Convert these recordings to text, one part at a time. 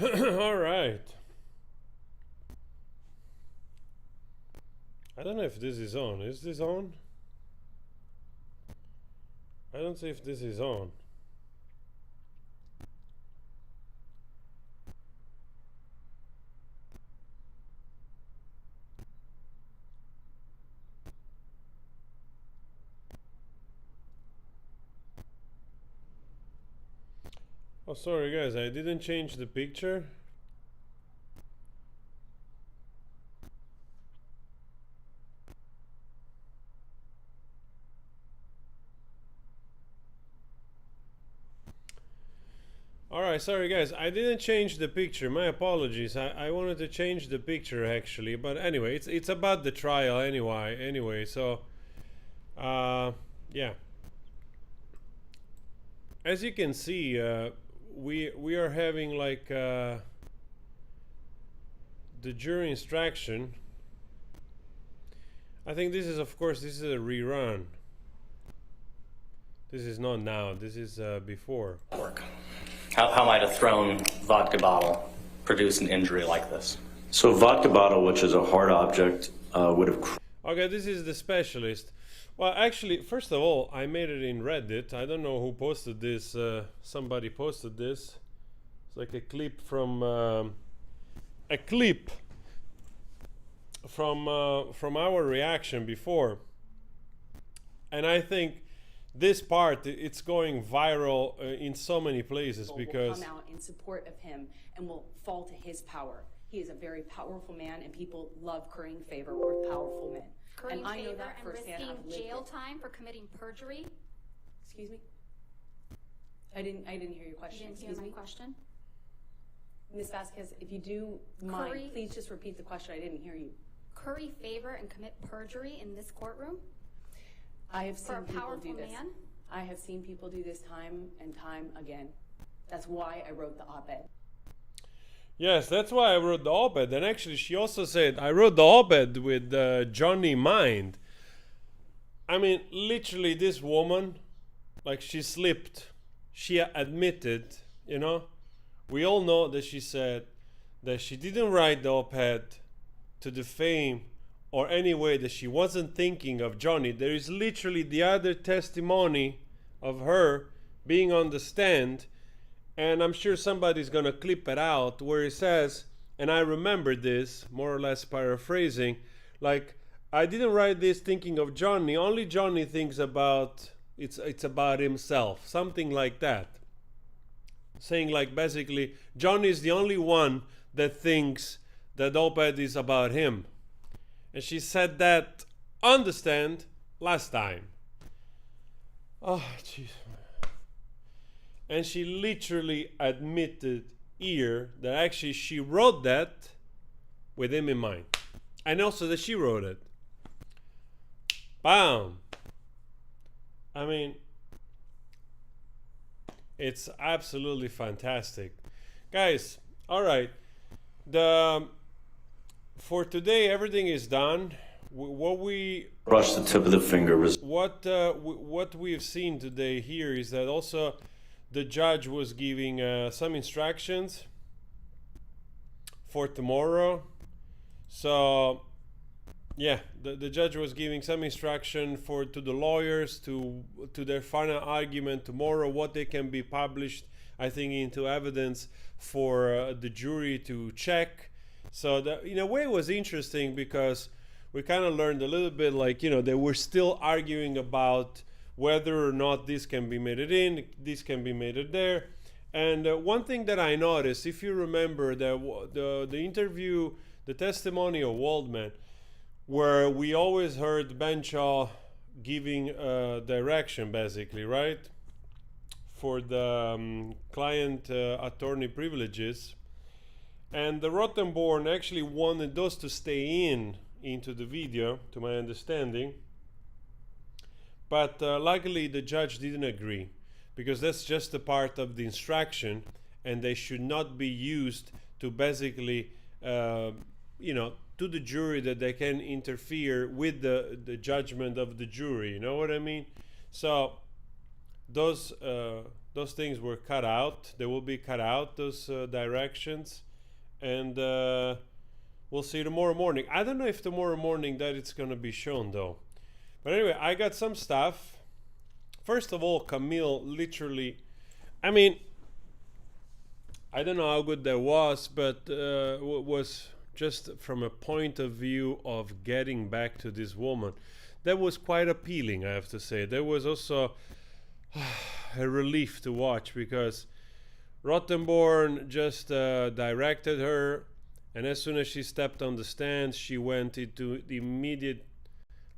All right. I don't know if this is on. Is this on? I don't see if this is on. Oh, sorry guys, I didn't change the picture. Alright, sorry guys, I didn't change the picture. My apologies. I wanted to change the picture actually, but anyway, it's about the trial anyway, so yeah. As you can see, we are having like the jury instruction. I think this is, of course, this is a rerun. This is not now, this is before. How might a thrown vodka bottle produce an injury like this? So a vodka bottle, which is a hard object, would have... Okay, this is the specialist. Well, actually, first of all, I made it in Reddit. I don't know who posted this. Somebody posted this. It's like a clip from our reaction before, and I think this part, it's going viral in so many places because will come out in support of him and will fall to his power. He is a very powerful man, and people love currying favor with powerful men. Currying and I know favor that and firsthand. risking jail time for committing perjury. Excuse me. I didn't hear your question. You didn't hear Excuse my me. question. Ms. Vasquez, if you do mind, please just repeat the question. I didn't hear you. Curry favor and commit perjury in this courtroom I have for seen a people powerful do this. man. I have seen people do this time and time again. That's why I wrote the op-ed. yes, that's why I wrote the op-ed. And actually, she also said I wrote the op-ed with Johnny in mind. I mean, literally, this woman, like, she slipped. She admitted, you know. We all know that she said that she didn't write the op-ed to defame or any way, that she wasn't thinking of Johnny. There is literally the other testimony of her being on the stand, and I'm sure somebody's gonna clip it out where it says, and I remember this, more or less paraphrasing, like, I didn't write this thinking of Johnny, only Johnny thinks about, it's about himself, something like that. Saying like, basically, Johnny is the only one that thinks that op-ed is about him. And she said that on the stand last time. Oh, jeez. And she literally admitted here that actually she wrote that with him in mind. And also that she wrote it. Bam! I mean, it's absolutely fantastic. Guys, all right. For today, everything is done. What Brush the tip of the finger. what we've seen today here is that also the judge was giving some instructions for tomorrow. So yeah, the judge was giving some instruction to the lawyers to their final argument tomorrow, what they can be published, I think, into evidence for the jury to check. So that, in a way, it was interesting because we kind of learned a little bit, like, you know, they were still arguing about whether or not this can be made it in, this can be made it there. And one thing that I noticed, if you remember the interview, the testimony of Waldman, where we always heard Benshaw giving direction, basically, right, for the client attorney privileges. And the Rottenborn actually wanted those to stay into the video, to my understanding. But luckily the judge didn't agree, because that's just a part of the instruction, and they should not be used to basically, you know, to the jury, that they can interfere with the judgment of the jury. You know what I mean? So those those things were cut out. They will be cut out, those directions. And we'll see tomorrow morning. I don't know if tomorrow morning that it's going to be shown, though. But anyway, I got some stuff. First of all, Camille literally... I mean, I don't know how good that was, but was just from a point of view of getting back to this woman. That was quite appealing, I have to say. There was also a relief to watch, because Rottenborn just directed her, and as soon as she stepped on the stand, she went into the immediate,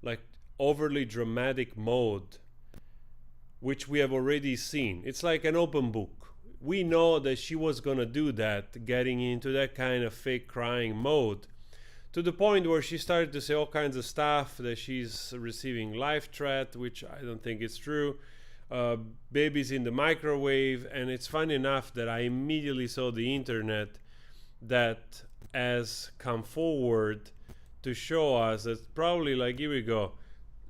like, overly dramatic mode, which we have already seen. It's like an open book. We know that she was gonna do that, getting into that kind of fake crying mode, to the point where she started to say all kinds of stuff, that she's receiving life threat, which I don't think is true. Babies in the microwave. And it's funny enough that I immediately saw the internet that has come forward to show us that probably, like, here we go,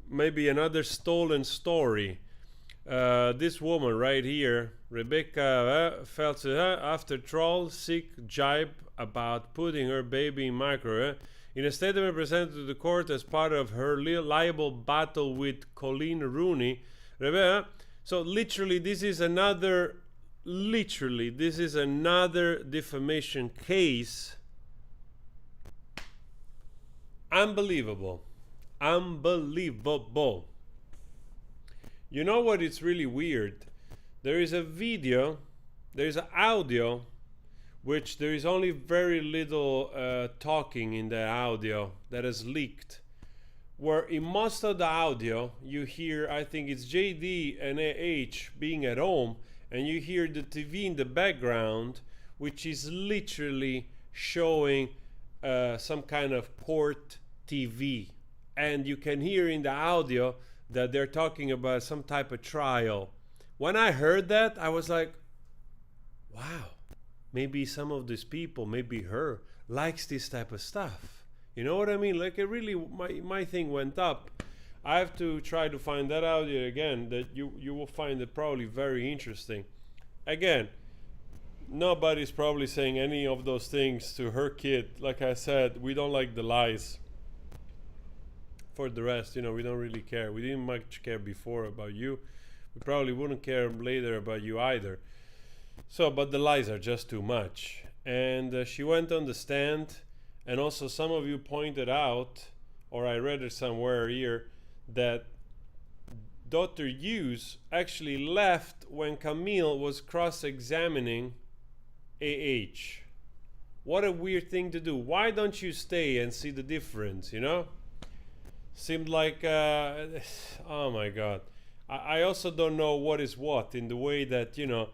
maybe another stolen story. This woman right here, Rebecca, felt after troll sick jibe about putting her baby in microwave. In a statement presented to the court as part of her libel battle with Colleen Rooney, Rebecca. So literally, this is another defamation case. Unbelievable. You know what? It's really weird. There is a video, there is an audio, which there is only very little talking in the audio that is leaked. Where in most of the audio, you hear, I think it's JD and AH being at home, and you hear the TV in the background, which is literally showing some kind of court TV. And you can hear in the audio that they're talking about some type of trial. When I heard that, I was like, wow, maybe some of these people, maybe her, likes this type of stuff. You know what I mean? Like, it really, my thing went up. I have to try to find that audio again, that you will find it probably very interesting. Again, nobody's probably saying any of those things to her kid. Like I said, we don't like the lies. For the rest, you know, we don't really care. We didn't much care before about you. We probably wouldn't care later about you either. So, but the lies are just too much. And she went on the stand, and also some of you pointed out, or I read it somewhere here, that Dr. Hughes actually left when Camille was cross-examining AH. What a weird thing to do. Why don't you stay and see the difference, you know? Seemed like, oh my God. I also don't know what is what, in the way that, you know,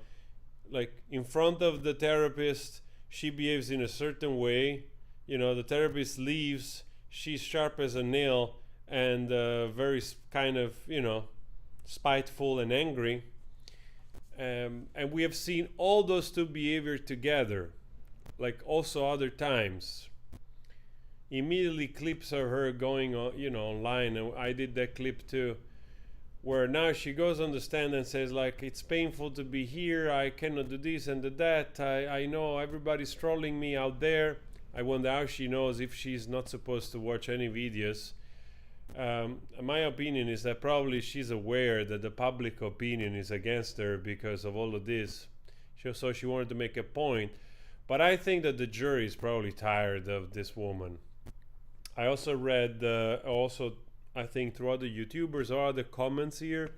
like in front of the therapist, she behaves in a certain way. You know, the therapist leaves, she's sharp as a nail and very kind of, you know, spiteful and angry. And we have seen all those two behavior together, like also other times. Immediately clips of her going on, you know, online, and I did that clip too, where now she goes on the stand and says, like, it's painful to be here, I cannot do this and do that, I know everybody's trolling me out there. I wonder how she knows if she's not supposed to watch any videos. My opinion is that probably she's aware that the public opinion is against her because of all of this, so she wanted to make a point. But I think that the jury is probably tired of this woman. I also read, I think through other YouTubers or other comments here,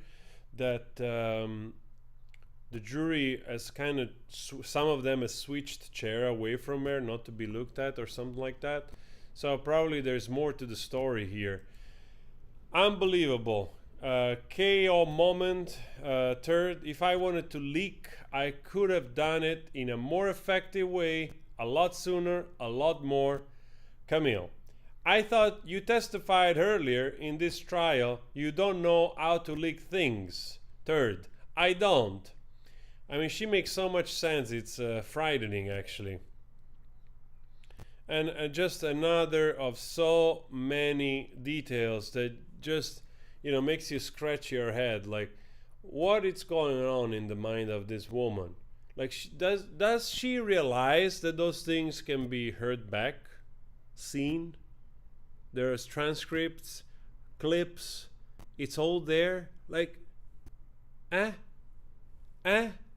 that the jury has kind of, some of them has switched chair away from her, not to be looked at or something like that. So probably there's more to the story here. Unbelievable. KO moment. Third, if I wanted to leak, I could have done it in a more effective way, a lot sooner, a lot more. Camille, I thought you testified earlier in this trial you don't know how to leak things. Third, I don't. I mean, she makes so much sense, it's frightening actually. And just another of so many details that just, you know, makes you scratch your head, like, what is going on in the mind of this woman. Like, does she realize that those things can be heard back, seen? There's transcripts, clips, it's all there. Like,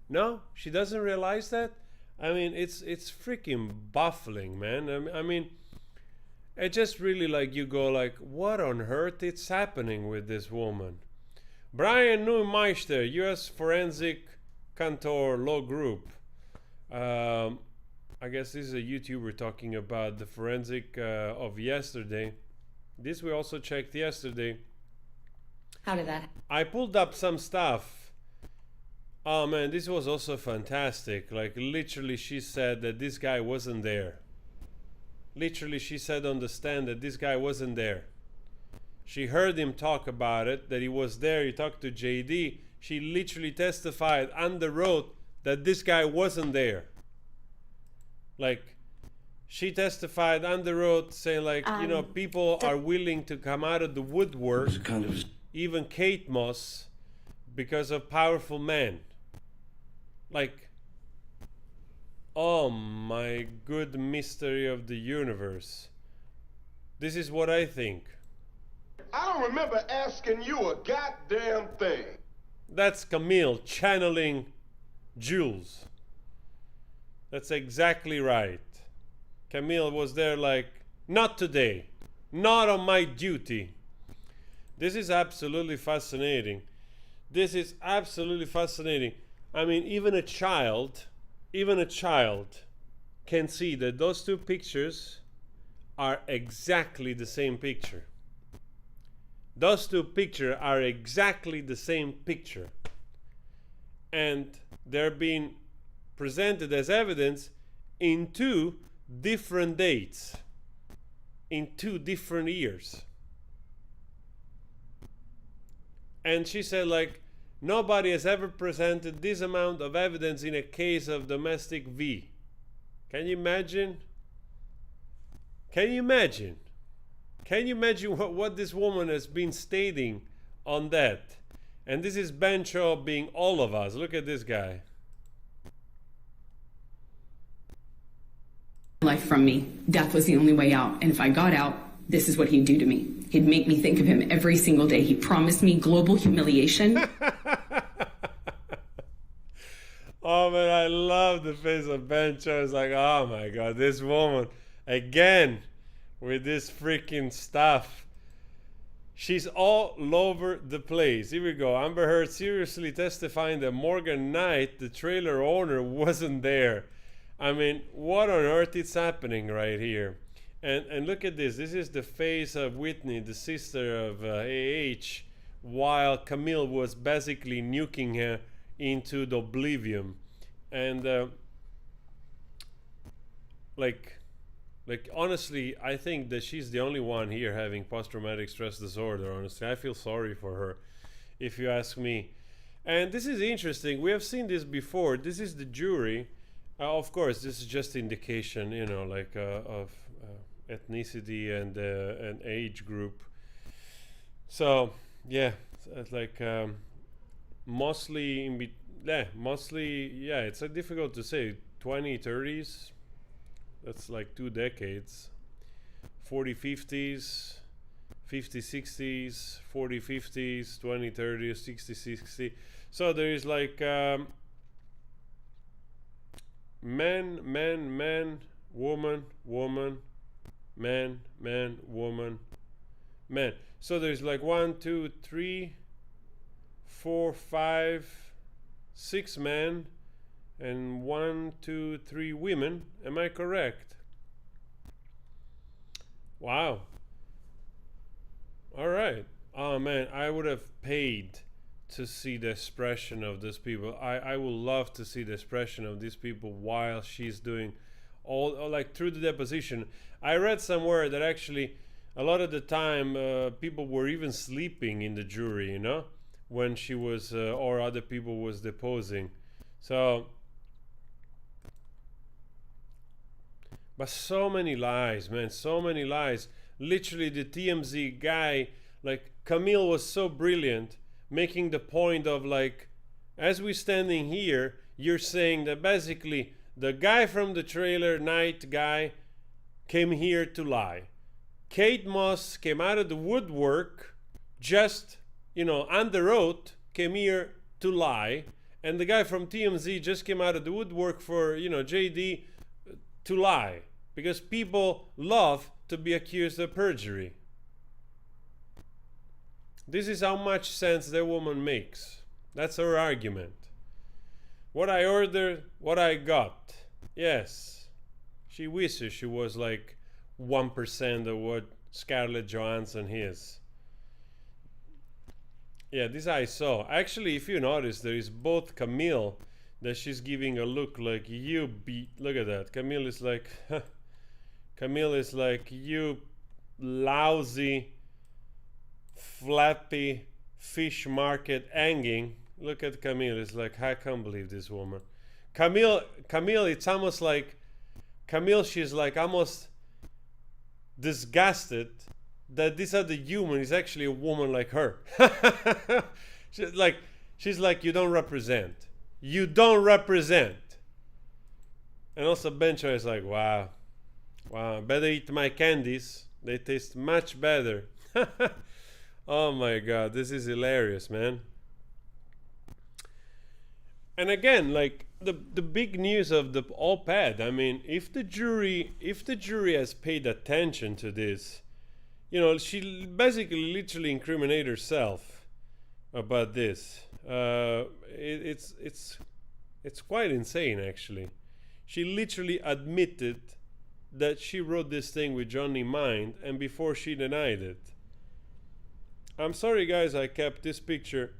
no, she doesn't realize that. I mean, it's freaking baffling, man. I mean, it just really, like, you go like, what on earth is happening with this woman? Brian Neumeister, U.S. Forensic Cantor Law Group. I guess this is a YouTuber talking about the forensic of yesterday. This we also checked yesterday. How did that? I pulled up some stuff. Oh man, this was also fantastic. Like, literally she said that this guy wasn't there. Literally she said on the stand that this guy wasn't there. She heard him talk about it, that he was there. He talked to JD. She literally testified under oath that this guy wasn't there. Like, she testified under oath saying, like, you know, people are willing to come out of the woodwork, even Kate Moss, because of powerful men. Like, oh my good mystery of the universe. This is what I think. I don't remember asking you a goddamn thing. That's Camille channeling Jules. That's exactly right. Camille was there like, not today. Not on my duty. This is absolutely fascinating. This is absolutely fascinating. I mean, even a child can see that those two pictures are exactly the same picture. Those two pictures are exactly the same picture. And they're being presented as evidence in two different dates, in 2 different years. And she said, like, nobody has ever presented this amount of evidence in a case of domestic V. Can you imagine? Can you imagine? Can you imagine what this woman has been stating on that? And this is Ben Cho being all of us. Look at this guy. Life from me. Death was the only way out. And if I got out, this is what he'd do to me. He'd make me think of him every single day. He promised me global humiliation. Oh man, I love the face of Ben Cho. It's like, oh my god, this woman again with this freaking stuff. She's all over the place. Here we go. Amber Heard seriously testifying that Morgan Knight, the trailer owner, wasn't there. I mean, what on earth is happening right here? And look at this. This is the face of Whitney, the sister of AH, while Camille was basically nuking her into the oblivion. And like honestly, I think that she's the only one here having post-traumatic stress disorder. Honestly, I feel sorry for her, if you ask me. And this is interesting. We have seen this before. This is the jury. Of course, this is just indication, you know, like of ethnicity and an age group. So yeah, it's like mostly it's difficult to say. 20-30s. That's like 2 decades. 40-50s, 50-60s, 40-50s, 20-30s, 60-60. So there is like man, woman, man, woman, man. So there's like 1, 2, 3, 4, 5, 6 men and 1, 2, 3 women. Am I correct? Wow. All right. Oh man, I would have paid to see the expression of these people. I would love to see the expression of these people while she's doing all, like, through the deposition. I read somewhere that actually a lot of the time people were even sleeping in the jury, you know, when she was or other people was deposing. So, but so many lies, man, so many lies. Literally the TMZ guy, like, Camille was so brilliant, making the point of like, as we're standing here, you're saying that basically the guy from the trailer, Night guy, came here to lie. Kate Moss came out of the woodwork, just, under oath, came here to lie. And the guy from TMZ just came out of the woodwork for, JD to lie. Because people love to be accused of perjury. This is how much sense that woman makes. That's her argument. What I ordered, what I got. Yes. She wishes she was like 1% of what Scarlett Johansson is. Yeah, this I saw. Actually, if you notice, there is both Camille, that she's giving a look like you beat. Look at that. Camille is like, you lousy, flappy fish market hanging. Look at Camille. It's like, I can't believe this woman. Camille, it's almost like, Camille, she's like almost disgusted that this other human is actually a woman like her. she's like, you don't represent. You don't represent. And also Bencho is like, wow, better eat my candies. They taste much better. Oh my God, this is hilarious, man. And again, like the big news of the op-ed, I mean, if the jury has paid attention to this, she basically literally incriminated herself about this. It's quite insane, actually. She literally admitted that she wrote this thing with Johnny in mind, and before she denied it. I'm sorry, guys, I kept this picture.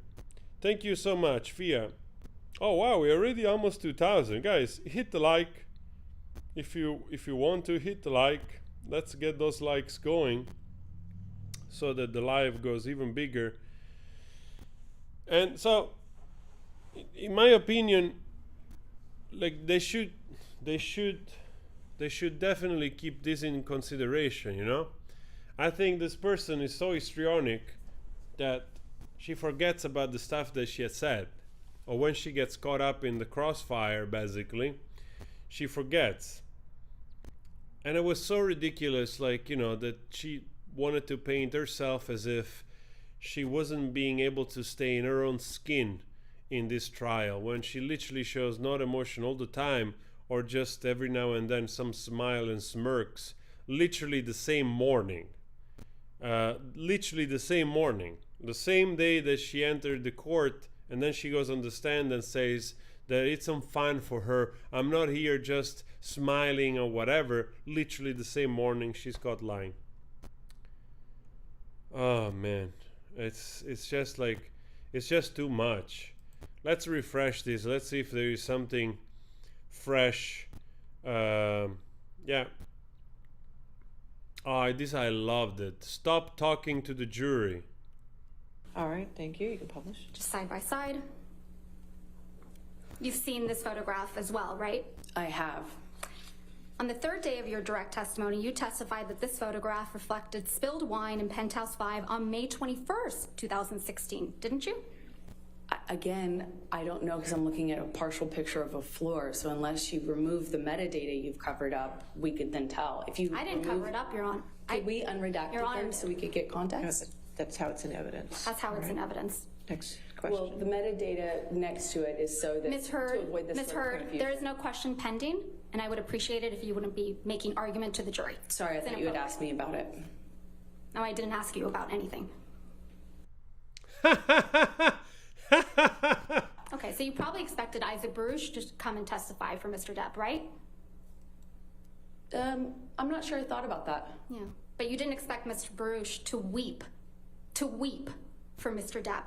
Thank you so much, Fia. Oh wow, we're already almost 2,000. Guys, hit the like. If you want to, hit the like. Let's get those likes going so that the live goes even bigger. And so, in my opinion, like they should definitely keep this in consideration, I think this person is so histrionic that she forgets about the stuff that she had said. Or when she gets caught up in the crossfire, basically, she forgets. And it was so ridiculous, like, that she wanted to paint herself as if she wasn't being able to stay in her own skin in this trial, when she literally shows not emotion all the time, or just every now and then some smile and smirks, literally the same morning. The same day that she entered the court, and then she goes on the stand and says that it's fun for her. I'm not here just smiling or whatever. Literally the same morning she's caught lying. Oh man, it's just like, it's just too much. Let's refresh this. Let's see if there is something fresh. Yeah. Oh, this I loved it. Stop talking to the jury. All right, thank you. You can publish. Just side by side. You've seen this photograph as well, right? I have. On the third day of your direct testimony, you testified that this photograph reflected spilled wine in Penthouse 5 on May 21st, 2016, didn't you? Again, I don't know because I'm looking at a partial picture of a floor. So unless you remove the metadata you've covered up, we could then tell. If you I didn't cover it up, Your Honor. Could we unredact them so we could get context? That's how it's in evidence. That's how it's in evidence. Next question. Well, the metadata next to it is so that Ms. to Heard, avoid this Ms. sort of Heard, confusion. there is no question pending, and I would appreciate it if you wouldn't be making argument to the jury. Sorry, I thought you had asked me about it. No, I didn't ask you about anything. Okay, so you probably expected Isaac Baruch to come and testify for Mr. Depp, right? I'm not sure I thought about that. Yeah, but you didn't expect Mr. Baruch to weep for Mr. Depp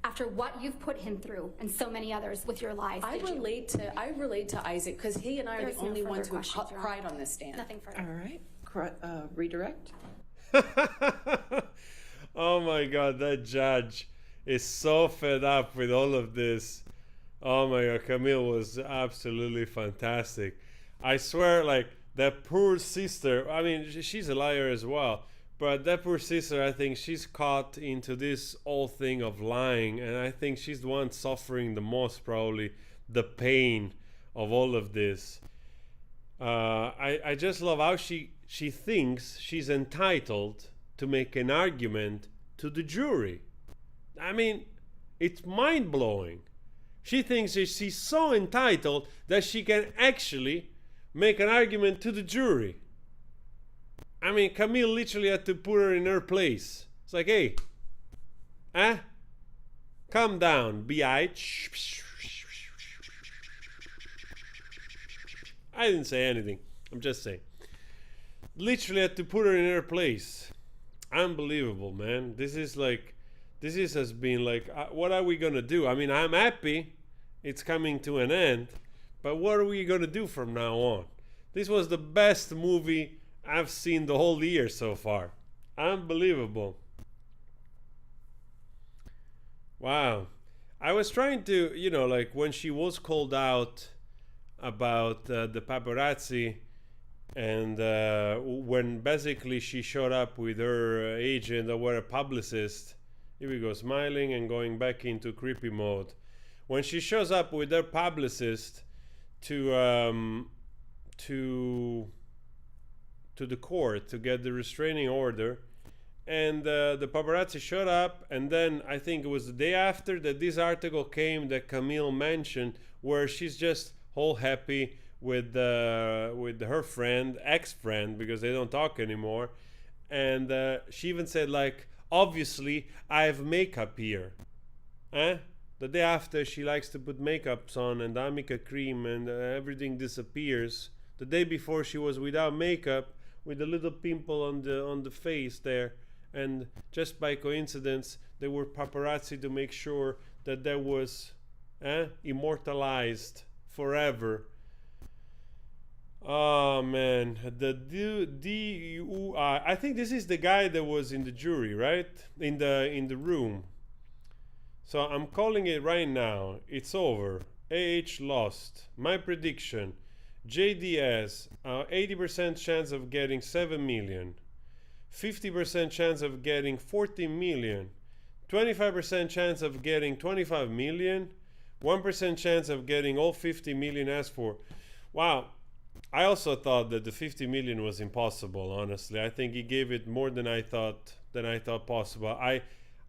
after what you've put him through and so many others with your lies. I relate to Isaac because he and I are the only ones who have cried on this stand. Nothing further. All right. Redirect. Oh my God, that judge is so fed up with all of this. Oh my God, Camille was absolutely fantastic. I swear, like, that poor sister, I mean, she's a liar as well, But that poor sister, I think she's caught into this whole thing of lying, and I think she's the one suffering the most, probably, the pain of all of this. I just love how she thinks she's entitled to make an argument to the jury. I mean, it's mind-blowing. She thinks that she's so entitled that she can actually make an argument to the jury. I mean, Camille literally had to put her in her place. It's like, hey, calm down, bitch. I didn't say anything. I'm just saying. Literally had to put her in her place. Unbelievable, man. This has been like, what are we gonna do? I mean, I'm happy it's coming to an end, but what are we gonna do from now on? This was the best movie I've seen the whole year so far. Unbelievable. Wow. I was trying to, like when she was called out about the paparazzi, and when basically she showed up with her agent or a publicist. Here we go, smiling and going back into creepy mode. When she shows up with her publicist to the court to get the restraining order, and the paparazzi showed up, and then I think it was the day after that this article came that Camille mentioned, where she's just all happy with her friend, ex-friend, because they don't talk anymore, and she even said, like, obviously I have makeup here. The day after, she likes to put makeups on and arnica cream, and everything disappears. The day before, she was without makeup with a little pimple on the face there, and just by coincidence there were paparazzi to make sure that was immortalized forever. Oh man, the DUI. I think this is the guy that was in the jury, right? In the room. So I'm calling it right now. It's over. AH lost. My prediction: JDS, 80% chance of getting 7 million, 50% chance of getting 14 million, 25% chance of getting 25 million, 1% chance of getting all 50 million asked for. Wow. I also thought that the 50 million was impossible, honestly. I think he gave it more than I thought possible.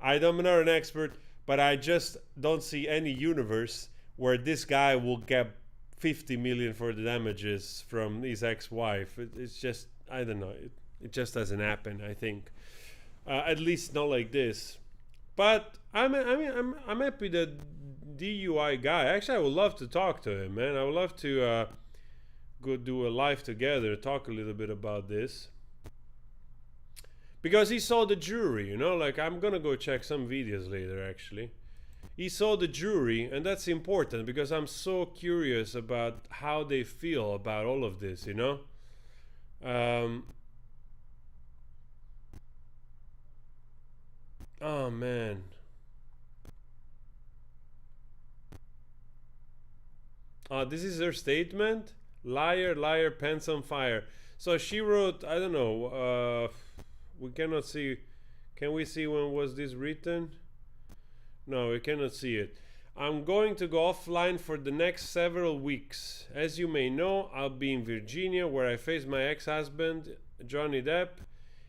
I'm not an expert, but I just don't see any universe where this guy will get 50 million for the damages from his ex-wife. It's just, I don't know, it just doesn't happen, I think. At least not like this. But I'm happy that DUI guy, actually I would love to talk to him, man. I would love to go do a live together, talk a little bit about this. Because he saw the jury, like I'm gonna go check some videos later actually. He saw the jury, and that's important because I'm so curious about how they feel about all of this, Oh man. This is her statement. Liar, liar, pants on fire. So she wrote, I don't know, we cannot see. Can we see when was this written? No, we cannot see it. I'm going to go offline for the next several weeks. As you may know, I'll be in Virginia, where I face my ex-husband, Johnny Depp.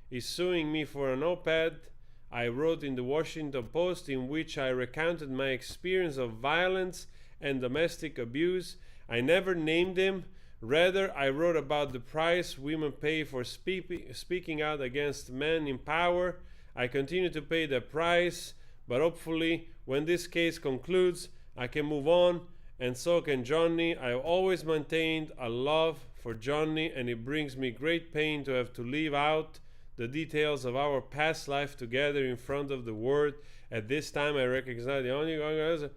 He's suing me for an op-ed I wrote in the Washington Post, in which I recounted my experience of violence and domestic abuse. I never named him. Rather, I wrote about the price women pay for speaking out against men in power. I continue to pay the price, but hopefully, when this case concludes, I can move on, and so can Johnny. I have always maintained a love for Johnny, and it brings me great pain to have to leave out the details of our past life together in front of the world. At this time, I recognize the only...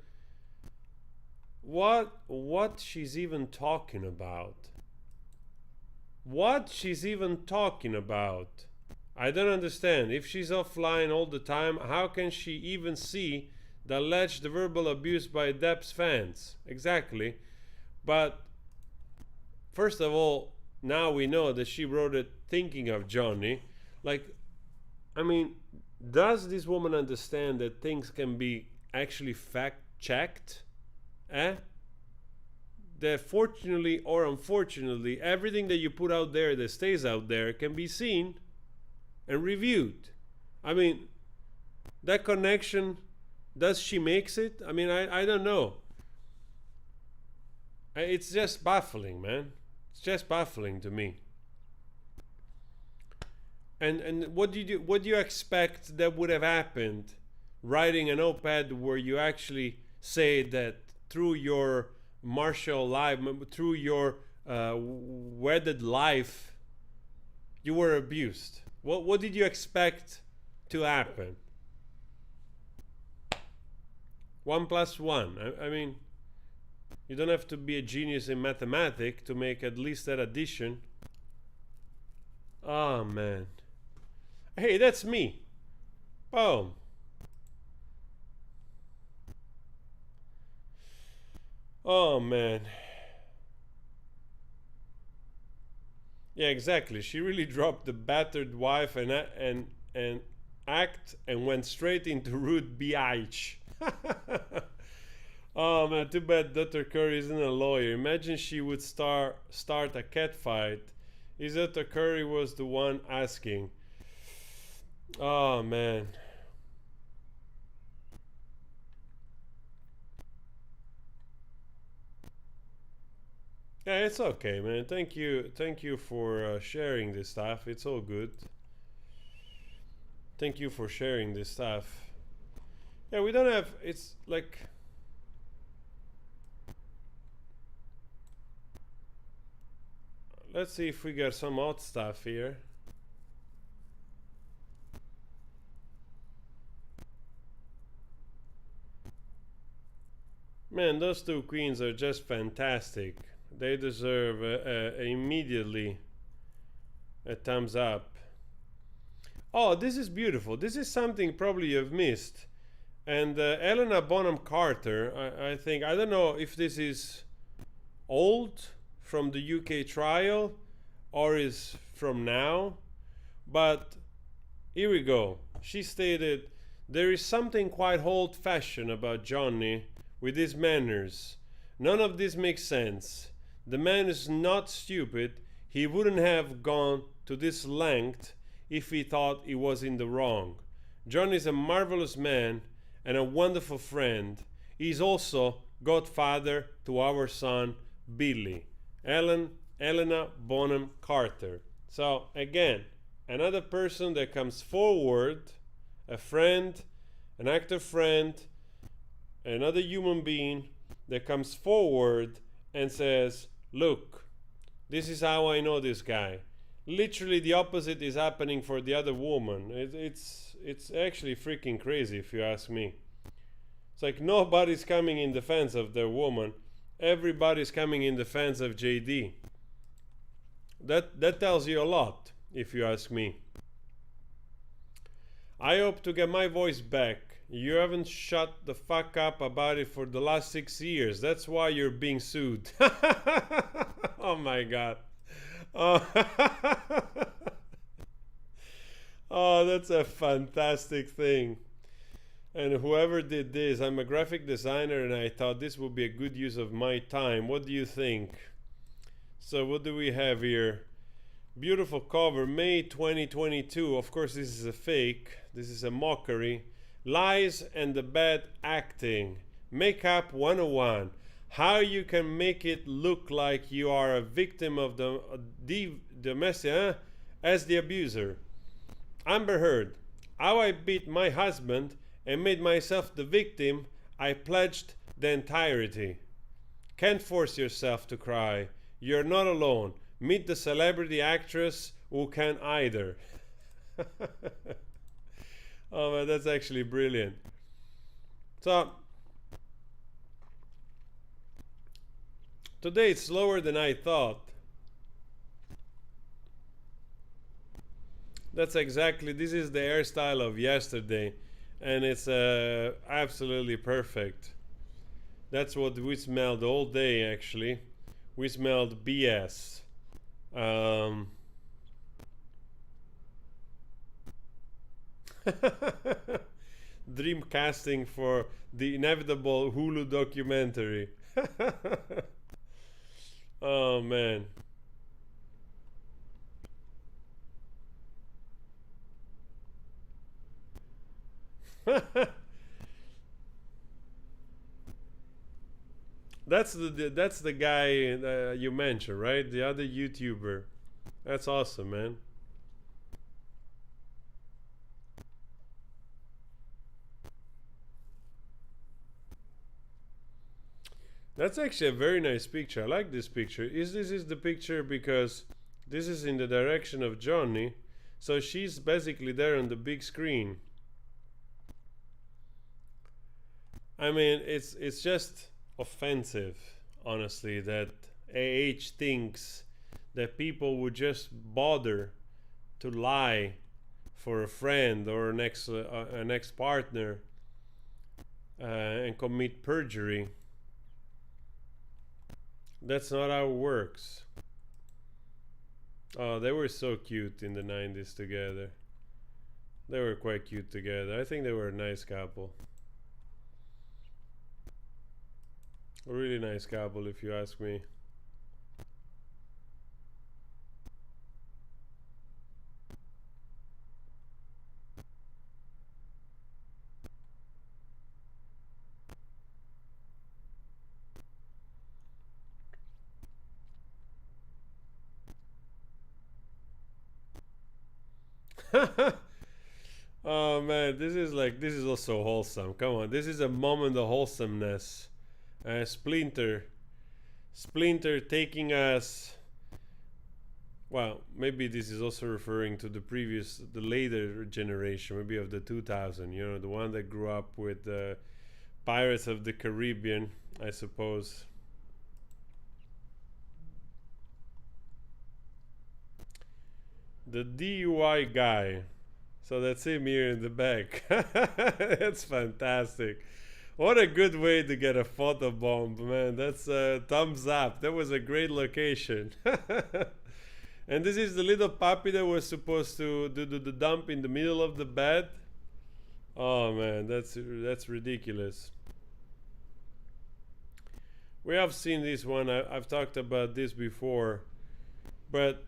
What she's even talking about? What she's even talking about? I don't understand. If she's offline all the time, how can she even see the alleged verbal abuse by Depp's fans? Exactly. But first of all, now we know that she wrote it thinking of Johnny. Like, I mean, does this woman understand that things can be actually fact checked? That fortunately or unfortunately, everything that you put out there that stays out there can be seen and reviewed. I mean, that connection, does she makes it? I mean, I don't know. It's just baffling, man. It's just baffling to me. And what do you expect that would have happened writing an op-ed where you actually say that through your martial life, through your wedded life, you were abused? What did you expect to happen? 1 + 1. I mean, you don't have to be a genius in mathematics to make at least that addition. Oh man. Hey, that's me. Boom. Oh man. Yeah, exactly. She really dropped the battered wife and act and went straight into rude BH. Oh man, too bad Dr. Curry isn't a lawyer. Imagine she would start a cat fight. Is Dr. Curry was the one asking. Oh man. Yeah, it's okay, man. Thank you for sharing this stuff. It's all good. Thank you for sharing this stuff. Yeah, we don't have. It's like. Let's see if we got some odd stuff here. Man, those two queens are just fantastic. They deserve immediately a thumbs up. Oh, this is beautiful. This is something probably you've missed. And Helena Bonham Carter, I think, I don't know if this is old from the UK trial or is from now, but here we go. She stated, "There is something quite old-fashioned about Johnny with his manners. None of this makes sense. The man is not stupid. He wouldn't have gone to this length if he thought he was in the wrong. John is a marvelous man and a wonderful friend. He is also godfather to our son, Billy." Helena Bonham Carter. So again, another person that comes forward, a friend, an actor friend, another human being that comes forward and says, "Look, this is how I know this guy." Literally the opposite is happening for the other woman. It's actually freaking crazy if you ask me. It's like nobody's coming in defense of their woman. Everybody's coming in defense of JD. That tells you a lot, if you ask me. I hope to get my voice back. You haven't shut the fuck up about it for the last 6 years. That's why you're being sued. Oh my god. Oh. Oh, that's a fantastic thing. And whoever did this, I'm a graphic designer and I thought this would be a good use of my time. What do you think? So what do we have here? Beautiful cover, May 2022. Of course, this is a fake. This is a mockery. Lies and the bad acting. Makeup 101. How you can make it look like you are a victim of the domestic as the abuser. Amber Heard. How I beat my husband and made myself the victim. I pledged the entirety. Can't force yourself to cry. You're not alone. Meet the celebrity actress who can either. Oh man, that's actually brilliant. So today it's slower than I thought. That's exactly, this is the hairstyle of yesterday, and it's absolutely perfect. That's what we smelled all day actually. We smelled BS. Dream casting for the inevitable Hulu documentary. Oh man. That's the guy you mentioned, right? The other YouTuber. That's awesome, man. That's actually a very nice picture. I like this picture. This is the picture because this is in the direction of Johnny, so she's basically there on the big screen. I mean, it's just offensive, honestly, that AH thinks that people would just bother to lie for a friend or an ex-partner and commit perjury. That's not how it works. Oh, they were so cute in the 90s together. They were quite cute together. I think they were a nice couple. A really nice couple, if you ask me. Oh man, this is also wholesome. Come on, this is a moment of wholesomeness. Splinter taking us. Well, maybe this is also referring to the later generation, maybe of the 2000. You know, the one that grew up with Pirates of the Caribbean, I suppose. The DUI guy. So that's him here in the back. That's fantastic. What a good way to get a photo bomb, man. That's thumbs up. That was a great location. And this is the little puppy that was supposed to do the dump in the middle of the bed. Oh man, that's ridiculous. We have seen this one. I've talked about this before. But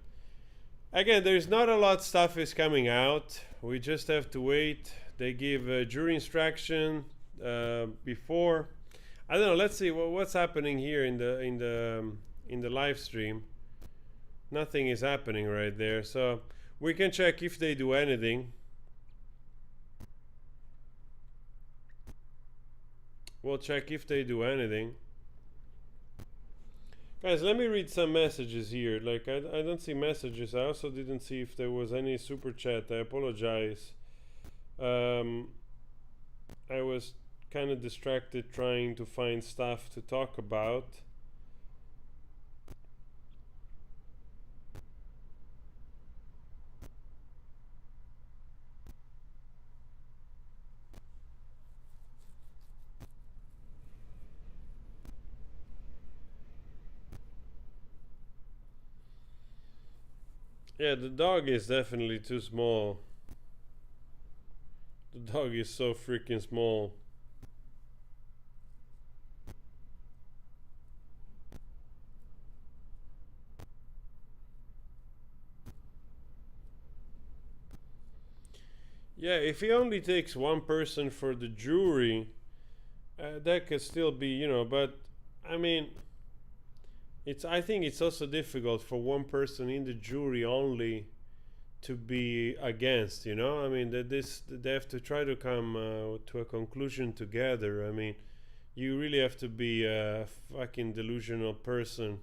again, there's not a lot of stuff is coming out. We just have to wait. They give jury instruction before. I don't know. Let's see what's happening here in the live stream. Nothing is happening right there, so we can check if they do anything. We'll check if they do anything. Guys, let me read some messages here. Like, I don't see messages. I also didn't see if there was any super chat. I apologize. I was kind of distracted trying to find stuff to talk about. Yeah, the dog is definitely too small. The dog is so freaking small. Yeah, if he only takes one person for the jury, that could still be, you know, but I mean, I think it's also difficult for one person in the jury only to be against, you know. I mean, they have to try to come to a conclusion together. I mean, you really have to be a fucking delusional person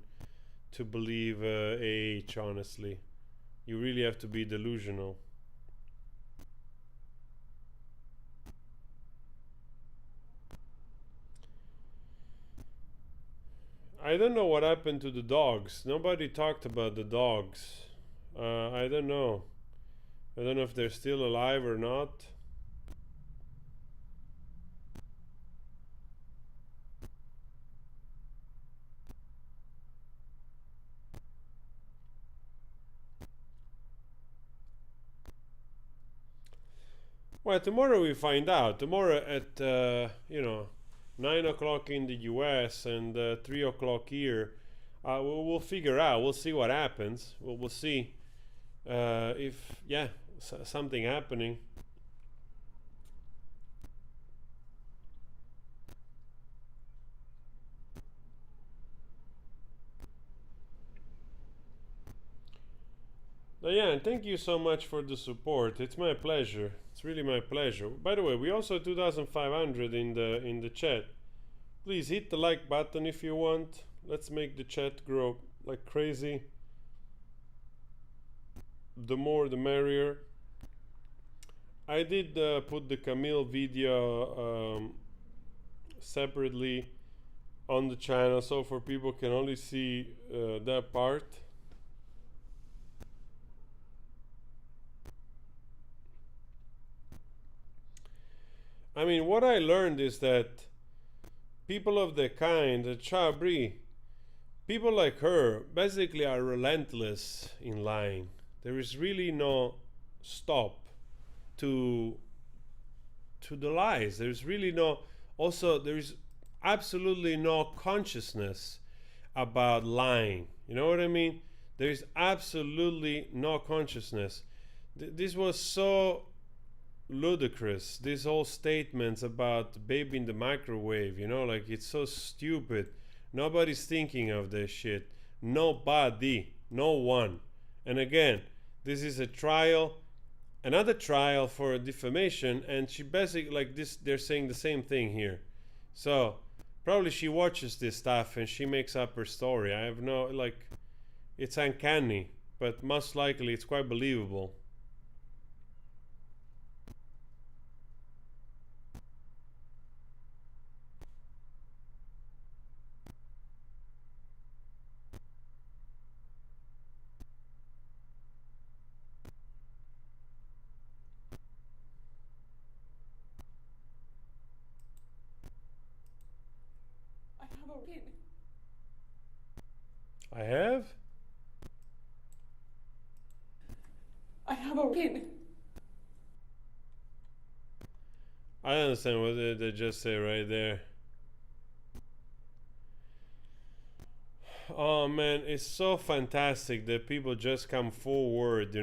to believe AH, honestly. You really have to be delusional. I don't know what happened to the dogs. Nobody talked about the dogs. I don't know. I don't know if they're still alive or not. Well, tomorrow we find out. Tomorrow at 9 o'clock in the U.S. and 3 o'clock here, we'll figure out. We'll see what happens. We'll see if something happening. Diane, thank you so much for the support. It's my pleasure. It's really my pleasure. By the way, we also have 2,500 in the chat. Please hit the like button if you want. Let's make the chat grow like crazy. The more the merrier. I did put the Camille video separately on the channel, so for people can only see that part. I mean, what I learned is that people of the kind, Chabri, people like her, basically are relentless in lying. There is really no stop to the lies. There's really no, also there is absolutely no consciousness about lying. You know what I mean? There is absolutely no consciousness. This was so ludicrous, these whole statements about baby in the microwave, like it's so stupid. Nobody's thinking of this shit. Nobody, no one. And again, this is a trial, another trial for defamation, and she basically, like this, they're saying the same thing here. So probably she watches this stuff and she makes up her story. I have no, it's uncanny, but most likely it's quite believable. I have? I have a kid. I understand what they just say right there. Oh man, it's so fantastic that people just come forward,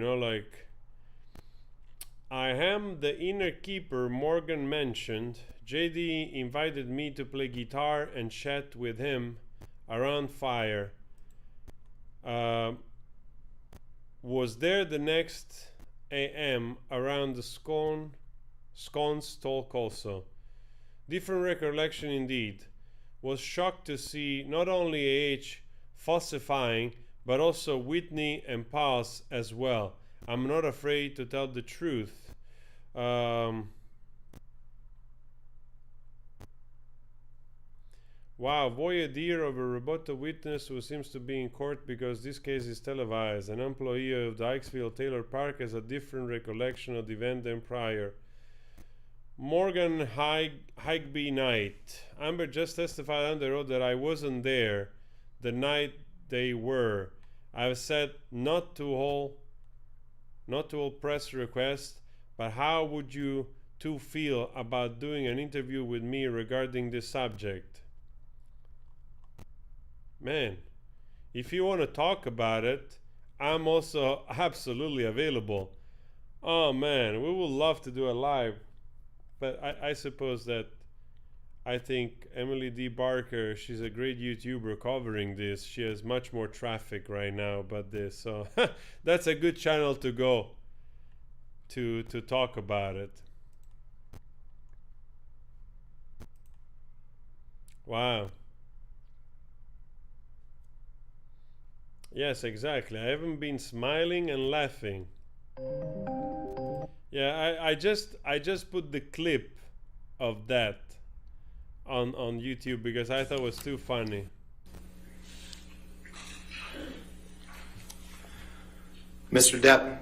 I am the inner keeper Morgan mentioned. JD invited me to play guitar and chat with him around fire. Was there the next AM around the scones talk also. Different recollection indeed. Was shocked to see not only AH falsifying, but also Whitney and Paz as well. I'm not afraid to tell the truth. Wow, voir dire of a rebuttal witness who seems to be in court because this case is televised. An employee of the Ikesville Taylor Park has a different recollection of the event than prior. Morgan Higby Knight. Amber just testified on the road that I wasn't there the night they were. I've said not to all press requests, but how would you two feel about doing an interview with me regarding this subject? Man, if you want to talk about it, I'm also absolutely available. Oh man, we would love to do a live, but I suppose that I think Emily D. Barker, she's a great YouTuber covering this. She has much more traffic right now about this, so that's a good channel to go to talk about it. Wow. Yes, exactly. I haven't been smiling and laughing. Yeah, I just put the clip of that on YouTube because I thought it was too funny. Mr. Depp,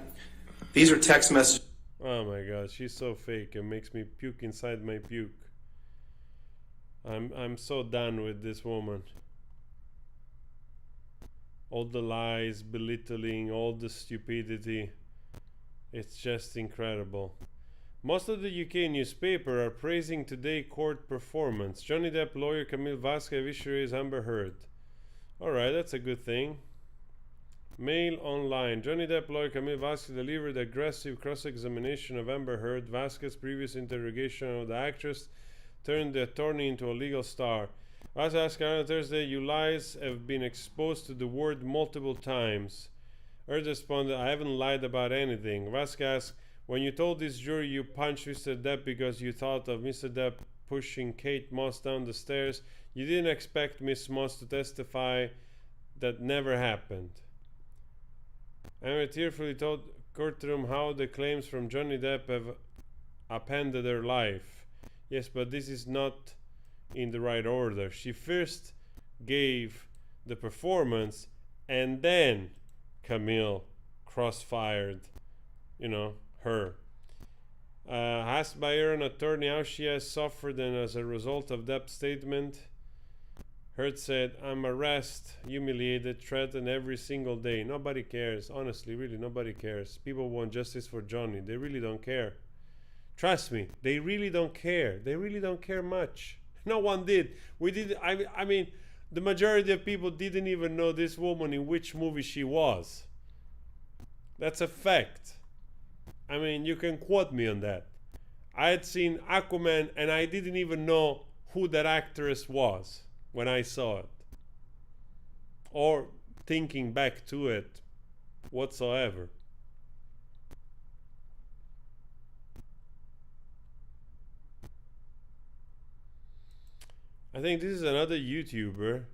these are text messages. Oh my god, she's so fake. It makes me puke inside my puke. I'm so done with this woman. All the lies, belittling, all the stupidity. It's just incredible. Most of the UK newspaper are praising today's court performance. Johnny Depp lawyer Camille Vasquez visualizes Amber Heard. Alright, that's a good thing. Mail online. Johnny Depp lawyer Camille Vasquez delivered aggressive cross-examination of Amber Heard. Vasquez's previous interrogation of the actress turned the attorney into a legal star. Vasquez asked on Thursday, "You lies have been exposed to the word multiple times." Heard responded, "I haven't lied about anything." Vasquez asked, "When you told this jury you punched Mr. Depp because you thought of Mr. Depp pushing Kate Moss down the stairs, you didn't expect Miss Moss to testify that never happened." Amber tearfully told courtroom how the claims from Johnny Depp have upended her life. Yes, but this is not in the right order. She first gave the performance and then Camille crossfired, her. Asked by her own attorney how she has suffered and as a result of Depp's statement, Heard said, "I'm harassed, humiliated, threatened every single day." Nobody cares. Honestly, really, nobody cares. People want justice for Johnny. They really don't care. Trust me, they really don't care. They really don't care much. No one did. We did. I mean, the majority of people didn't even know this woman in which movie she was. That's a fact. I mean, you can quote me on that. I had seen Aquaman and I didn't even know who that actress was when I saw it. Or thinking back to it whatsoever. I think this is another YouTuber.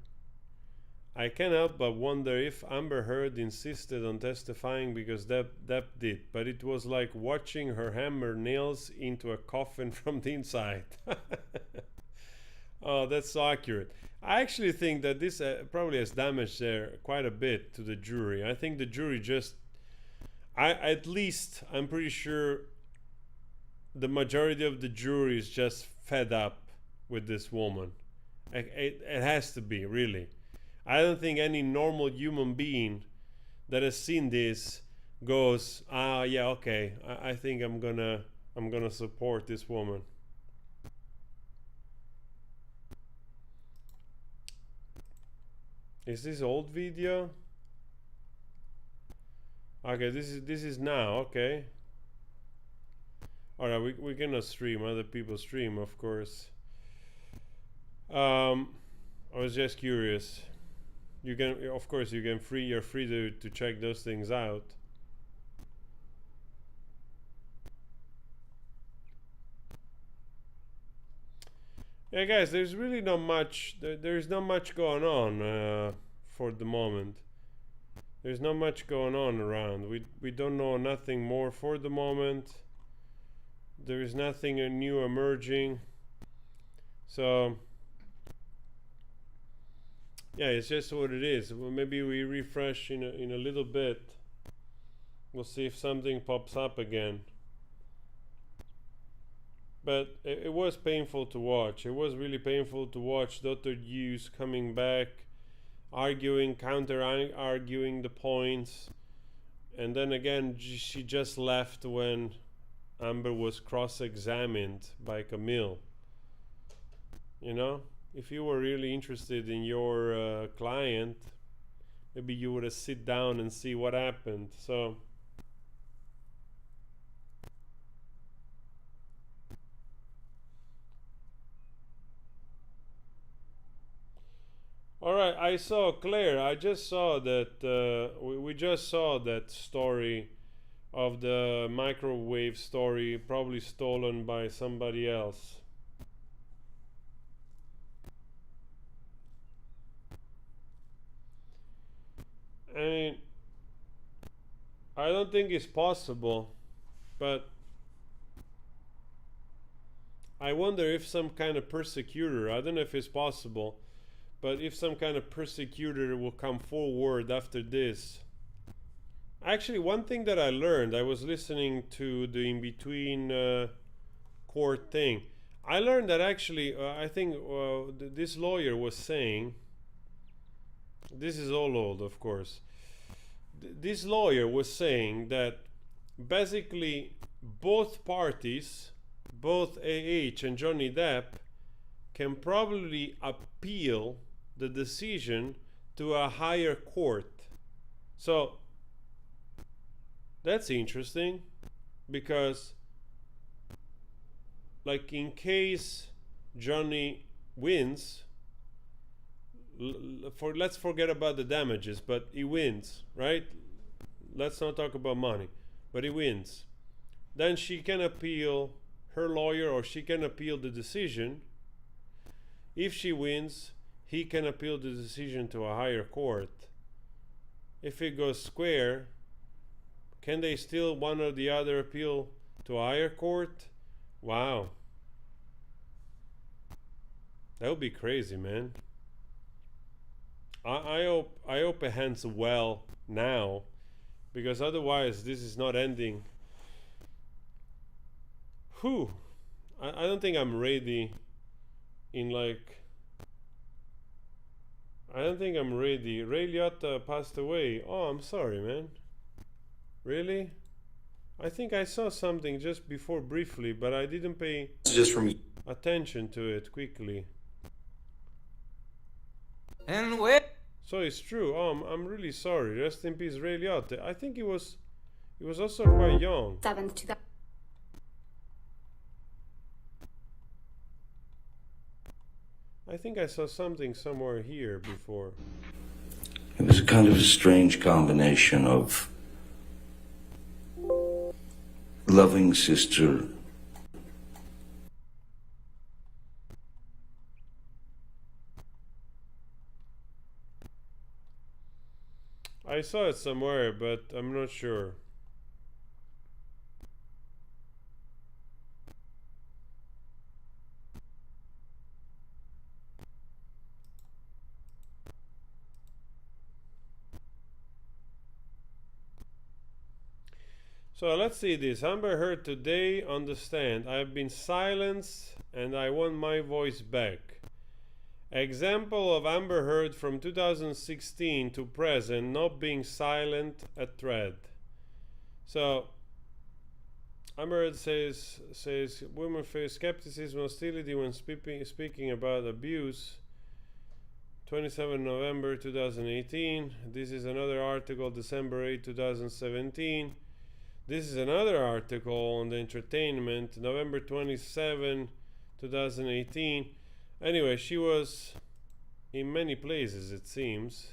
I can't help but wonder if Amber Heard insisted on testifying because Depp did, but it was like watching her hammer nails into a coffin from the inside. Oh, that's so accurate. I actually think that this probably has damaged quite a bit to the jury. I think the jury just, I'm pretty sure the majority of the jury is just fed up with this woman. It has to be, really. I don't think any normal human being that has seen this goes, yeah, okay, I think I'm gonna support this woman. Is this old video? Okay, this is now, okay. Alright, we cannot stream, other people stream, of course. I was just curious. You can, of course, you're free to check those things out. Yeah, guys, there's really not much. There's not much going on for the moment. There's not much going on around. We don't know nothing more for the moment. There is nothing new emerging. So yeah, it's just what it is. Well, maybe we refresh in a little bit. We'll see if something pops up again. But it was painful to watch. It was really painful to watch Dr. Hughes coming back, counter-arguing the points, and then again she just left when Amber was cross-examined by Camille. You know, if you were really interested in your client, maybe you would have sit down and see what happened. So all right, I saw Claire. I just saw that we just saw that story of the microwave story, probably stolen by somebody else. I mean, I don't think it's possible, but I wonder if some kind of persecutor, I don't know if it's possible, but if some kind of persecutor will come forward after this. Actually, one thing that I learned, I was listening to the in-between court thing. I learned that actually, I think this lawyer was saying, this is all old, of course. This lawyer was saying that basically both parties, both AH and Johnny Depp, can probably appeal the decision to a higher court. So that's interesting, because like in case Johnny wins, let's forget about the damages, but he wins, right? Let's not talk about money, but he wins. Then she can appeal, her lawyer, or she can appeal the decision. If she wins, he can appeal the decision to a higher court. If it goes square, can they still, one or the other, appeal to a higher court? Wow. That would be crazy, man. I hope it ends well now, because otherwise this is not ending. Whew. I don't think I'm ready in like... I don't think I'm ready. Ray Liotta passed away. Oh, I'm sorry, man. Really? I think I saw something just before briefly, but I didn't pay Just from attention to it quickly. And where? So it's true. I'm really sorry. Rest in peace, Ray Liotta. I think he was also quite young. 7th, 2000. I think I saw something somewhere here before. It was a kind of a strange combination of loving sister, I saw it somewhere, but I'm not sure. So let's see this. Amber Heard today on the stand. I have been silenced and I want my voice back. Example of Amber Heard from 2016 to present not being silent at thread. So Amber Heard says women face skepticism, hostility when speaking about abuse. 27 November 2018. This is another article, December 8, 2017. This is another article on the entertainment, November 27, 2018. Anyway, she was in many places, it seems.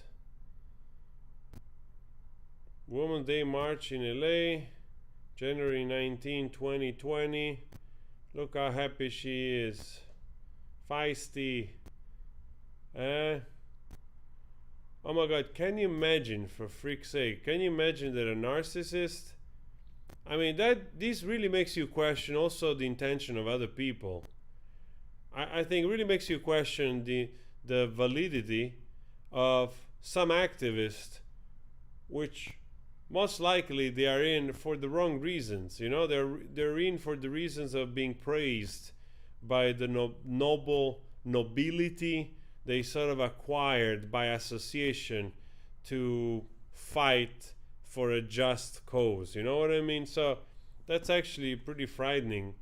Women's Day March in LA, January 19, 2020. Look how happy she is. Feisty. Oh my God, can you imagine, for freak's sake, can you imagine that a narcissist... I mean, this really makes you question also the intention of other people. I think it really makes you question the validity of some activists, which most likely they are in for the wrong reasons. You know, they're in for the reasons of being praised by the nobility they sort of acquired by association to fight for a just cause, you know what I mean? So that's actually pretty frightening,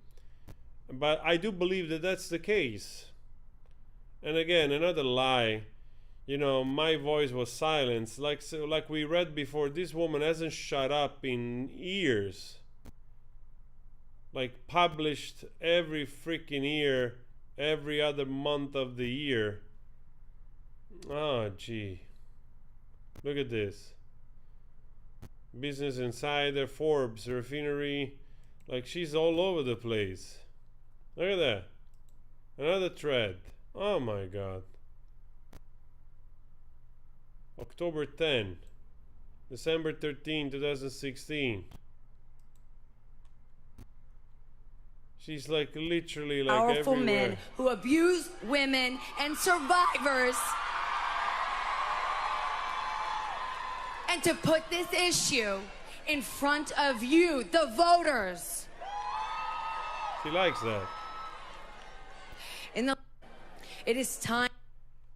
but I do believe that that's the case. And again, another lie, you know, my voice was silenced, like we read before. This woman hasn't shut up in years, like published every freaking year, every other month of the year. Oh gee, look at this. Business Insider, Forbes, Refinery, like she's all over the place. Look at that. Another thread. Oh my God. October 10, December 13, 2016. She's like literally like powerful everywhere. Men who abuse women and survivors. And to put this issue in front of you, the voters. She likes that. It is time.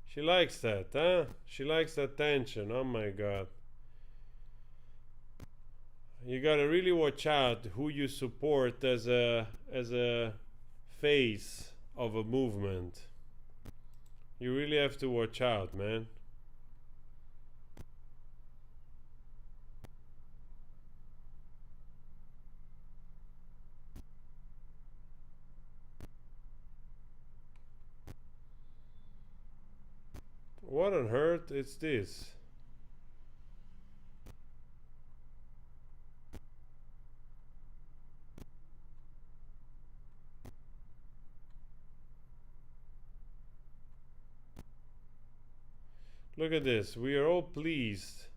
She likes that, huh? She likes that tension. Oh my God. You gotta really watch out who you support as a face of a movement. You really have to watch out, man. What on earth is this? Look at this. We are all pleased,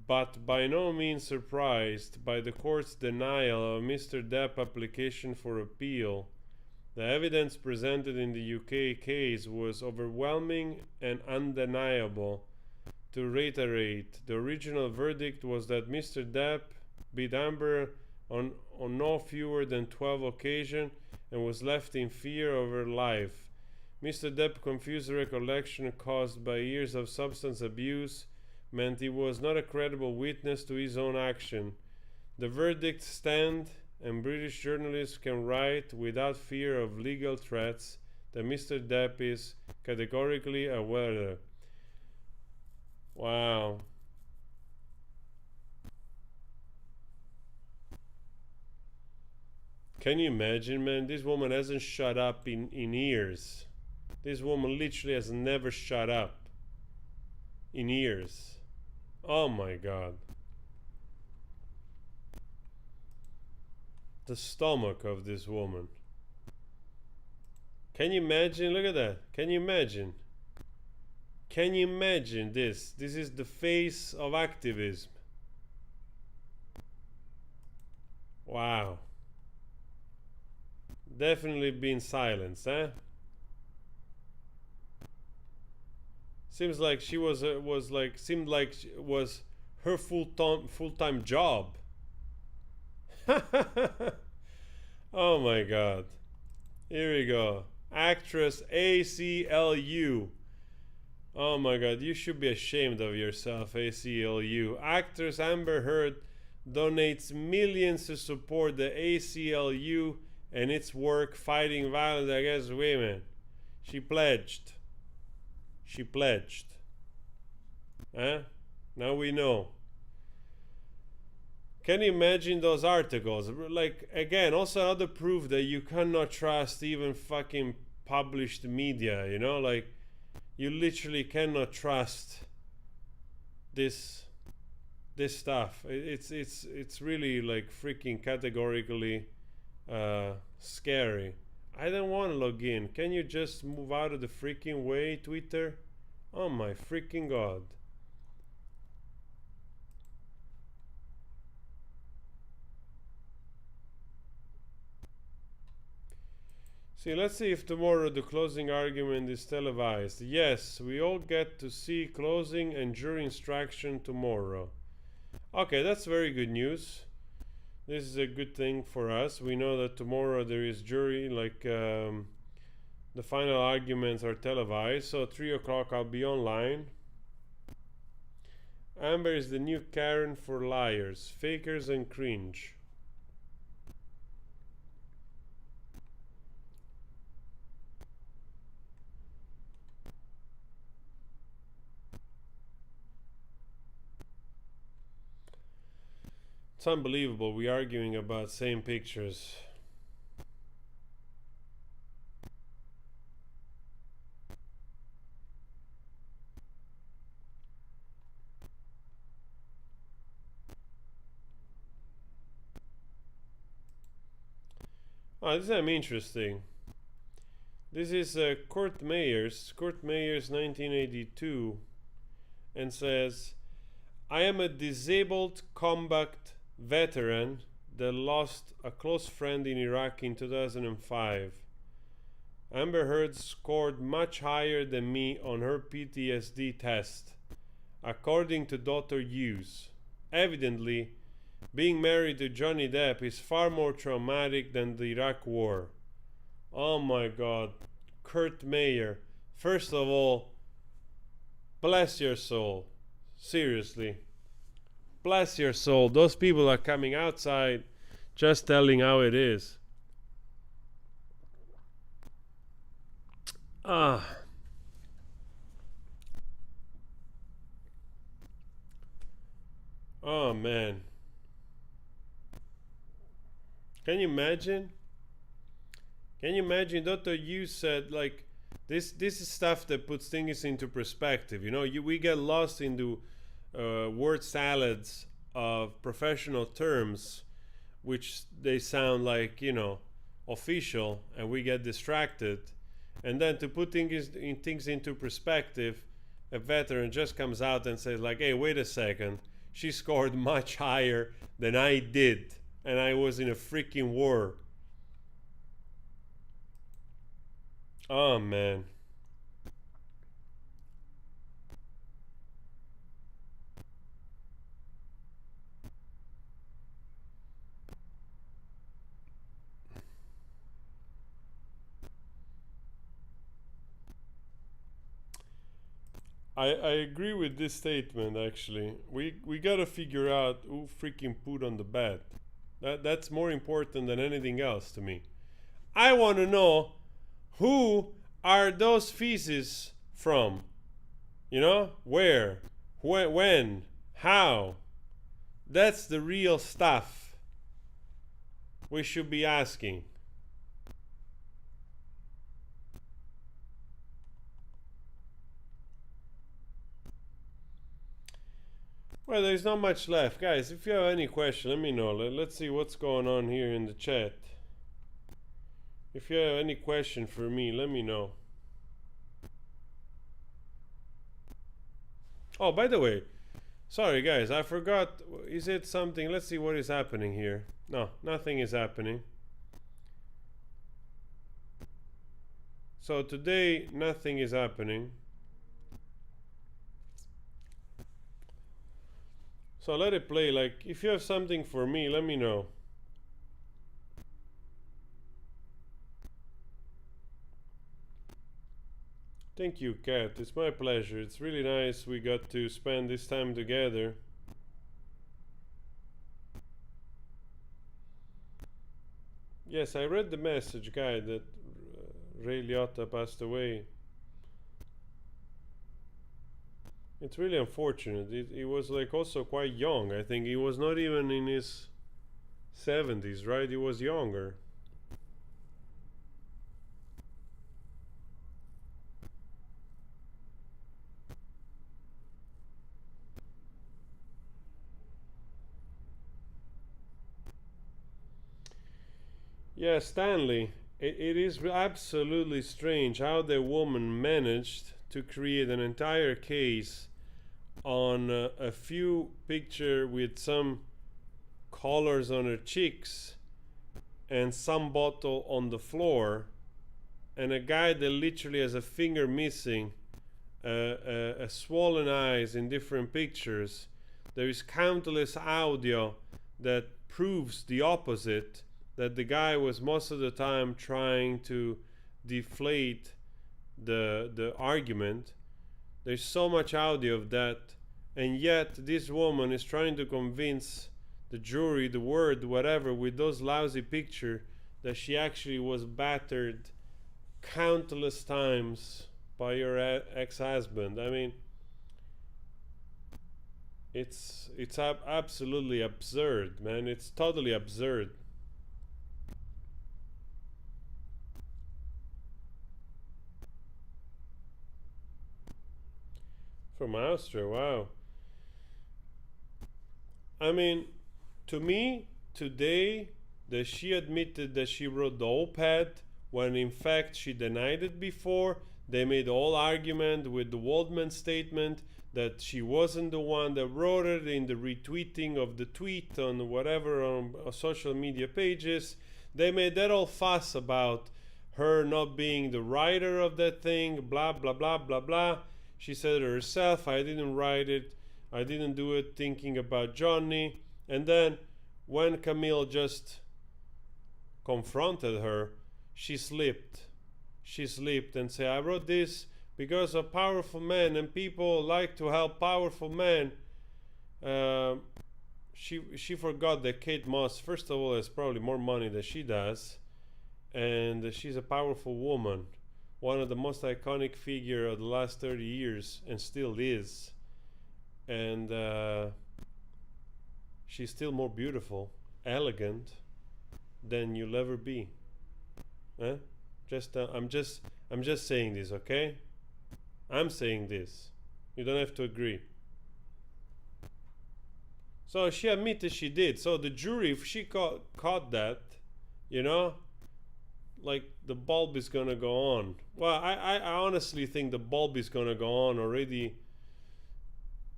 but by no means surprised by the court's denial of Mr. Depp's application for appeal. The evidence presented in the UK case was overwhelming and undeniable. To reiterate, the original verdict was that Mr. Depp beat Amber on no fewer than 12 occasions and was left in fear of her life. Mr. Depp's confused recollection caused by years of substance abuse meant he was not a credible witness to his own action. The verdict stands, and British journalists can write without fear of legal threats that Mr. Depp is categorically a weather. Wow. Can you imagine, man? This woman hasn't shut up in years. This woman literally has never shut up in years. Oh my God. The stomach of this woman. Can you imagine? Look at that. Can you imagine? Can you imagine this? This is the face of activism. Wow. Definitely been silenced, eh? Seems like she was her full-time job. Oh my God. Here we go. Actress ACLU. Oh my God, you should be ashamed of yourself, ACLU. Actress Amber Heard donates millions to support the ACLU and its work fighting violence against women. She pledged. She pledged. Huh? Now we know. Can you imagine those articles? Like, again, also another proof that you cannot trust even fucking published media, you know? Like, you literally cannot trust this stuff. It's really like freaking categorically scary. I don't want to log in. Can you just move out of the freaking way, Twitter? Oh my freaking God. See, let's see if tomorrow the closing argument is televised. Yes, we all get to see closing and jury instruction tomorrow. Okay, that's very good news. This is a good thing for us. We know that tomorrow there is jury, like the final arguments are televised. So 3 o'clock I'll be online. Amber is the new Karen for liars, fakers and cringe. It's unbelievable. We're arguing about same pictures. Oh, this is interesting. This is Kurt Meyers 1982, and says, I am a disabled combat veteran that lost a close friend in Iraq in 2005. Amber Heard scored much higher than me on her PTSD test, according to Dr. Hughes. Evidently, being married to Johnny Depp is far more traumatic than the Iraq War. Oh my God, Kurt Meyer. First of all, bless your soul. Seriously. bless your soul. Those people are coming outside just telling how it is. Ah. Oh man. Can you imagine? Can you imagine? Dr. Yu said, like, this is stuff that puts things into perspective. You know, we get lost into word salads of professional terms, which they sound like, you know, official, and we get distracted. And then to put things into perspective, a veteran just comes out and says, like, hey, wait a second. She scored much higher than I did, and I was in a freaking war. Oh, man. I agree with this statement, actually. We gotta figure out who freaking put on the bed. That's more important than anything else to me. I want to know, who are those feces from? You know? Where? When? How? That's the real stuff we should be asking. Well, there's not much left. Guys, if you have any question, let me know. Let's see what's going on here in the chat. If you have any question for me, let me know. Oh, by the way, sorry guys, I forgot. Is it something? Let's see what is happening here. No, nothing is happening. So today, nothing is happening. So let it play. Like, if you have something for me, let me know. Thank you, Kat. It's my pleasure. It's really nice we got to spend this time together. Yes, I read the message, guy, that Ray Liotta passed away. It's really unfortunate. He was like also quite young. I think he was not even in his 70s, right? He was younger. Yeah, Stanley, it is absolutely strange how the woman managed to create an entire case on a few picture with some colors on her cheeks and some bottle on the floor, and a guy that literally has a finger missing, a swollen eyes in different pictures. There is countless audio that proves the opposite, that the guy was most of the time trying to deflate the argument. There's so much audio of that, and yet this woman is trying to convince the jury, the word, whatever, with those lousy picture, that she actually was battered countless times by her ex-husband. I mean, it's absolutely absurd, man. It's totally absurd. From Austria, wow. I mean, to me, today, that she admitted that she wrote the op-ed, when in fact she denied it before. They made all argument with the Waldman statement that she wasn't the one that wrote it, in the retweeting of the tweet on whatever, on social media pages. They made that all fuss about her not being the writer of that thing, blah, blah, blah, blah, blah. She said it herself, I didn't write it, I didn't do it thinking about Johnny. And then when Camille just confronted her, she slipped. She slipped and said, I wrote this because of powerful men, and people like to help powerful men. she forgot that Kate Moss, first of all, has probably more money than she does, and she's a powerful woman, one of the most iconic figure of the last 30 years, and still is. And she's still more beautiful, elegant than you'll ever be. Eh? I'm just saying this, okay? I'm saying this. You don't have to agree. So she admitted she did. So the jury, if she caught that, you know, like the bulb is gonna go on. Well, I honestly think the bulb is gonna go on already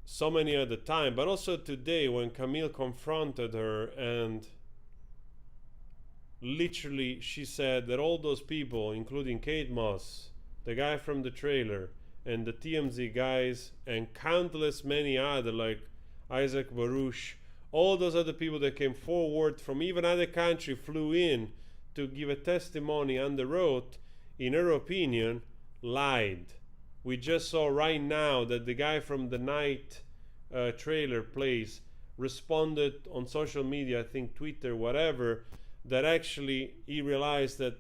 so many other time, but also today when Camille confronted her, and literally she said that all those people, including Kate Moss, the guy from the trailer, and the TMZ guys, and countless many other, like Isaac Baruch, all those other people that came forward from even other country, flew in to give a testimony under oath, in her opinion, lied. We just saw right now that the guy from the night trailer place responded on social media, I think Twitter, whatever, that actually he realized that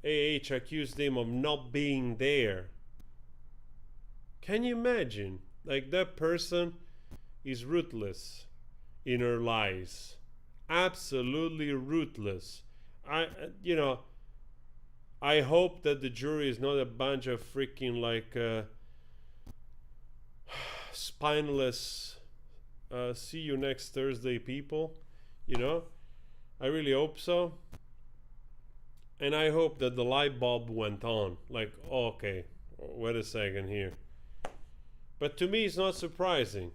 AH accused him of not being there. Can you imagine? Like, that person is ruthless in her lies. Absolutely ruthless. I hope that the jury is not a bunch of freaking like spineless see you next Thursday people, you know. I really hope so. And I hope that the light bulb went on. Like, okay, wait a second here. But to me, it's not surprising.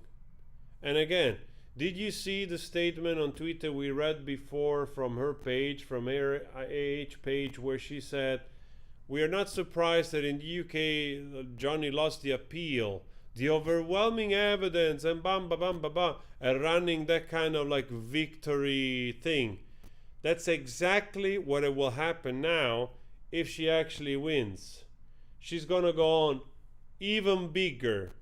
And again, did you see the statement on Twitter we read before from her page, from her AH page, where she said, "We are not surprised that in the UK Johnny lost the appeal. The overwhelming evidence and bam, bam, bam, bam, bam," and running that kind of like victory thing. That's exactly what it will happen now if she actually wins. She's gonna go on even bigger,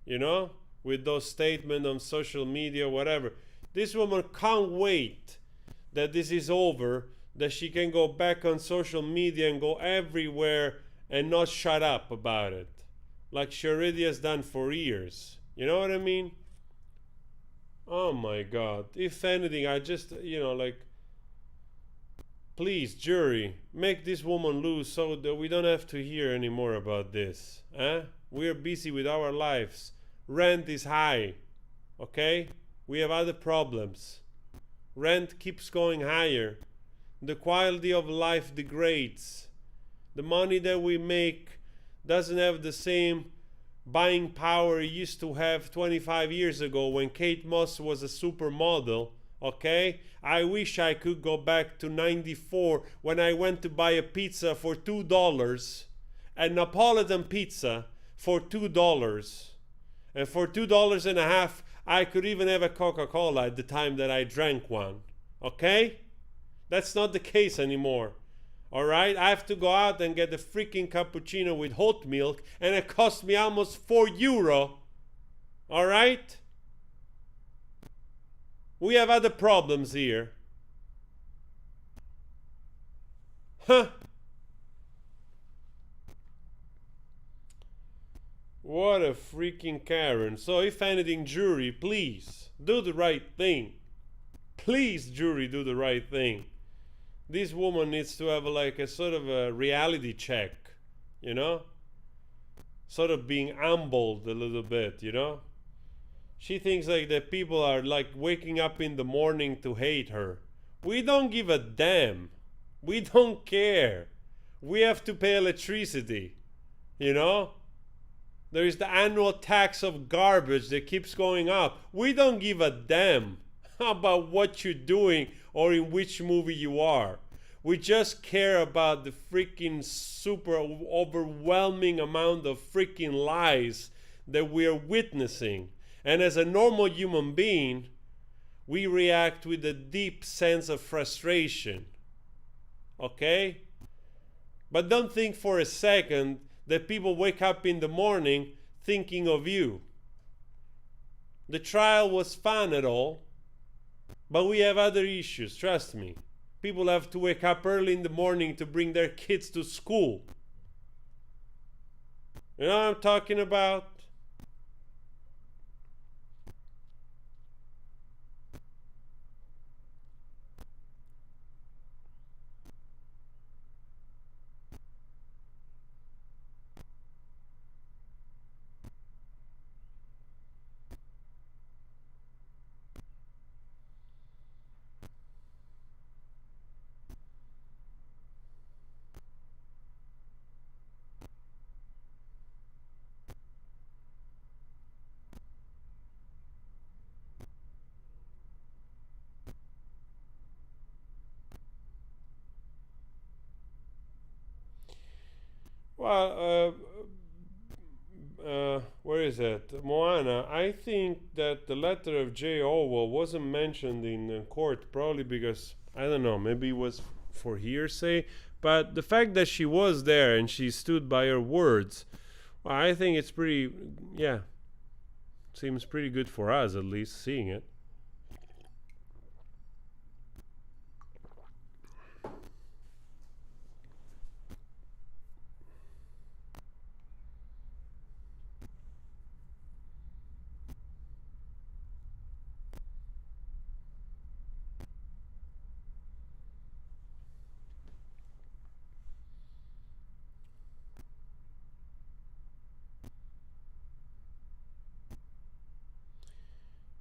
you know, with those statements on social media, whatever. This woman can't wait that this is over, that she can go back on social media and go everywhere and not shut up about it, like she already has done for years. You know what I mean? Oh my God. If anything, I just, you know, like, please, jury, make this woman lose so that we don't have to hear anymore about this. We're busy with our lives. Rent is high, okay? We have other problems. Rent keeps going higher. The quality of life degrades. The money that we make doesn't have the same buying power it used to have 25 years ago when Kate Moss was a supermodel, okay? I wish I could go back to 94 when I went to buy a pizza for $2, a Napolitan pizza for $2. And for $2.50, I could even have a Coca-Cola at the time that I drank one. Okay? That's not the case anymore. Alright? I have to go out and get a freaking cappuccino with hot milk, and it cost me almost €4. Alright? We have other problems here. Huh? What a freaking Karen. So if anything, jury, please do the right thing. Please, jury, do the right thing. This woman needs to have like a sort of a reality check, you know? Sort of being humbled a little bit, you know? She thinks like that people are like waking up in the morning to hate her. We don't give a damn. We don't care. We have to pay electricity, you know? There is the annual tax of garbage that keeps going up. We don't give a damn about what you're doing or in which movie you are. We just care about the freaking super overwhelming amount of freaking lies that we are witnessing. And as a normal human being, we react with a deep sense of frustration. Okay? But don't think for a second that people wake up in the morning thinking of you. The trial was fun at all, But we have other issues, trust me. People have to wake up early in the morning to bring their kids to school. You know what I'm talking about? Well, where is it? Moana, I think that the letter of J. Orwell wasn't mentioned in court, probably because, I don't know, maybe it was for hearsay. But the fact that she was there and she stood by her words, well, I think it's pretty, yeah, seems pretty good for us, at least, seeing it.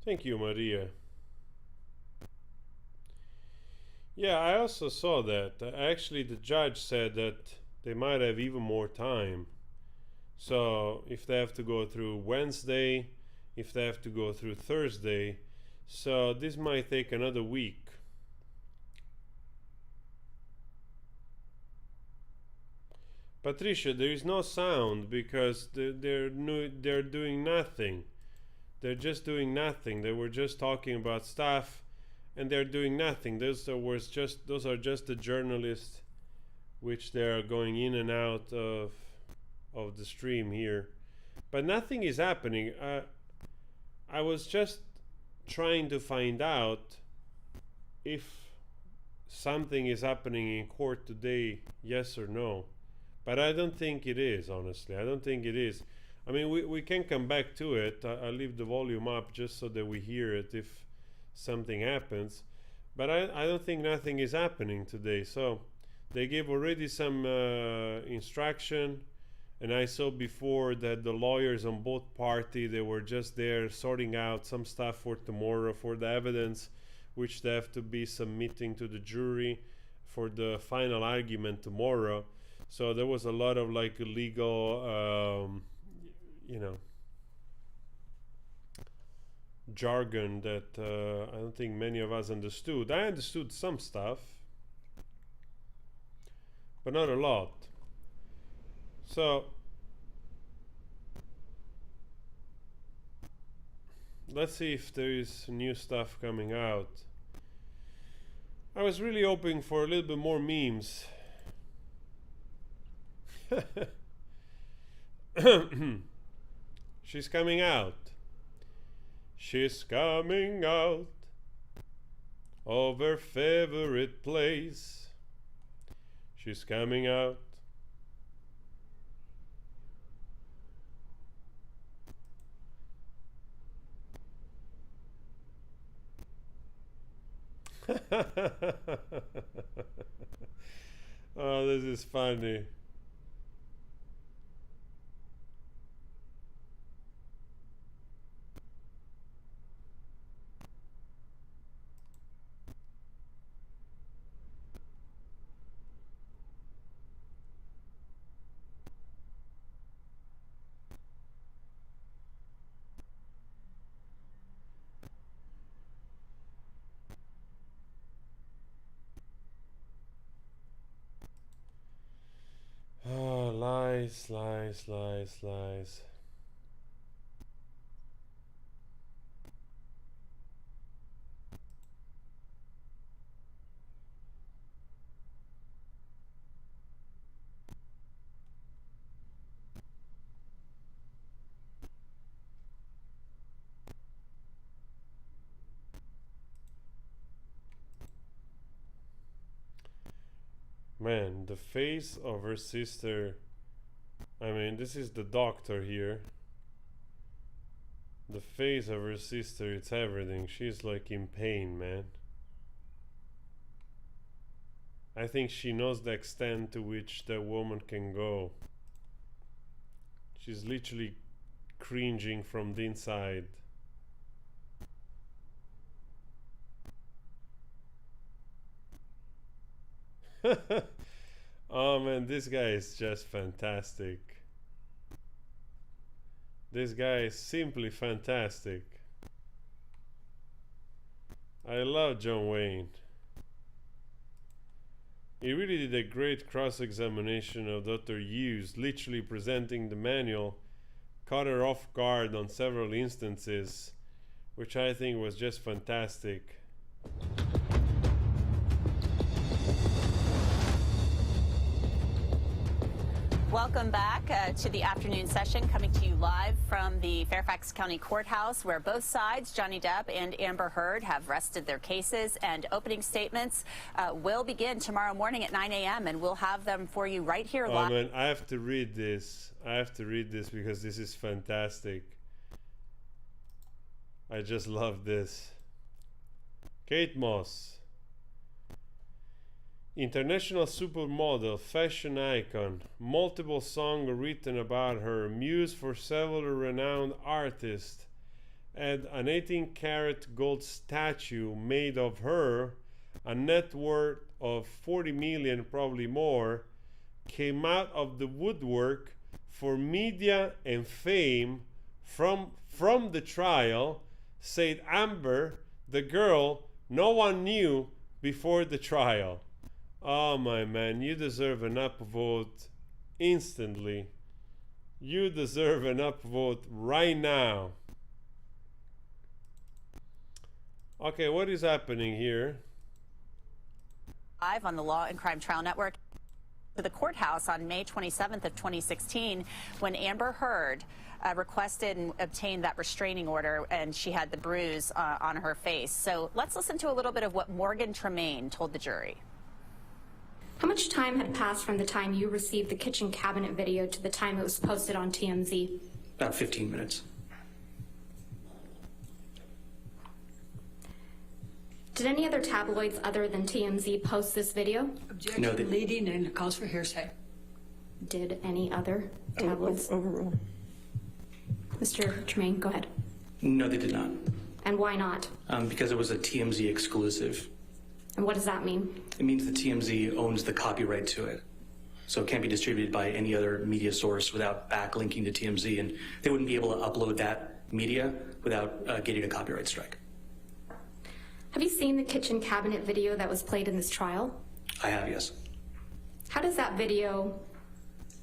Thank you, Maria. Yeah, I also saw that. Actually, the judge said that they might have even more time. So, if they have to go through Wednesday, if they have to go through Thursday, so this might take another week. Patricia, there is no sound because they're doing nothing. They're just doing nothing. They were just talking about stuff, and they're doing nothing. Those are just the journalists, which they are going in and out of the stream here, but nothing is happening. I was just trying to find out if something is happening in court today, yes or no. But I don't think it is, honestly. I don't think it is. I mean, we can come back to it. I'll leave the volume up just so that we hear it if something happens. But I don't think nothing is happening today. So they gave already some instruction. And I saw before that the lawyers on both parties, they were just there sorting out some stuff for tomorrow for the evidence, which they have to be submitting to the jury for the final argument tomorrow. So there was a lot of like legal, jargon that I don't think many of us understood. I understood some stuff, but not a lot. So let's see if there is new stuff coming out. I was really hoping for a little bit more memes. She's coming out. She's coming out of her favorite place. She's coming out. Oh, this is funny. Oh, lies, lies, lies, lies. Man, the face of her sister. I mean, this is the doctor here. The face of her sister, it's everything. She's like in pain, man. I think she knows the extent to which the woman can go. She's literally cringing from the inside. Oh man, this guy is just fantastic. This guy is simply fantastic. I love John Wayne. He really did a great cross-examination of Dr. Hughes, literally presenting the manual, caught her off guard on several instances, which I think was just fantastic. Welcome back to the afternoon session, coming to you live from the Fairfax County Courthouse, where both sides, Johnny Depp and Amber Heard, have rested their cases, and opening statements will begin tomorrow morning at 9 a.m. and we'll have them for you right here live. Oh man, I have to read this. I have to read this because this is fantastic. I just love this. Kate Moss. International supermodel, fashion icon, multiple songs written about her, muse for several renowned artists, and an 18-karat gold statue made of her, a net worth of 40 million, probably more, came out of the woodwork for media and fame from the trial, said Amber, the girl no one knew before the trial. Oh my man, you deserve an upvote instantly. You deserve an upvote right now. Okay, what is happening here? Live on the Law and Crime Trial Network to the courthouse on May 27th of 2016, when Amber Heard requested and obtained that restraining order, and she had the bruise on her face. So let's listen to a little bit of what Morgan Tremaine told the jury. How much time had passed from the time you received the kitchen cabinet video to the time it was posted on TMZ? About 15 minutes. Did any other tabloids other than TMZ post this video? Objection, No, leading and cause for hearsay. Did any other tabloids? Overruled. Mr. Tremaine, go ahead. No, they did not. And why not? Because it was a TMZ exclusive. And what does that mean? It means the TMZ owns the copyright to it. So it can't be distributed by any other media source without backlinking to TMZ, and they wouldn't be able to upload that media without getting a copyright strike. Have you seen the kitchen cabinet video that was played in this trial? I have, yes. How does that video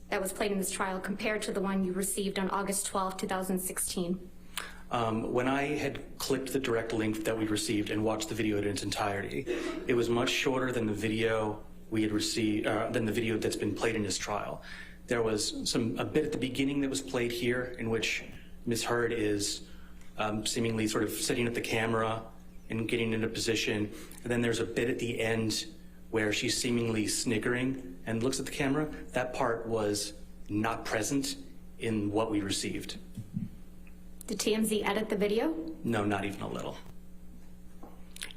that was played in this trial compare to the one you received on August 12, 2016? When I had clicked the direct link that we received and watched the video in its entirety, it was much shorter than the video we had received, than the video that's been played in this trial. There was a bit at the beginning that was played here in which Ms. Heard is seemingly sort of sitting at the camera and getting into position. And then there's a bit at the end where she's seemingly sniggering and looks at the camera. That part was not present in what we received. Did TMZ edit the video? No, not even a little.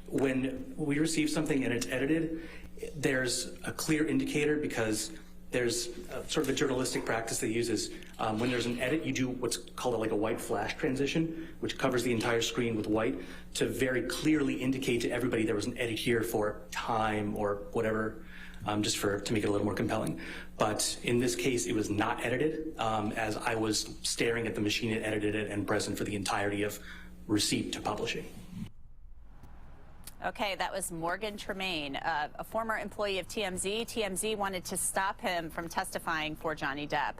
When we receive something and it's edited, there's a clear indicator because there's sort of a journalistic practice that uses when there's an edit, you do what's called like a white flash transition, which covers the entire screen with white to very clearly indicate to everybody there was an edit here for time or whatever, just to make it a little more compelling. But in this case, it was not edited, as I was staring at the machine that edited it and present for the entirety of receipt to publishing. Okay, that was Morgan Tremaine, a former employee of TMZ. TMZ wanted to stop him from testifying for Johnny Depp,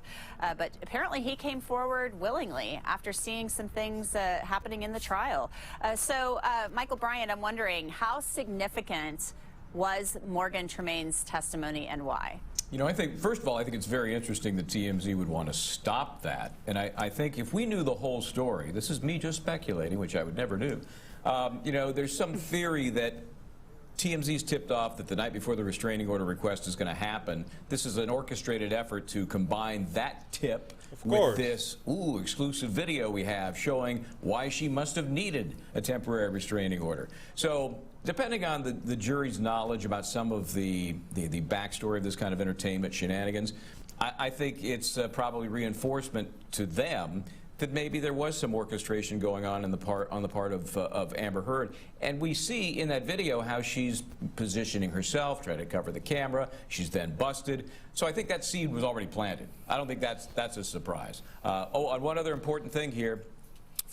but apparently he came forward willingly after seeing some things happening in the trial. So, Michael Bryant, I'm wondering, how significant was Morgan Tremaine's testimony and why? You know, I think, first of all, I think it's very interesting that TMZ would want to stop that. And I think if we knew the whole story, this is me just speculating, which I would never do, you know, there's some theory that TMZ's tipped off that the night before the restraining order request is going to happen. This is an orchestrated effort to combine that tip with this exclusive video we have showing why she must have needed a temporary restraining order. So depending on the jury's knowledge about some of the backstory of this kind of entertainment shenanigans, I think it's probably reinforcement to them that maybe there was some orchestration going on on the part of Amber Heard. And we see in that video how she's positioning herself, trying to cover the camera. She's then busted. So I think that seed was already planted. I don't think that's a surprise. And one other important thing here.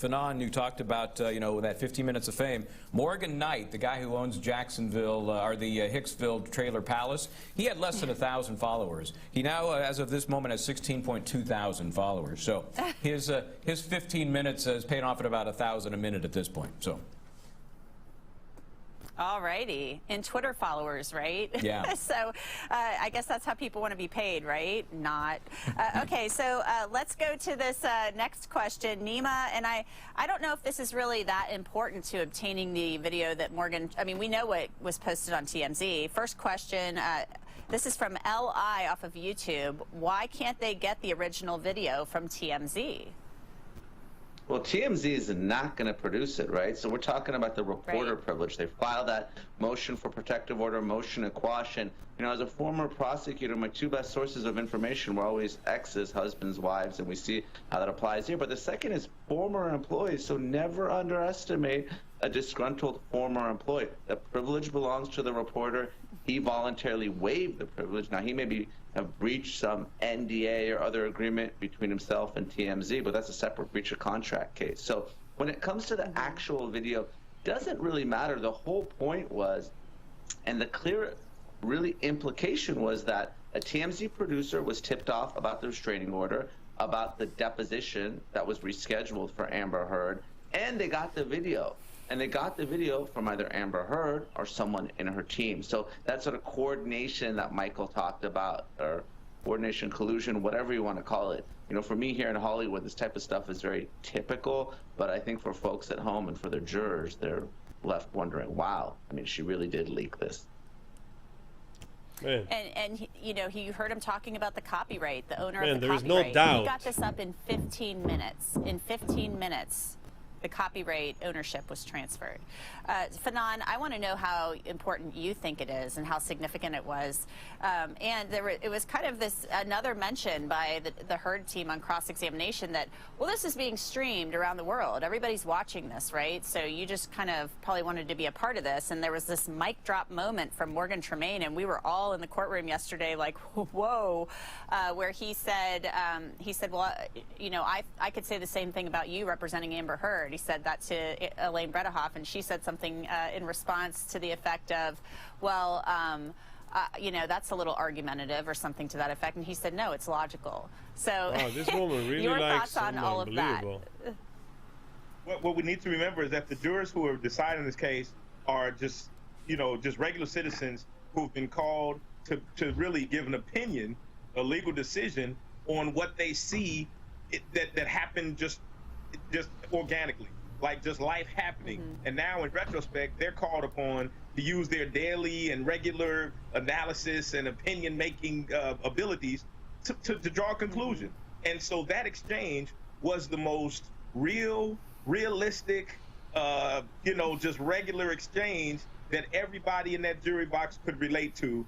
Fanon, you talked about, that 15 minutes of fame. Morgan Knight, the guy who owns Jacksonville, or the Hicksville Trailer Palace, he had less than 1,000 followers. He now, as of this moment, has 16.2 thousand followers. So his 15 minutes is paying off at about 1,000 a minute at this point. So. All righty. In Twitter followers, right? Yeah. So I guess that's how people want to be paid, right? Not. Okay, so let's go to this next question. Nima, and I don't know if this is really that important to obtaining the video that Morgan, we know what was posted on TMZ. First question, this is from LI off of YouTube. Why can't they get the original video from TMZ? Well, TMZ is not going to produce it, right? So we're talking about the reporter privilege. They filed that motion for protective order, motion to quash. And, as a former prosecutor, my two best sources of information were always exes, husbands, wives, and we see how that applies here. But the second is former employees. So never underestimate a disgruntled former employee. The privilege belongs to the reporter. He voluntarily waived the privilege. Now, he maybe have breached some NDA or other agreement between himself and TMZ, but that's a separate breach of contract case. So when it comes to the actual video, doesn't really matter. The whole point was, and the clear really implication was that a TMZ producer was tipped off about the restraining order, about the deposition that was rescheduled for Amber Heard, and they got the video. And they got the video from either Amber Heard or someone in her team. So that sort of coordination that Michael talked about, or coordination, collusion, whatever you want to call it. For me here in Hollywood, this type of stuff is very typical. But I think for folks at home and for their jurors, they're left wondering, wow, she really did leak this. Man. And you heard him talking about the copyright, the owner Man, of the there is copyright. no doubt. He got this up in 15 minutes. In 15 minutes. The copyright ownership was transferred. Fanon, I want to know how important you think it is and how significant it was. And it was kind of another mention by the Heard team on cross-examination that, well, this is being streamed around the world. Everybody's watching this, right? So you just kind of probably wanted to be a part of this. And there was this mic drop moment from Morgan Tremaine, and we were all in the courtroom yesterday like, whoa, where he said, well, I could say the same thing about you representing Amber Heard. He said that to Elaine Bredehoff, and she said something in response to the effect of, well, that's a little argumentative or something to that effect. And he said, no, it's logical. So wow, this woman really your likes thoughts on all of that? What we need to remember is that the jurors who are deciding this case are just regular citizens who've been called to really give an opinion, a legal decision on what they see that happened just organically, like just life happening. Mm-hmm. And now in retrospect, they're called upon to use their daily and regular analysis and opinion making abilities to draw a conclusion. Mm-hmm. And so that exchange was the most realistic, just regular exchange that everybody in that jury box could relate to.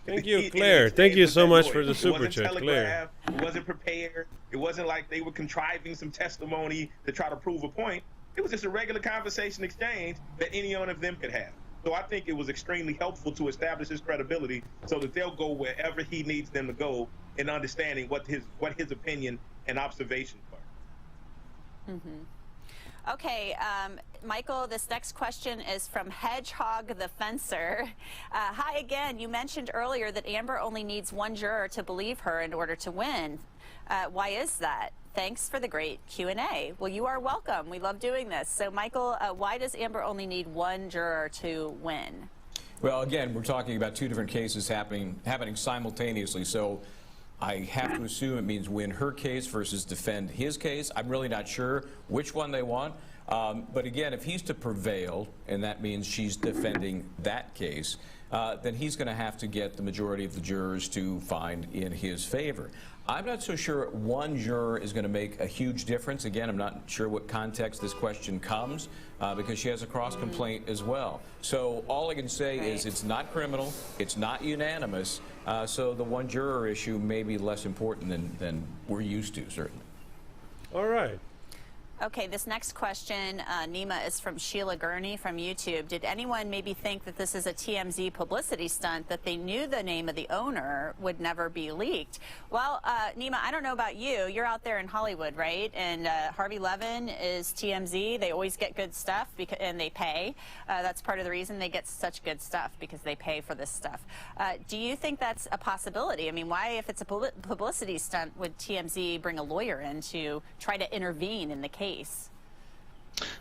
Thank you, Claire. Thank you so much for the super chat, Claire. It wasn't prepared. It wasn't like they were contriving some testimony to try to prove a point. It was just a regular conversation exchange that any one of them could have. So I think it was extremely helpful to establish his credibility so that they'll go wherever he needs them to go in understanding what his opinion and observations are. Mm-hmm. Okay, Michael, this next question is from Hedgehog the Fencer. Hi again. You mentioned earlier that Amber only needs one juror to believe her in order to win. Why is that? Thanks for the great Q&A. Well, you are welcome. We love doing this. So, Michael, why does Amber only need one juror to win? Well, again, we're talking about two different cases happening simultaneously. So I have to assume it means win her case versus defend his case. I'm really not sure which one they want. But again, if he's to prevail, and that means she's defending that case, then he's going to have to get the majority of the jurors to find in his favor. I'm not so sure one juror is going to make a huge difference. Again, I'm not sure what context this question comes, because she has a cross-complaint as well. So all I can say is it's not criminal, it's not unanimous, so the one juror issue may be less important than we're used to, certainly. All right. Okay, this next question, Nima, is from Sheila Gurney from YouTube. Did anyone maybe think that this is a TMZ publicity stunt, that they knew the name of the owner would never be leaked? Well, Nima, I don't know about you. You're out there in Hollywood, right? And Harvey Levin is TMZ. They always get good stuff, and they pay. That's part of the reason they get such good stuff, because they pay for this stuff. Do you think that's a possibility? I mean, why, if it's a publicity stunt, would TMZ bring a lawyer in to try to intervene in the case?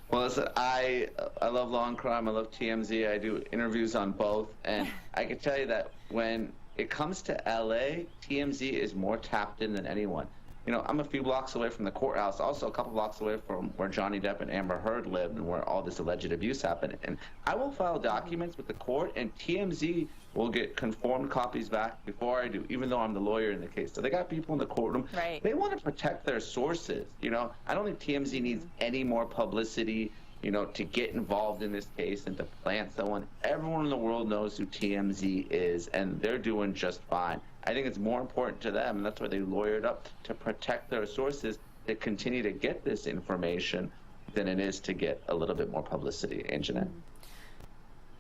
Well, listen, I love law and crime. I love TMZ. I do interviews on both, and I can tell you that when it comes to LA, TMZ is more tapped in than anyone. You know, I'm a few blocks away from the courthouse, also a couple blocks away from where Johnny Depp and Amber Heard lived and where all this alleged abuse happened. And I will file documents with the court, and TMZ will get conformed copies back before I do, even though I'm the lawyer in the case. So they got people in the courtroom. Right. They want to protect their sources. You know, I don't think TMZ needs any more publicity, you know, to get involved in this case and to plant someone. Everyone in the world knows who TMZ is, and they're doing just fine. I think it's more important to them, and that's why they lawyered up, to protect their sources, to continue to get this information, than it is to get a little bit more publicity. Jeanette?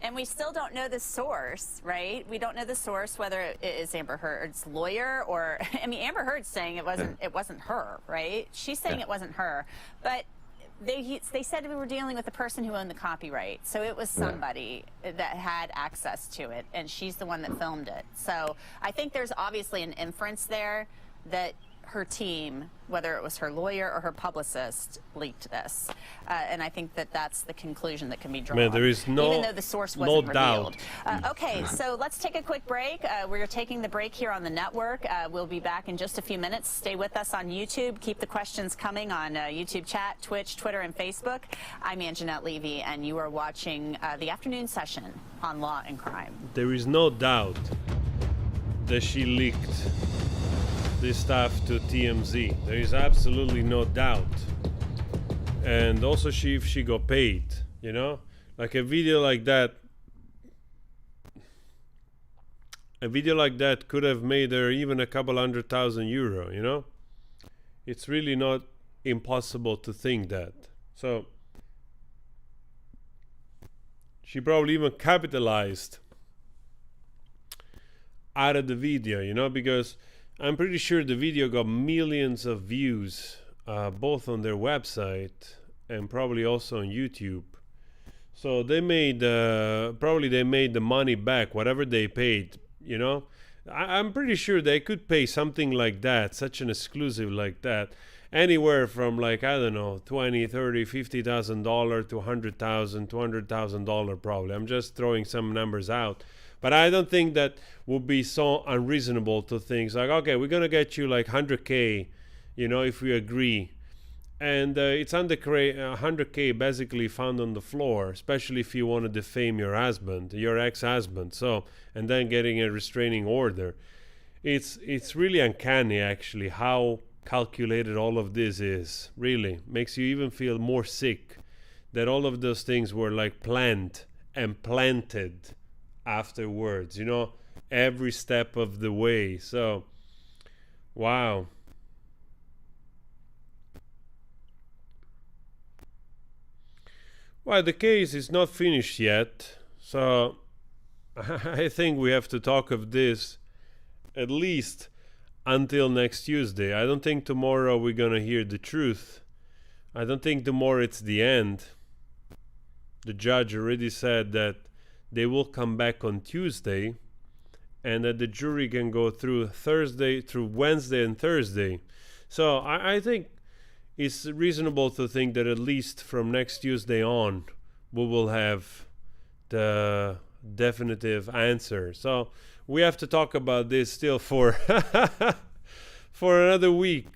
And we still don't know the source, right? We don't know the source, whether it is Amber Heard's lawyer or, I mean, Amber Heard's saying it wasn't her, right? She's saying it wasn't her, but they said we were dealing with the person who owned the copyright, so it was somebody that had access to it, and she's the one that filmed it. So I think there's obviously an inference there that her team, whether it was her lawyer or her publicist, leaked this, and I think that that's the conclusion that can be drawn. Man, there is no, even though the source wasn't revealed. Doubt. Okay, so let's take a quick break. We're taking the break here on the network. We'll be back in just a few minutes. Stay with us on YouTube. Keep the questions coming on YouTube chat, Twitch, Twitter, and Facebook. I'm Jeanette Levy, and you are watching the afternoon session on Law and Crime. There is no doubt that she leaked this stuff to TMZ. There is absolutely no doubt. And also if she got paid, you know? Like a video like that could have made her even a couple €100,000, you know? It's really not impossible to think that. So she probably even capitalized out of the video, you know, because I'm pretty sure the video got millions of views, both on their website and probably also on YouTube. So they made, probably they made the money back, whatever they paid, you know. I'm pretty sure they could pay something like that, such an exclusive like that, anywhere from, like, I don't know, $20, $30, $50,000 to $100,000, $200,000 probably. I'm just throwing some numbers out. But I don't think that would be so unreasonable to think like, okay, we're gonna get you like 100K, you know, if we agree, and it's under 100K basically found on the floor, especially if you want to defame your husband, your ex-husband. So, and then getting a restraining order, it's really uncanny actually how calculated all of this is. Really makes you even feel more sick that all of those things were like planned and planted afterwards, you know, every step of the way. So, wow. Well, the case is not finished yet, so I think we have to talk of this at least until next Tuesday. I don't think tomorrow we're gonna hear the truth. I don't think tomorrow it's the end. The judge already said that they will come back on Tuesday, and that the jury can go through Wednesday and Thursday. So I think it's reasonable to think that at least from next Tuesday on, we will have the definitive answer. So we have to talk about this still for for another week.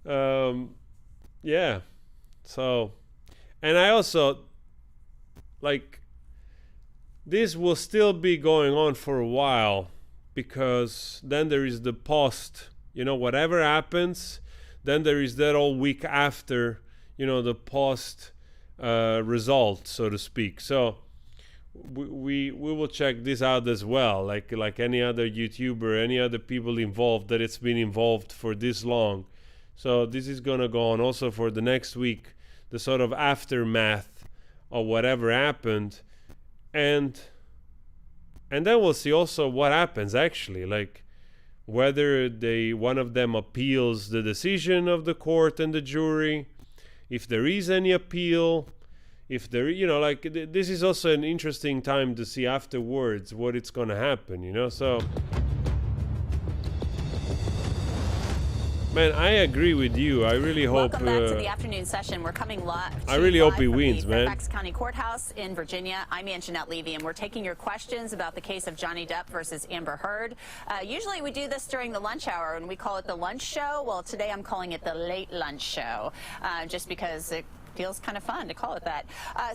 Yeah. So And I also, like, this will still be going on for a while, because then there is the post, you know, whatever happens, then there is that whole week after, you know, the post result, so to speak. So we will check this out as well, like any other YouTuber, any other people involved that it's been involved for this long. So this is gonna go on also for the next week, the sort of aftermath of whatever happened, and then we'll see also what happens actually, like whether one of them appeals the decision of the court and the jury, if there is any appeal, if there, you know, like this is also an interesting time to see afterwards what it's gonna happen, you know. So man, I agree with you. I really hope. Welcome back to the afternoon session. We're coming live. I really hope he wins, man. Fairfax County Courthouse in Virginia. I'm Anjanette Levy, and we're taking your questions about the case of Johnny Depp versus Amber Heard. Usually we do this during the lunch hour, and we call it the lunch show. Well, today I'm calling it the late lunch show, just because it feels kind of fun to call it that.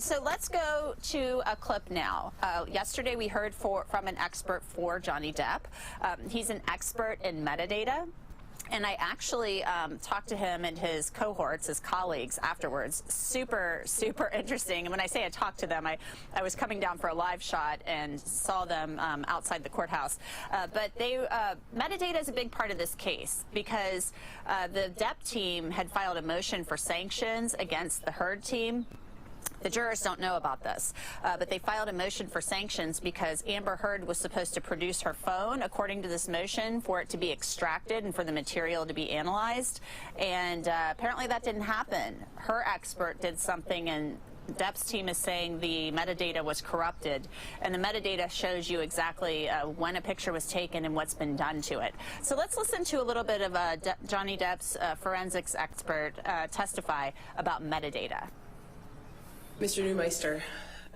So let's go to a clip now. Yesterday we heard from an expert for Johnny Depp. He's an expert in metadata. And I actually talked to him and his cohorts, his colleagues, afterwards. Super, super interesting. And when I say I talked to them, I was coming down for a live shot and saw them outside the courthouse. But metadata is a big part of this case, because the Depp team had filed a motion for sanctions against the Heard team. The jurors don't know about this, but they filed a motion for sanctions because Amber Heard was supposed to produce her phone, according to this motion, for it to be extracted and for the material to be analyzed. And apparently that didn't happen. Her expert did something, and Depp's team is saying the metadata was corrupted, and the metadata shows you exactly when a picture was taken and what's been done to it. So let's listen to a little bit of Johnny Depp's forensics expert testify about metadata. Mr. Neumeister,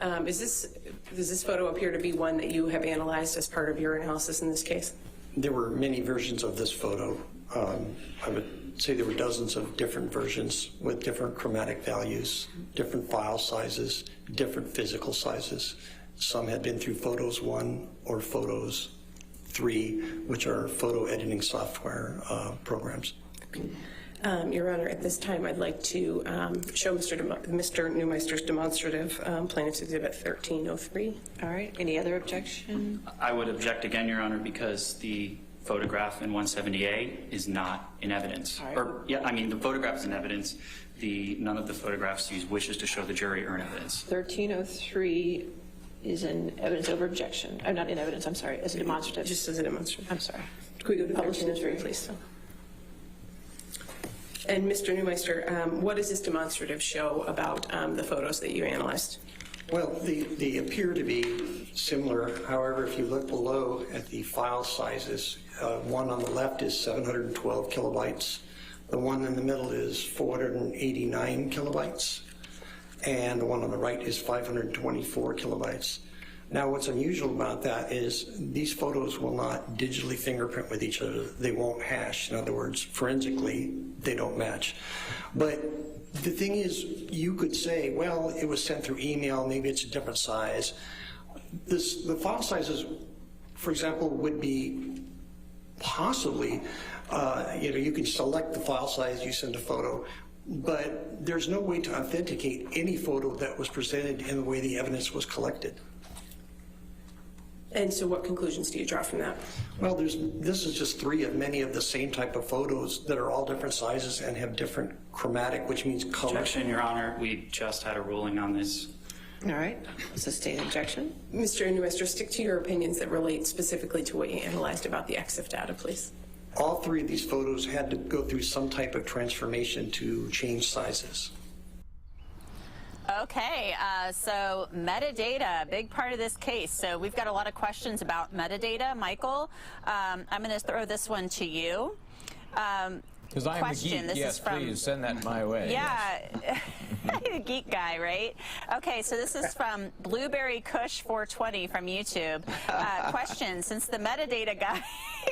does this photo appear to be one that you have analyzed as part of your analysis in this case? There were many versions of this photo. I would say there were dozens of different versions with different chromatic values, different file sizes, different physical sizes. Some had been through Photos 1 or Photos 3, which are photo editing software programs. Your Honor, at this time, I'd like to show Mr. Neumeister's demonstrative, Plaintiff's Exhibit 1303. All right. Any other objection? I would object again, Your Honor, because the photograph in 170A is not in evidence. Right. Or, yeah, I mean, the photograph is in evidence. None of the photographs use wishes to show the jury are in evidence. 1303 is in evidence over objection. Not in evidence, I'm sorry, as a demonstrative. Just as a demonstrative. I'm sorry. Could we go to 1303, please? And Mr. Neumeister, what does this demonstrative show about the photos that you analyzed? Well, they appear to be similar. However, if you look below at the file sizes, one on the left is 712 kilobytes. The one in the middle is 489 kilobytes. And the one on the right is 524 kilobytes. Now, what's unusual about that is these photos will not digitally fingerprint with each other. They won't hash. In other words, forensically, they don't match. But the thing is, you could say, well, it was sent through email, maybe it's a different size. The file sizes, for example, would be possibly, you can select the file size, you send a photo, but there's no way to authenticate any photo that was presented in the way the evidence was collected. And so what conclusions do you draw from that? Well, this is just three of many of the same type of photos that are all different sizes and have different chromatic, which means color. Objection, Your Honor. We just had a ruling on this. All right. Sustained objection. Mr. Neumeister, stick to your opinions that relate specifically to what you analyzed about the EXIF data, please. All three of these photos had to go through some type of transformation to change sizes. Okay, so metadata, big part of this case. So we've got a lot of questions about metadata. Michael, I'm going to throw this one to you. Because I'm a geek, yes, please send that my way. Yeah, the geek guy, right? Okay, so this is from Blueberry Kush 420 from YouTube. Question, since the metadata guy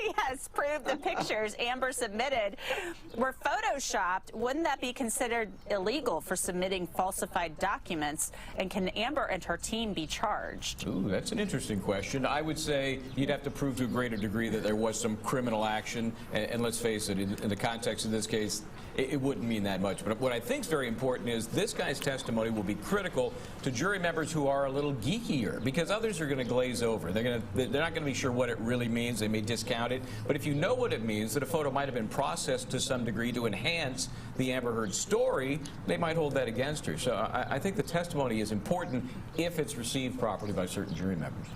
jury has proved the pictures Amber submitted were photoshopped, wouldn't that be considered illegal for submitting falsified documents? And can Amber and her team be charged? Ooh, that's an interesting question. I would say you'd have to prove to a greater degree that there was some criminal action. And let's face it, in the context of this case, it wouldn't mean that much. But what I think is very important is this guy's testimony will be critical to jury members who are a little geekier, because others are going to glaze over. They're not going to be sure what it really means. They may discount it. But if you know what it means, that a photo might have been processed to some degree to enhance the Amber Heard story, they might hold that against her. So I think the testimony is important if it's received properly by certain jury members.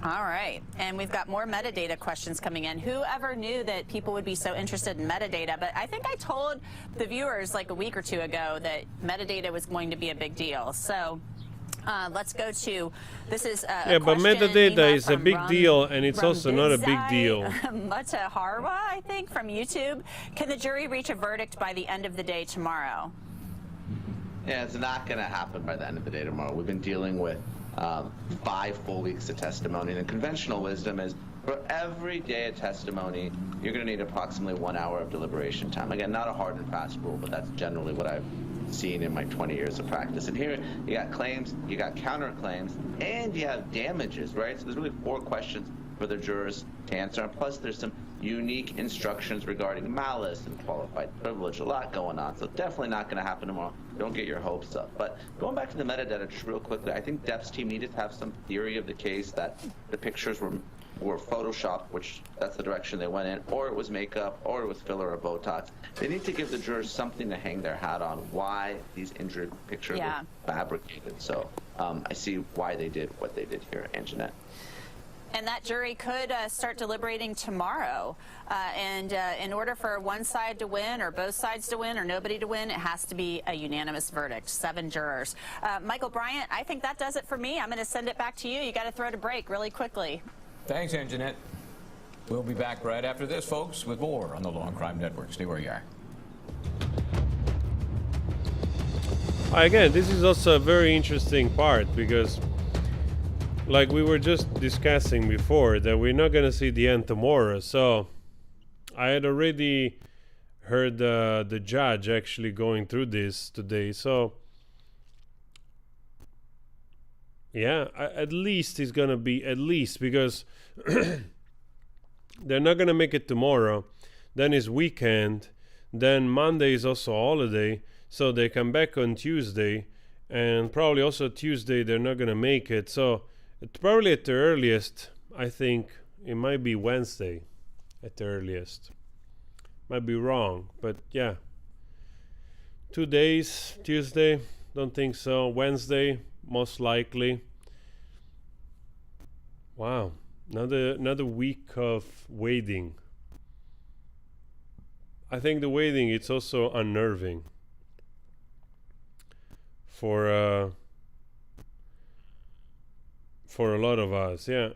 All right, and we've got more metadata questions coming in. Whoever knew that people would be so interested in metadata? But I think I told the viewers like a week or two ago that metadata was going to be a big deal. So let's go to, this is a but metadata is a big deal, and it's also not a big deal. Mutaharwa, I think, from YouTube. Can the jury reach a verdict by the end of the day tomorrow? Yeah, it's not going to happen by the end of the day tomorrow. We've been dealing with 5 full weeks of testimony. And the conventional wisdom is for every day of testimony, you're going to need approximately 1 hour of deliberation time. Again, not a hard and fast rule, but that's generally what I've seen in my 20 years of practice. And here you got claims, you got counterclaims, and you have damages, right? So there's really 4 questions for the jurors to answer. And plus there's some unique instructions regarding malice and qualified privilege, a lot going on. So definitely not going to happen tomorrow. Don't get your hopes up. But going back to the metadata just real quickly, I think Depp's team needed to have some theory of the case that the pictures were photoshopped, which that's the direction they went in, or it was makeup, or it was filler or Botox. They need to give the jurors something to hang their hat on why these injured pictures were fabricated. So I see why they did what they did here, Anjanette. And that jury could start deliberating tomorrow. And in order for one side to win, or both sides to win, or nobody to win, it has to be a unanimous verdict. 7 jurors. Michael Bryant, I think that does it for me. I'm going to send it back to you. You got to throw to break really quickly. Thanks, Anjanette. We'll be back right after this, folks, with more on the Law and Crime Network. Stay where you are. Again, this is also a very interesting part, because like we were just discussing before, that we're not going to see the end tomorrow. So I had already heard the judge actually going through this today. So yeah, at least it's going to be, at least, because they're not going to make it tomorrow. Then it's weekend. Then Monday is also a holiday. So they come back on Tuesday. And probably also Tuesday they're not going to make it. So probably at the earliest, I think it might be Wednesday at the earliest. Might be wrong, but yeah. 2 days, Tuesday, don't think so. Wednesday, most likely. Wow, another week of waiting. I think the waiting, it's also unnerving for a lot of us, yeah.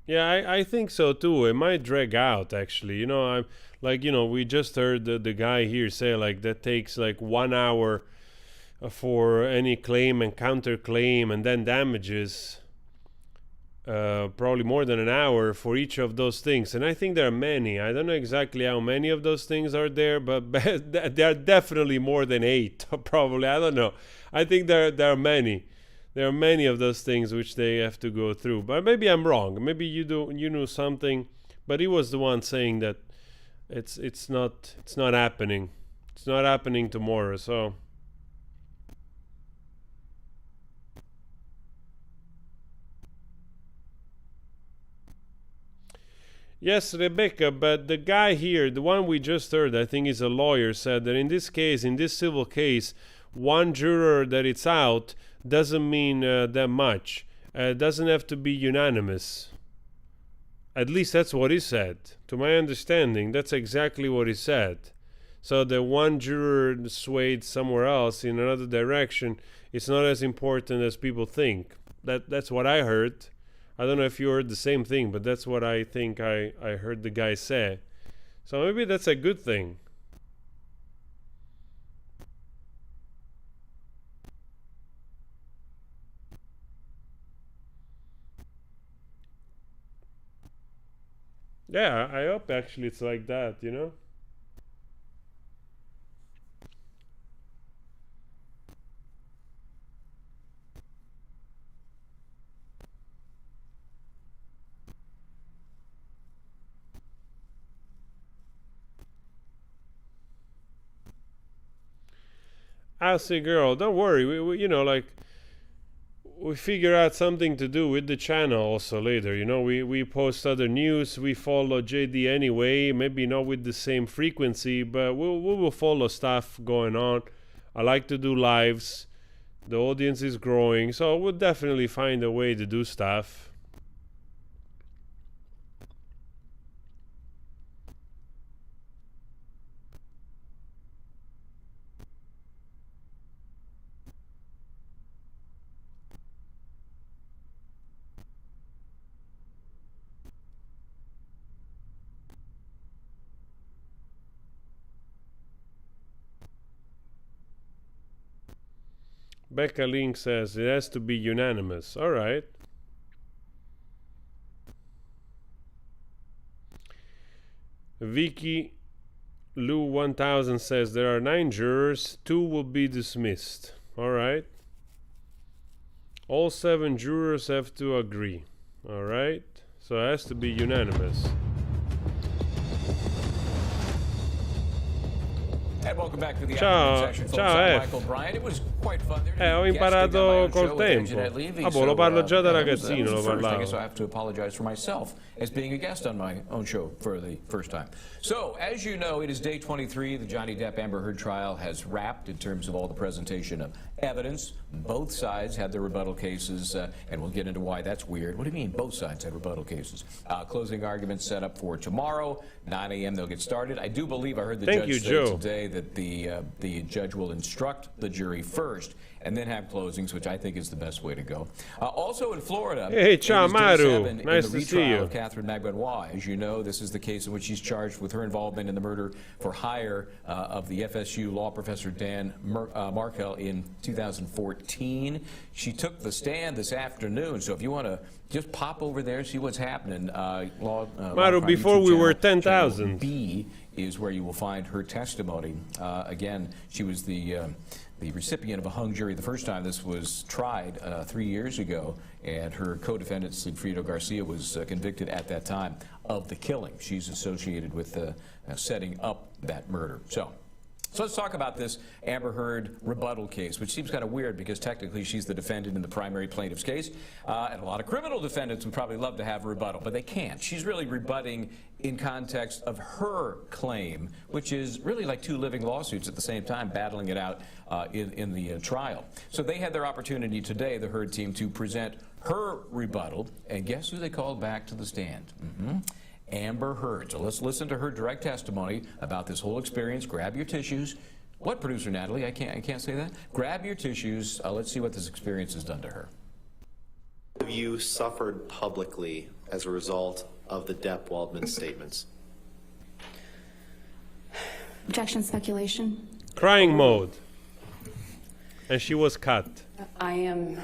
Yeah, I think so too. It might drag out, actually. You know, I'm like, you know, we just heard the guy here say like that takes like 1 hour for any claim and counterclaim, and then damages. Probably more than an hour for each of those things. And I think there are many. I don't know exactly how many of those things are there, but there are definitely more than 8, probably. I don't know. I think there are many. There are many of those things which they have to go through. But maybe I'm wrong. Maybe you knew something, but he was the one saying that it's not happening. It's not happening tomorrow. So yes, Rebecca, but the guy here, the one we just heard, I think is a lawyer, said that in this case, in this civil case, one juror that it's out doesn't mean that much. It doesn't have to be unanimous. At least that's what he said. To my understanding, that's exactly what he said. So the one juror swayed somewhere else in another direction, it's not as important as people think. That's what I heard. I don't know if you heard the same thing, but that's what I think I heard the guy say. So maybe that's a good thing. Yeah, I hope actually it's like that, you know? I'll say, girl, don't worry. We you know, like, we figure out something to do with the channel also later. You know, we post other news. We follow JD anyway. Maybe not with the same frequency, but we will follow stuff going on. I like to do lives. The audience is growing, so we'll definitely find a way to do stuff. Becca Link says it has to be unanimous. All right. Vicky Lou 1000 says there are 9 jurors, 2 will be dismissed. All right. All 7 jurors have to agree. All right. So it has to be unanimous. And welcome back to the Ciao, afternoon session, folks. ciao, I'm F. Michael Bryant. It was quite fun there. Ho imparato col tempo. Ah, boh, lo parlo già da ragazzino, lo I parlavo. guess I have to apologize for myself as being a guest on my own show for the first time. So, as you know, it is day 23. The Johnny Depp Amber Heard trial has wrapped in terms of all the presentation of evidence. Both sides had their rebuttal cases, and we'll get into why that's weird. What do you mean both sides had rebuttal cases? Closing arguments set up for tomorrow, 9 a.m. They'll get started. I do believe I heard the judge say today that the judge will instruct the jury first and then have closings, which I think is the best way to go. Also in Florida, hey, ciao, Maru. Nice to see you. Of Catherine Magbanua. As you know, this is the case in which she's charged with her involvement in the murder for hire of the FSU law professor Dan Markel in 2014. She took the stand this afternoon, so if you want to just pop over there, see what's happening. Maru, before we were 10,000. B is where you will find her testimony. Again, she was the recipient of a hung jury the first time this was tried 3 years ago, and her co-defendant, Sigfrido Garcia, was convicted at that time of the killing. She's associated with setting up that murder. So let's talk about this Amber Heard rebuttal case, which seems kind of weird because technically she's the defendant in the primary plaintiff's case. And a lot of criminal defendants would probably love to have a rebuttal, but they can't. She's really rebutting in context of her claim, which is really like 2 living lawsuits at the same time, battling it out in the trial. So they had their opportunity today, the Heard team, to present her rebuttal. And guess who they called back to the stand? Amber Heard. So let's listen to her direct testimony about this whole experience. Grab your tissues. What, producer Natalie? I can't say that. Grab your tissues. Let's see what this experience has done to her. Have you suffered publicly as a result of the Depp Waldman statements? Objection, speculation. Crying mode. And she was cut. I am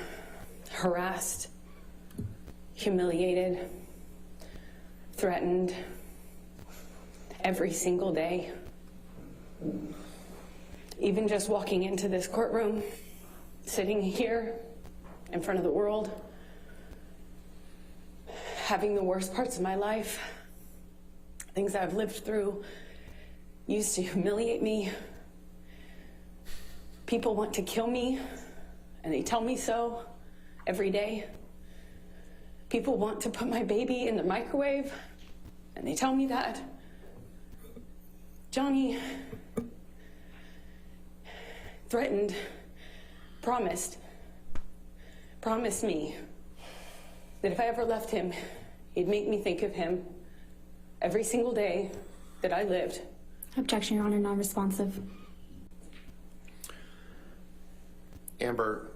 harassed, humiliated, threatened every single day. Even just walking into this courtroom, sitting here in front of the world, having the worst parts of my life, things I've lived through, used to humiliate me. People want to kill me, and they tell me so every day. People want to put my baby in the microwave, and they tell me that. Johnny threatened, promised me that if I ever left him, he'd make me think of him every single day that I lived. Objection, Your Honor, non-responsive. Amber,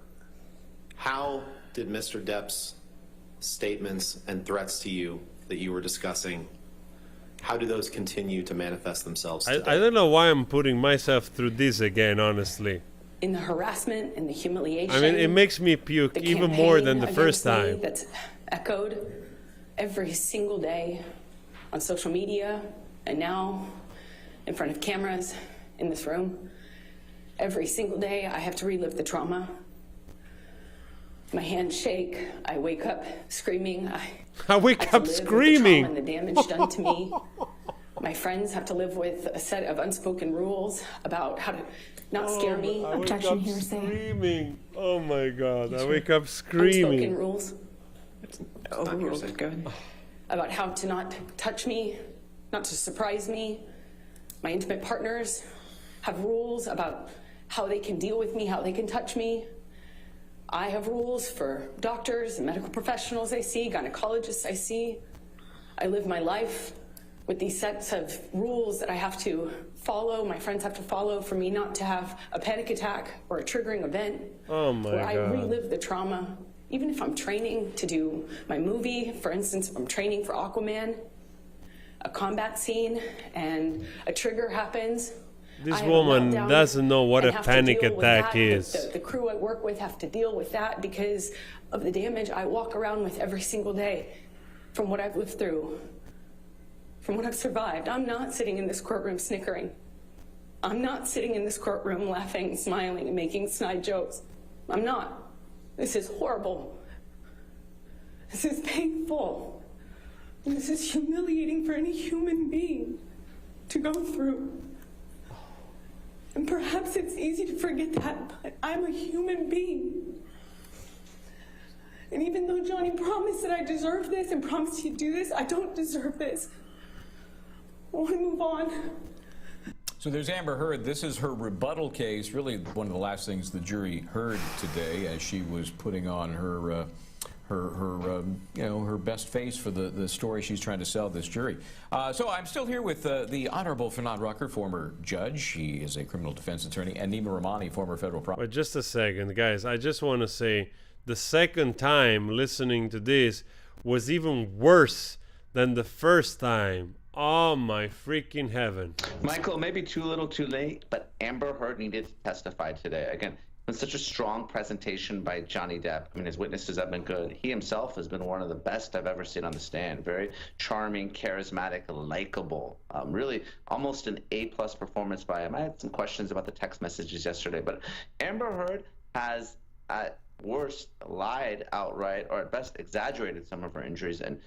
how did Mr. Depp's statements and threats to you that you were discussing, how do those continue to manifest themselves today? I don't know why I'm putting myself through this again, honestly. In the harassment and the humiliation. I mean, it makes me puke even more than the first time. That's echoed every single day. on social media, and now in front of cameras in this room. Every single day, I have to relive the trauma. My hands shake. I wake up screaming. I wake up screaming. And the damage done to me. My friends have to live with a set of unspoken rules about how to not scare me. Objection, hearsay. Screaming. Oh my God! I wake up screaming. Unspoken rules. Overruled. Good. About how to not touch me, not to surprise me. My intimate partners have rules about how they can deal with me, how they can touch me. I have rules for doctors and medical professionals I see, gynecologists I see. I live my life with these sets of rules that I have to follow, my friends have to follow for me not to have a panic attack or a triggering event. Oh my where God. I relive the trauma. Even if I'm training to do my movie, for instance, if I'm training for Aquaman, a combat scene and a trigger happens. This woman doesn't know what a panic attack is. The crew I work with have to deal with that because of the damage I walk around with every single day from what I've lived through, from what I've survived. I'm not sitting in this courtroom snickering. I'm not sitting in this courtroom laughing, smiling, and making snide jokes. I'm not. This is horrible. This is painful. And this is humiliating for any human being to go through. And perhaps it's easy to forget that, but I'm a human being. And even though Johnny promised that I deserve this and promised he'd do this, I don't deserve this. I want to move on. So there's Amber Heard. This is her rebuttal case, really one of the last things the jury heard today as she was putting on her her best face for the story she's trying to sell this jury. So I'm still here with the Honorable Fernand Rucker, former judge. She is a criminal defense attorney, and Nima Rahmani, former federal prosecutor. But just a second, guys. I just want to say the second time listening to this was even worse than the first time. Oh my freaking heaven. Michael, maybe too little too late, but Amber Heard needed to testify today. Again, it's such a strong presentation by Johnny Depp. I mean, his witnesses have been good. He himself has been one of the best I've ever seen on the stand. Very charming, charismatic, likable. Really almost an A-plus performance by him. I had some questions about the text messages yesterday, but Amber Heard has at worst lied outright, or at best exaggerated some of her injuries, and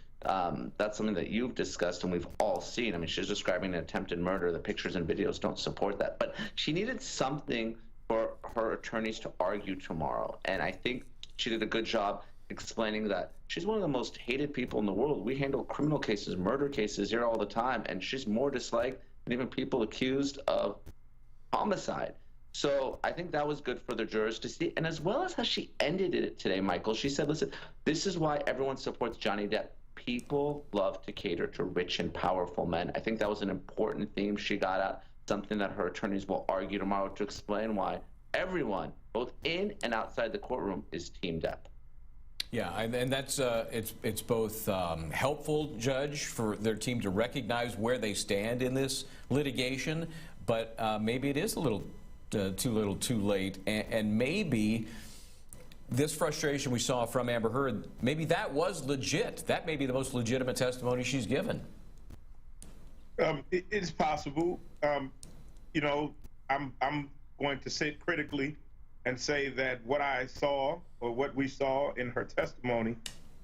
that's something that you've discussed and we've all seen. I mean, she's describing an attempted murder. The pictures and videos don't support that, but she needed something for her attorneys to argue tomorrow, and I think she did a good job explaining that she's one of the most hated people in the world. We handle criminal cases, murder cases here all the time, and she's more disliked than even people accused of homicide. So I think that was good for the jurors to see, and as well as how she ended it today, Michael. She said, listen, this is why everyone supports Johnny Depp. People love to cater to rich and powerful men. I think that was an important theme she got out, something that her attorneys will argue tomorrow to explain why everyone, both in and outside the courtroom, is Team Depp. Yeah, and that's it's both helpful, Judge, for their team to recognize where they stand in this litigation, but maybe it is a little too late, and maybe this frustration we saw from Amber Heard, maybe that was legit. That may be the most legitimate testimony she's given. It is possible. You know, I'm going to sit critically and say that what I saw, or what we saw in her testimony,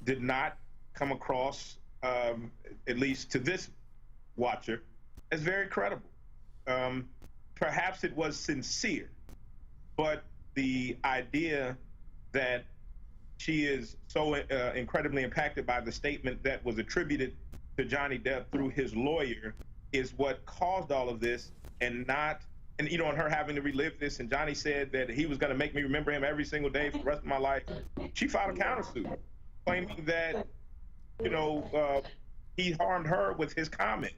did not come across, at least to this watcher, as very credible. Perhaps it was sincere, but the idea that she is so incredibly impacted by the statement that was attributed to Johnny Depp through his lawyer is what caused all of this, and you know, and her having to relive this. And Johnny said that he was going to make me remember him every single day for the rest of my life. She filed a countersuit claiming that, you know, he harmed her with his comments.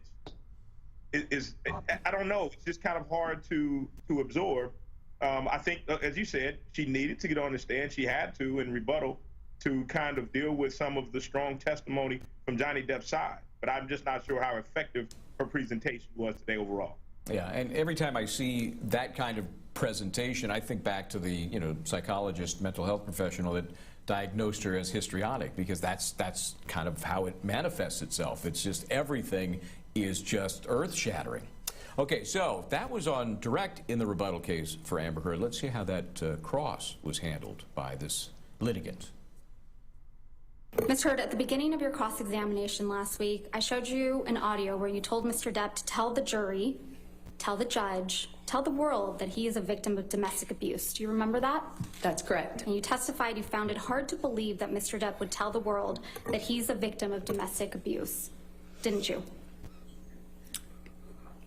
I don't know. It's just kind of hard to absorb. I think, as you said, she needed to get on the stand. She had to, in rebuttal, to kind of deal with some of the strong testimony from Johnny Depp's side. But I'm just not sure how effective her presentation was today overall. Yeah, and every time I see that kind of presentation, I think back to the psychologist, mental health professional that diagnosed her as histrionic, because that's kind of how it manifests itself. It's just everything is just earth-shattering. Okay, so that was on direct in the rebuttal case for Amber Heard. Let's see how that cross was handled by this litigant. Ms. Heard, at the beginning of your cross-examination last week, I showed you an audio where you told Mr. Depp to tell the jury, tell the judge, tell the world that he is a victim of domestic abuse. Do you remember that? That's correct. And you testified you found it hard to believe that Mr. Depp would tell the world that he's a victim of domestic abuse, didn't you?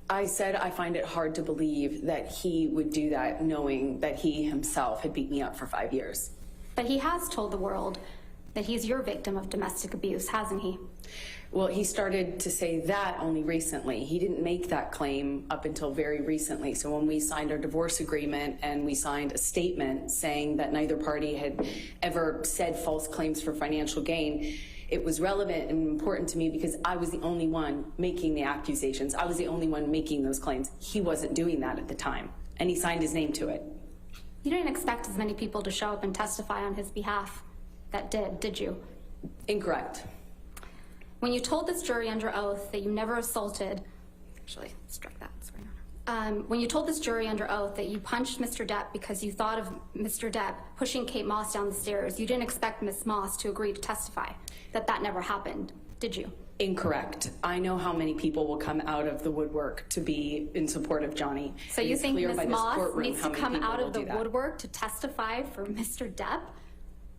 I said I find it hard to believe that he would do that knowing that he himself had beat me up for 5 years. But he has told the world that he's your victim of domestic abuse, hasn't he? Well, he started to say that only recently. He didn't make that claim up until very recently. So when we signed our divorce agreement and we signed a statement saying that neither party had ever said false claims for financial gain, it was relevant and important to me because I was the only one making the accusations. I was the only one making those claims. He wasn't doing that at the time, and he signed his name to it. You didn't expect as many people to show up and testify on his behalf that did you? Incorrect. When you told this jury under oath that you never assaulted, actually, strike that. When you told this jury under oath that you punched Mr. Depp because you thought of Mr. Depp pushing Kate Moss down the stairs, you didn't expect Miss Moss to agree to testify that never happened, did you? Incorrect. I know how many people will come out of the woodwork to be in support of Johnny. So you think Miss Moss needs to come out of the woodwork to testify for Mr. Depp?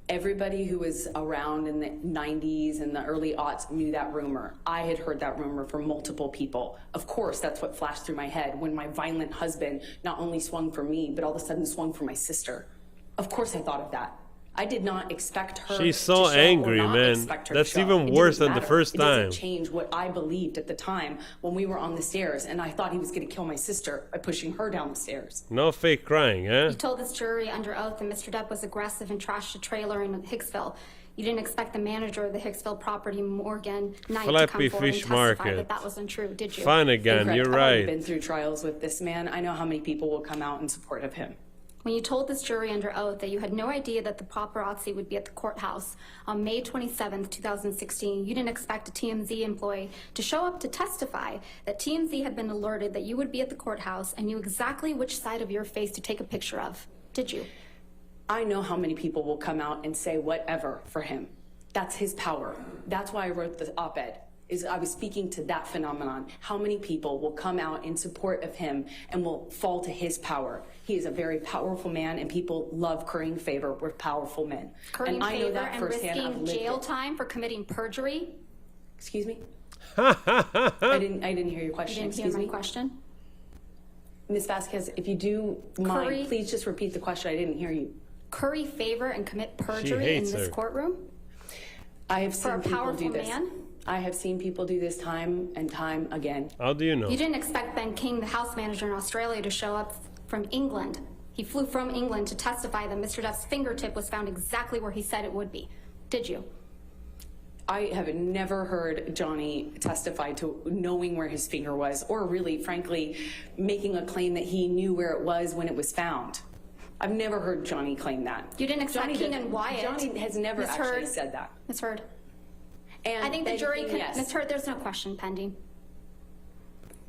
Everybody who was around in the 90s and the early aughts knew that rumor. I had heard that rumor from multiple people. Of course, that's what flashed through my head when my violent husband not only swung for me, but all of a sudden swung for my sister. Of course I thought of that. I did not expect her She's so to show angry, or not man. expect her That's to show. even It worse didn't than the matter. first It time. doesn't change what I believed at the time when we were on the stairs and I thought he was going to kill my sister by pushing her down the stairs. No fake crying, eh? You told this jury under oath that Mr. Depp was aggressive and trashed a trailer in Hicksville. You didn't expect the manager of the Hicksville property, Morgan Knight, to come Flappy forward and Fish testify Market. that wasn't true, did you? Flanagan, Incorrect. you're I've already right. been through trials with this man. I know how many people will come out in support of him. When you told this jury under oath that you had no idea that the paparazzi would be at the courthouse on May 27th, 2016, you didn't expect a TMZ employee to show up to testify that TMZ had been alerted that you would be at the courthouse and knew exactly which side of your face to take a picture of, did you? I know how many people will come out and say whatever for him. That's his power. That's why I wrote the op-ed. I was speaking to that phenomenon. How many people will come out in support of him and will fall to his power? He is a very powerful man, and people love currying favor with powerful men. Currying and I know favor that and firsthand. I've risking lived jail it. time for committing perjury? Excuse me? I didn't hear your question. You didn't Excuse hear my me? question? Ms. Vasquez, if you do mind, please just repeat the question. I didn't hear you. Curry favor and commit perjury in this courtroom? I have For seen a people powerful do this. man? I have seen people do this time and time again. How do you know? You didn't expect Ben King, the house manager in Australia, to show up from England. He flew from England to testify that Mr. Depp's fingertip was found exactly where he said it would be. Did you? I have never heard Johnny testify to knowing where his finger was, or really, frankly, making a claim that he knew where it was when it was found. I've never heard Johnny claim that. You didn't expect Keenan Wyatt. Johnny has never Ms. actually Heard, said that. Ms. Heard. And I think the jury can. yes. Ms. Heard, there's no question pending.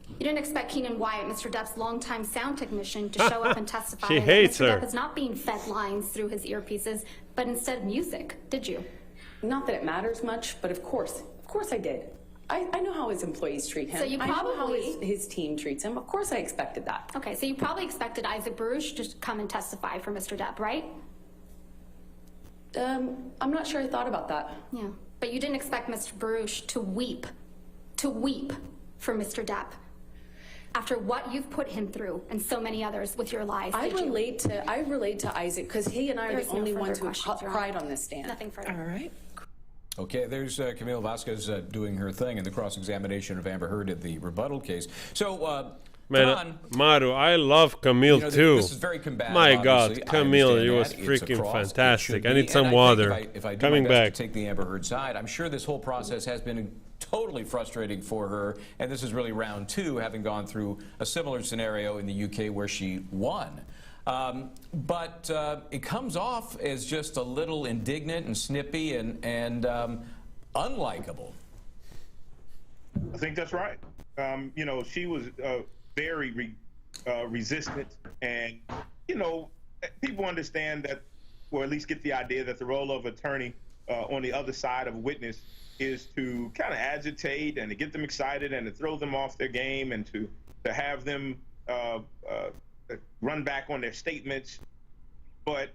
You didn't expect Keenan Wyatt, Mr. Depp's longtime sound technician, to show up and testify She that hates Mr. her. Depp is not being fed lines through his earpieces, but instead music. Did you? Not that it matters much, but of course I did. I know how his employees treat him. So you I know how probably- his team treats him. Of course I expected that. Okay, so you probably expected Isaac Baruch to come and testify for Mr. Depp, right? I'm not sure I thought about that. Yeah, but you didn't expect Mr. Baruch to weep for Mr. Depp after what you've put him through and so many others with your lies. I did you? relate to Isaac because he and I are There's the no only further ones who questions, Your cried Honor. on this stand. Nothing further. All right. Okay, there's Camille Vasquez doing her thing in the cross-examination of Amber Heard at the rebuttal case. So, Man, Don, Maru, I love Camille you know, too. This is very combative. My obviously. God, I Camille, understand you was that. It's a freaking cross. It fantastic. should I be. need And some think water. If I do Coming my best back. to take the Amber Heard side, I'm sure this whole process has been totally frustrating for her, and this is really round two, having gone through a similar scenario in the UK where she won. But it comes off as just a little indignant and snippy and unlikable. I think that's right. You know, she was very resistant, and you know, people understand that, or at least get the idea that the role of attorney on the other side of a witness is to kind of agitate and to get them excited and to throw them off their game and to have them run back on their statements. But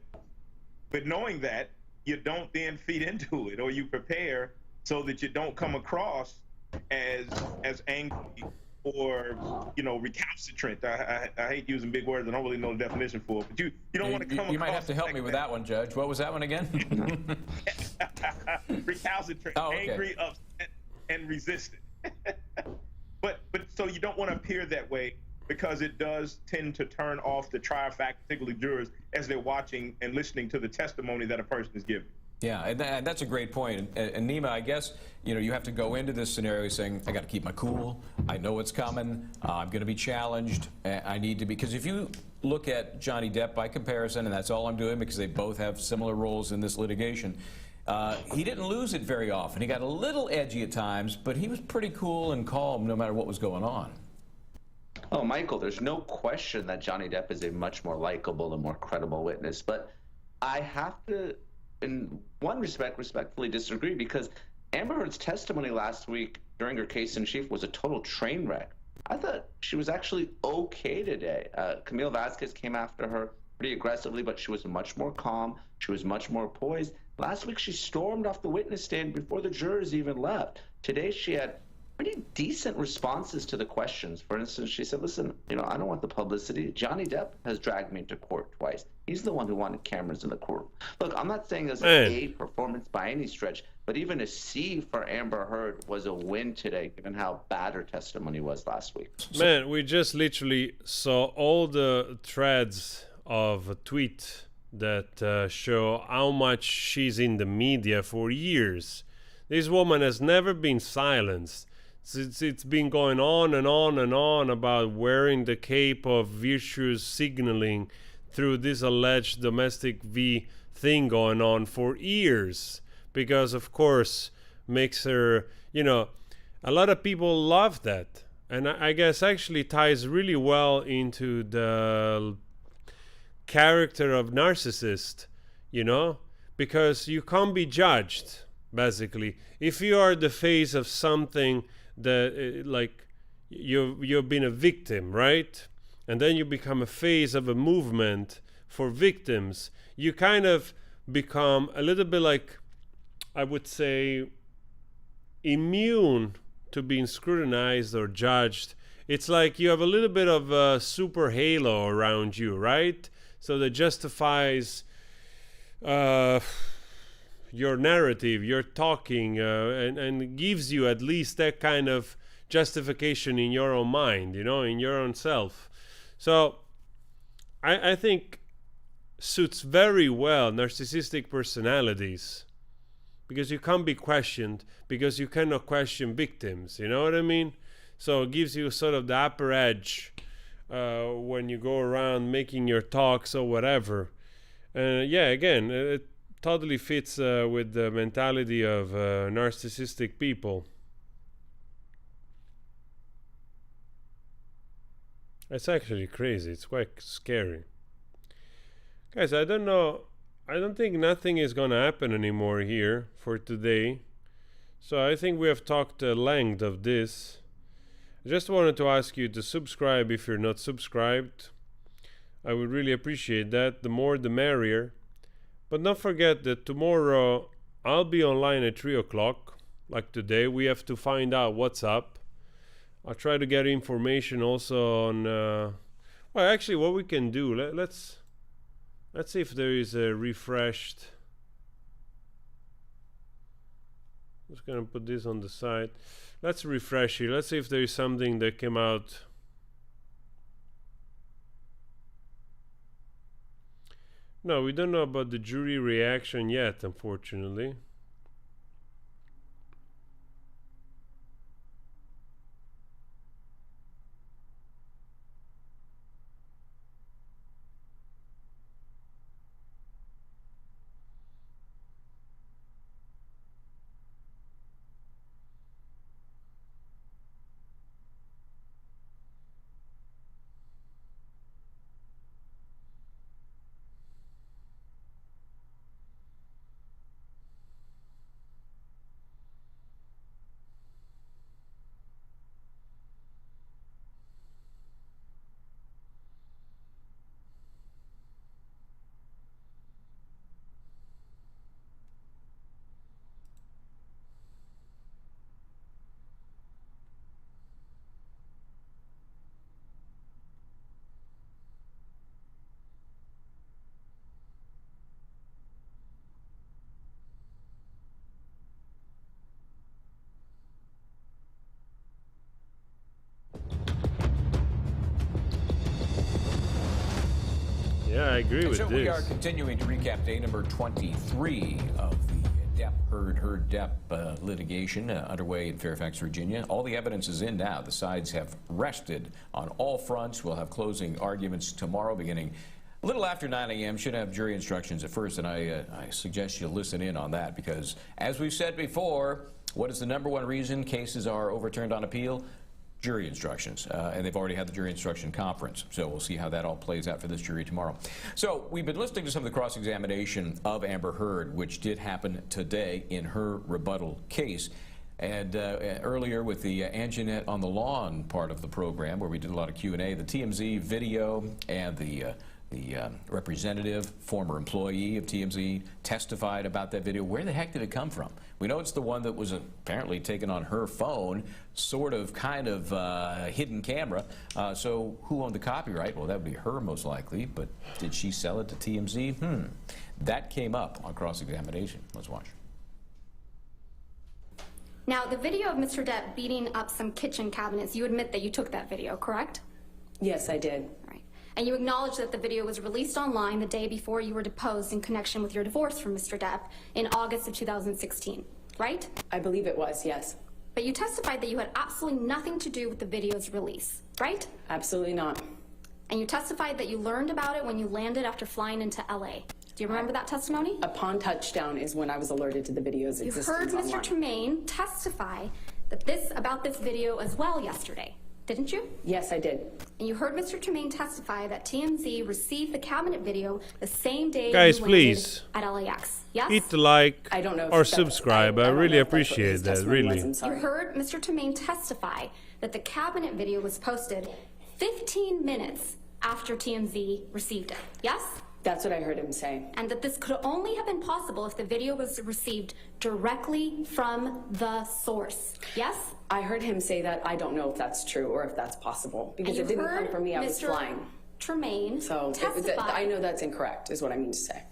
knowing that, you don't then feed into it, or you prepare so that you don't come across as angry or, you know, recalcitrant. I hate using big words. I don't really know the definition for it, but you don't want to come across. You might have to help me with that one, Judge. What was that one again? Recalcitrant, angry, upset, and resistant. but so you don't want to appear that way, because it does tend to turn off the trier of fact, particularly jurors, as they're watching and listening to the testimony that a person is giving. Yeah, and that's a great point. And Nima, I guess, you know, you have to go into this scenario saying, I got to keep my cool. I know what's coming. I'm going to be challenged. I need to be, because if you look at Johnny Depp by comparison, and that's all I'm doing because they both have similar roles in this litigation, he didn't lose it very often. He got a little edgy at times, but he was pretty cool and calm no matter what was going on. Oh, Michael, there's no question that Johnny Depp is a much more likable and more credible witness. But I have to, in one respect, respectfully disagree, because Amber Heard's testimony last week during her case in chief was a total train wreck. I thought she was actually okay today. Camille Vasquez came after her pretty aggressively, but she was much more calm. She was much more poised. Last week, she stormed off the witness stand before the jurors even left. Today, she had pretty decent responses to the questions. For instance, she said, listen, you know, I don't want the publicity. Johnny Depp has dragged me into court twice. He's the one who wanted cameras in the courtroom. Look, I'm not saying it's an A performance by any stretch, but even a C for Amber Heard was a win today, given how bad her testimony was last week. Man, we just literally saw all the threads of a tweet that show how much she's in the media for years. This woman has never been silenced. It's been going on and on and on about wearing the cape of virtuous signaling through this alleged domestic V thing going on for years, because of course makes her, you know, a lot of people love that, and I guess actually ties really well into the character of narcissist, you know, because you can't be judged. Basically, if you are the face of something that, like, you've been a victim, right? And then you become a face of a movement for victims, you kind of become a little bit like, I would say, immune to being scrutinized or judged. It's like you have a little bit of a super halo around you, right? So that justifies your narrative, your talking, and gives you at least that kind of justification in your own mind, you know, in your own self. So I think suits very well narcissistic personalities, because you can't be questioned, because you cannot question victims, you know what I mean? So it gives you sort of the upper edge when you go around making your talks or whatever. Yeah, again, it totally fits with the mentality of narcissistic people. It's actually crazy. It's quite scary. Guys, I don't know. I don't think nothing is going to happen anymore here for today. So I think we have talked the length of this. I just wanted to ask you to subscribe if you're not subscribed. I would really appreciate that. The more the merrier. But don't forget that tomorrow I'll be online at 3 o'clock. Like today, we have to find out what's up. I'll try to get information also on... well, actually, what we can do, let's see if there is a refreshed... Just gonna put this on the side. Let's refresh it. Let's see if there is something that came out. No, we don't know about the jury reaction yet, unfortunately. I agree with so this. We are continuing to recap day number 23 of the Depp Heard Depp litigation underway in Fairfax, Virginia. All the evidence is in now. The sides have rested on all fronts. We'll have closing arguments tomorrow beginning a little after 9 a.m. Should have jury instructions at first, and I suggest you listen in on that because, as we've said before, what is the #1 reason cases are overturned on appeal? Jury instructions, and they've already had the jury instruction conference, so we'll see how that all plays out for this jury tomorrow. So we've been listening to some of the cross-examination of Amber Heard, which did happen today in her rebuttal case. And earlier with the Anjanette on the Lawn part of the program, where we did a lot of Q&A, the TMZ video and the representative, former employee of TMZ, testified about that video. Where the heck did it come from? We know it's the one that was apparently taken on her phone, kind of hidden camera. So who owned the copyright? Well, that would be her most likely, but did she sell it to TMZ? That came up on cross-examination. Let's watch. Now, the video of Mr. Depp beating up some kitchen cabinets, you admit that you took that video, correct? Yes, I did. And you acknowledge that the video was released online the day before you were deposed in connection with your divorce from Mr. Depp in August of 2016, right? I believe it was, yes. But you testified that you had absolutely nothing to do with the video's release, right? Absolutely not. And you testified that you learned about it when you landed after flying into LA. Do you remember that testimony? Upon touchdown is when I was alerted to the video's existence. You heard Mr. Tremaine testify that about this video as well yesterday, didn't you? Yes, I did. And you heard Mr. Tremaine testify that TMZ received the cabinet video the same day Guys, you please landed at LAX. Yes? hit the like I don't know or subscribe. I really appreciate that, really. You heard Mr. Tremaine testify that the cabinet video was posted 15 minutes after TMZ received it. Yes? That's what I heard him say. And that this could only have been possible if the video was received directly from the source. Yes? I heard him say that. I don't know if that's true or if that's possible because it didn't come from me. I was flying. Tremaine so I know that's incorrect is what I mean to say.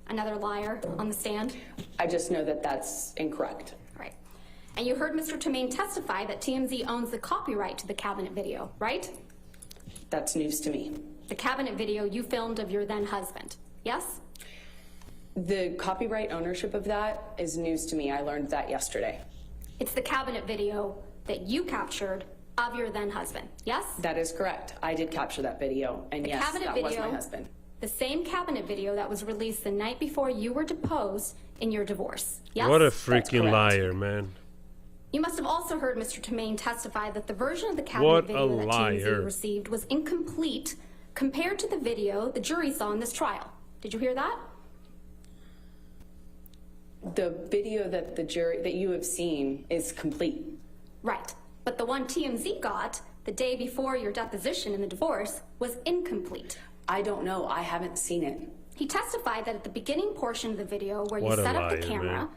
Another liar on the stand? I just know that that's incorrect. Right. And you heard Mr. Tremaine testify that TMZ owns the copyright to the cabinet video, right? That's news to me. The cabinet video you filmed of your then husband, yes? The copyright ownership of that is news to me. I learned that yesterday. It's the cabinet video that you captured of your then husband, yes? That is correct. I did capture that video, and yes, that was my husband. The same cabinet video that was released the night before you were deposed in your divorce, yes? What a freaking liar, man. You must have also heard Mr. Tremaine testify that the version of the cabinet video that TMZ received was incomplete compared to the video the jury saw in this trial. Did you hear that? The video that that you have seen is complete. Right. But the one TMZ got the day before your deposition in the divorce was incomplete. I don't know. I haven't seen it. He testified that at the beginning portion of the video where you set up the camera,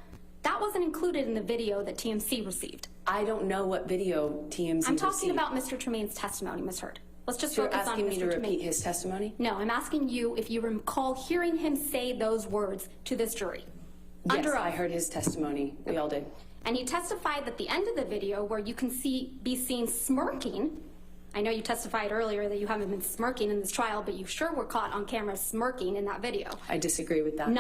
that wasn't included in the video that TMZ received. I don't know what video TMZ received. I'm talking about Mr. Tremaine's testimony, Ms. Heard. Let's just focus on Mr. Tremaine. You're asking me to repeat his testimony? No, I'm asking you if you recall hearing him say those words to this jury. Yes, I heard his testimony. We all did. And he testified that the end of the video where you can be seen smirking. I know you testified earlier that you haven't been smirking in this trial, but you sure were caught on camera smirking in that video. I disagree with that.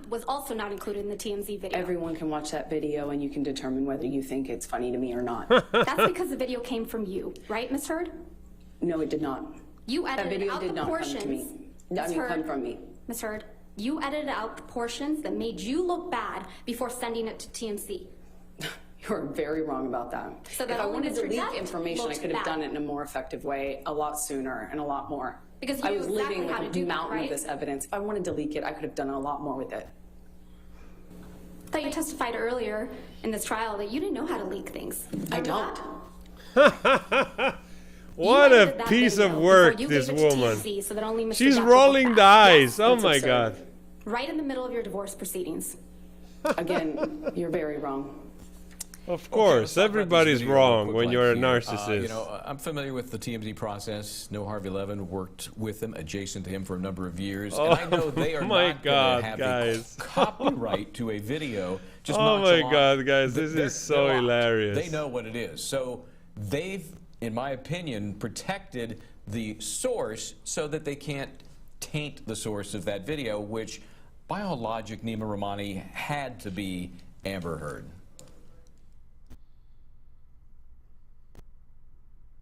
Was also not included in the TMZ video. Everyone can watch that video and you can determine whether you think it's funny to me or not. That's because the video came from you, right, Ms. Heard? No, it did not. You edited out the portions. That video did not come to me. That didn't come from me. Ms. Heard, you edited out the portions that made you look bad before sending it to TMZ. You're very wrong about that. So that if I wanted to leak information, I could have done it in a more effective way, a lot sooner and a lot more. Because I was living with a mountain of this evidence. If I wanted to leak it, I could have done a lot more with it. I thought you testified earlier in this trial that you didn't know how to leak things. I don't. What a piece of work, this woman. She's rolling the eyes. Oh my God. Right in the middle of your divorce proceedings. Again, you're very wrong. Of course, everybody's wrong when you're a narcissist. You know, I'm familiar with the TMZ process. No Harvey Levin worked with him, adjacent to him for a number of years. Oh, and I know they are not going to have the copyright to a video. Just oh my God, guys, this is so hilarious. They know what it is. So they've, in my opinion, protected the source so that they can't taint the source of that video, which, by all logic, Nima Rahmani had to be Amber Heard.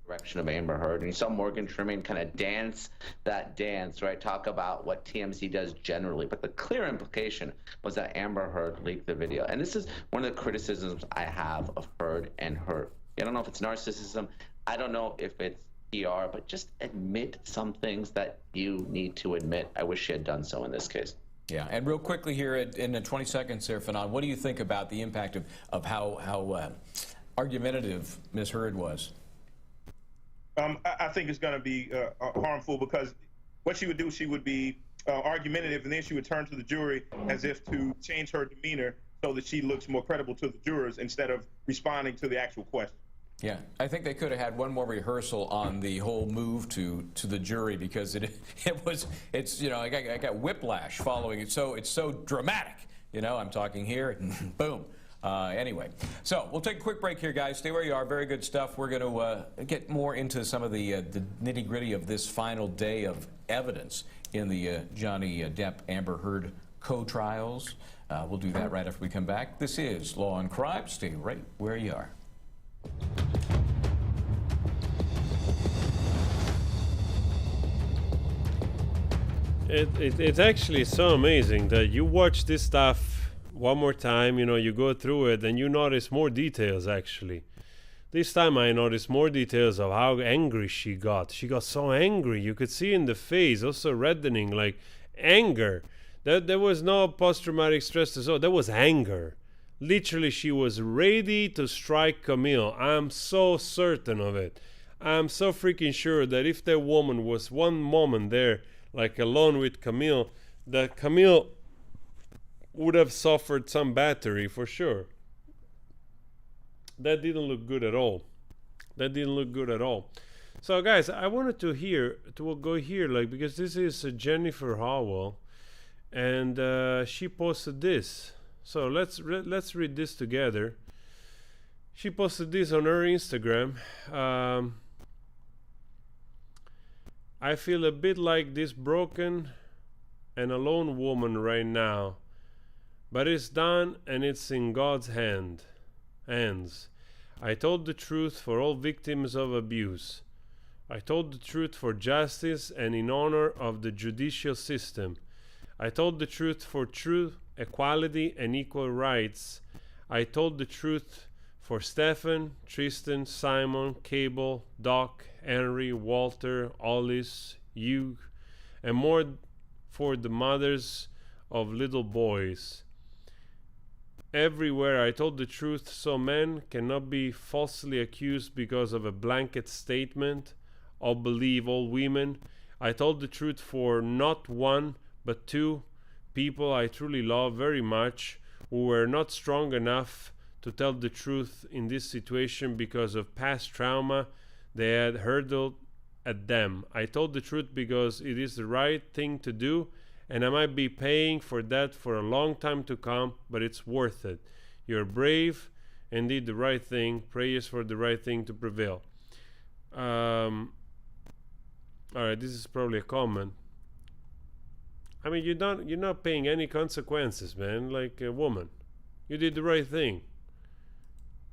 Direction of Amber Heard, and you saw Morgan Tremaine kind of dance that dance, right? Talk about what TMZ does generally, but the clear implication was that Amber Heard leaked the video, and this is one of the criticisms I have of Heard and Heard. I don't know if it's narcissism, I don't know if it's PR, but just admit some things that you need to admit. I wish she had done so in this case. Yeah, and real quickly here, in the 20 seconds there, Fanon, what do you think about the impact of how argumentative Ms. Heard was? I think it's going to be harmful, because what she would do, she would be argumentative, and then she would turn to the jury as if to change her demeanor so that she looks more credible to the jurors instead of responding to the actual question. Yeah, I think they could have had one more rehearsal on the whole move to the jury, because it's you know, I got whiplash following it. So it's so dramatic. You know, I'm talking here, boom. Anyway, so we'll take a quick break here, guys. Stay where you are. Very good stuff. We're going to get more into some of the nitty-gritty of this final day of evidence in the Johnny Depp Amber Heard co-trials. We'll do that right after we come back. This is Law and Crime. Stay right where you are. It's actually so amazing that you watch this stuff one more time, you know, you go through it and you notice more details actually. This time I noticed more details of how angry she got. She got so angry. You could see in the face, also reddening, like anger. There was no post-traumatic stress disorder. There was anger. Literally, she was ready to strike Camille. I'm so certain of it. I'm so freaking sure that if that woman was one moment there, like alone with Camille, that Camille would have suffered some battery for sure. That didn't look good at all. That didn't look good at all. So guys, I wanted to go here, like, because this is Jennifer Howell, and she posted this. So let's read this together. She posted this on her Instagram. I feel a bit like this broken and alone woman right now, but it's done and it's in God's hands. I told the truth for all victims of abuse. I told the truth for justice and in honor of the judicial system. I told the truth for truth, equality, and equal rights. I told the truth for Stephen, Tristan, Simon, Cable, Doc, Henry, Walter, Hollis, Hugh, and more for the mothers of little boys. Everywhere I told the truth, so men cannot be falsely accused because of a blanket statement. I'll believe all women. I told the truth for not one, but two people I truly love very much, who were not strong enough to tell the truth in this situation because of past trauma they had hurled at them. I told the truth because it is the right thing to do, and I might be paying for that for a long time to come, but it's worth it. You're brave and did the right thing. Prayers for the right thing to prevail. Alright, this is probably a comment. I mean, you're not paying any consequences, man, like a woman. You did the right thing.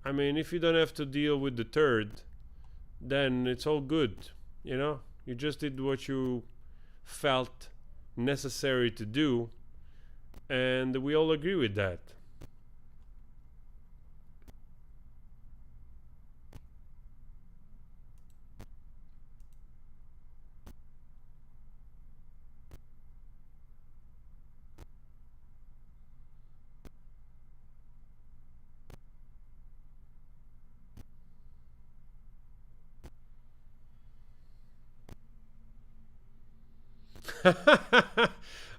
I mean, if you don't have to deal with the third, then it's all good, you know? You just did what you felt necessary to do, and we all agree with that.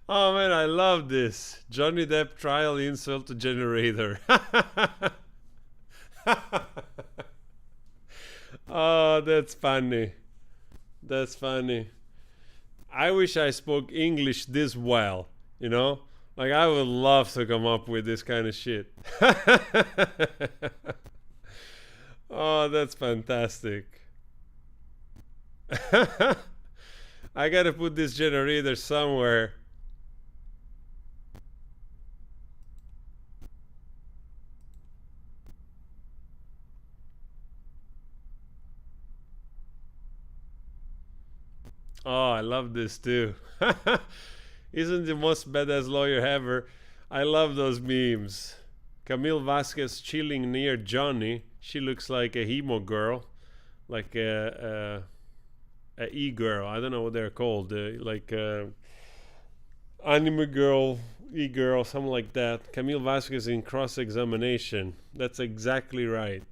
Oh man, I love this. Johnny Depp trial insult generator. Oh, that's funny. That's funny. I wish I spoke English this well, you know? Like, I would love to come up with this kind of shit. Oh, that's fantastic. I gotta put this generator somewhere. Oh, I love this too. Isn't the most badass lawyer ever? I love those memes. Camille Vasquez chilling near Johnny. She looks like a emo girl, like a e-girl. I don't know what they're called. Like anime girl, e-girl, something like that. Camille Vasquez in cross-examination. That's exactly right.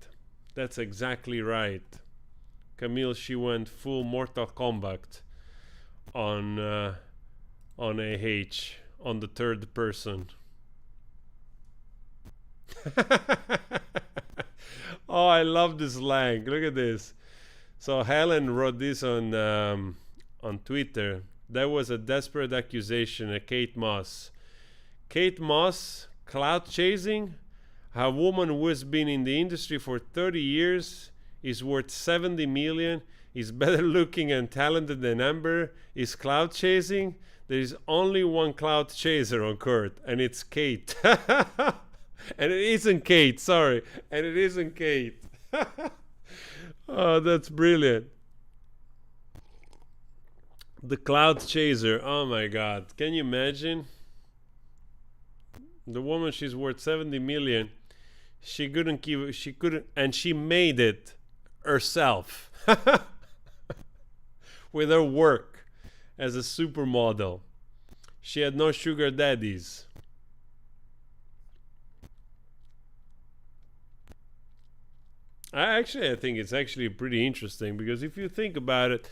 That's exactly right. Camille, she went full Mortal Kombat on AH, on the third person. Oh, I love this slang. Look at this. So Helen wrote this on Twitter. There was a desperate accusation at Kate Moss. Kate Moss, clout chasing? A woman who has been in the industry for 30 years, is worth 70 million, is better looking and talented than Amber, is clout chasing? There is only one clout chaser on court, and it's Kate. And it isn't Kate, sorry. And it isn't Kate. Oh, that's brilliant. The clout chaser. Oh my God. Can you imagine? The woman, she's worth 70 million. She couldn't, and she made it herself. With her work as a supermodel. She had no sugar daddies. I think it's actually pretty interesting, because if you think about it,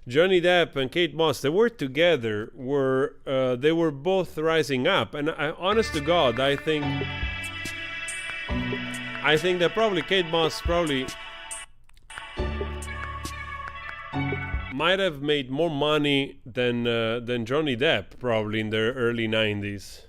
Johnny Depp and Kate Moss, they were together, they were both rising up, and honest to God, I think that probably Kate Moss might have made more money than Johnny Depp, probably in the early 90s.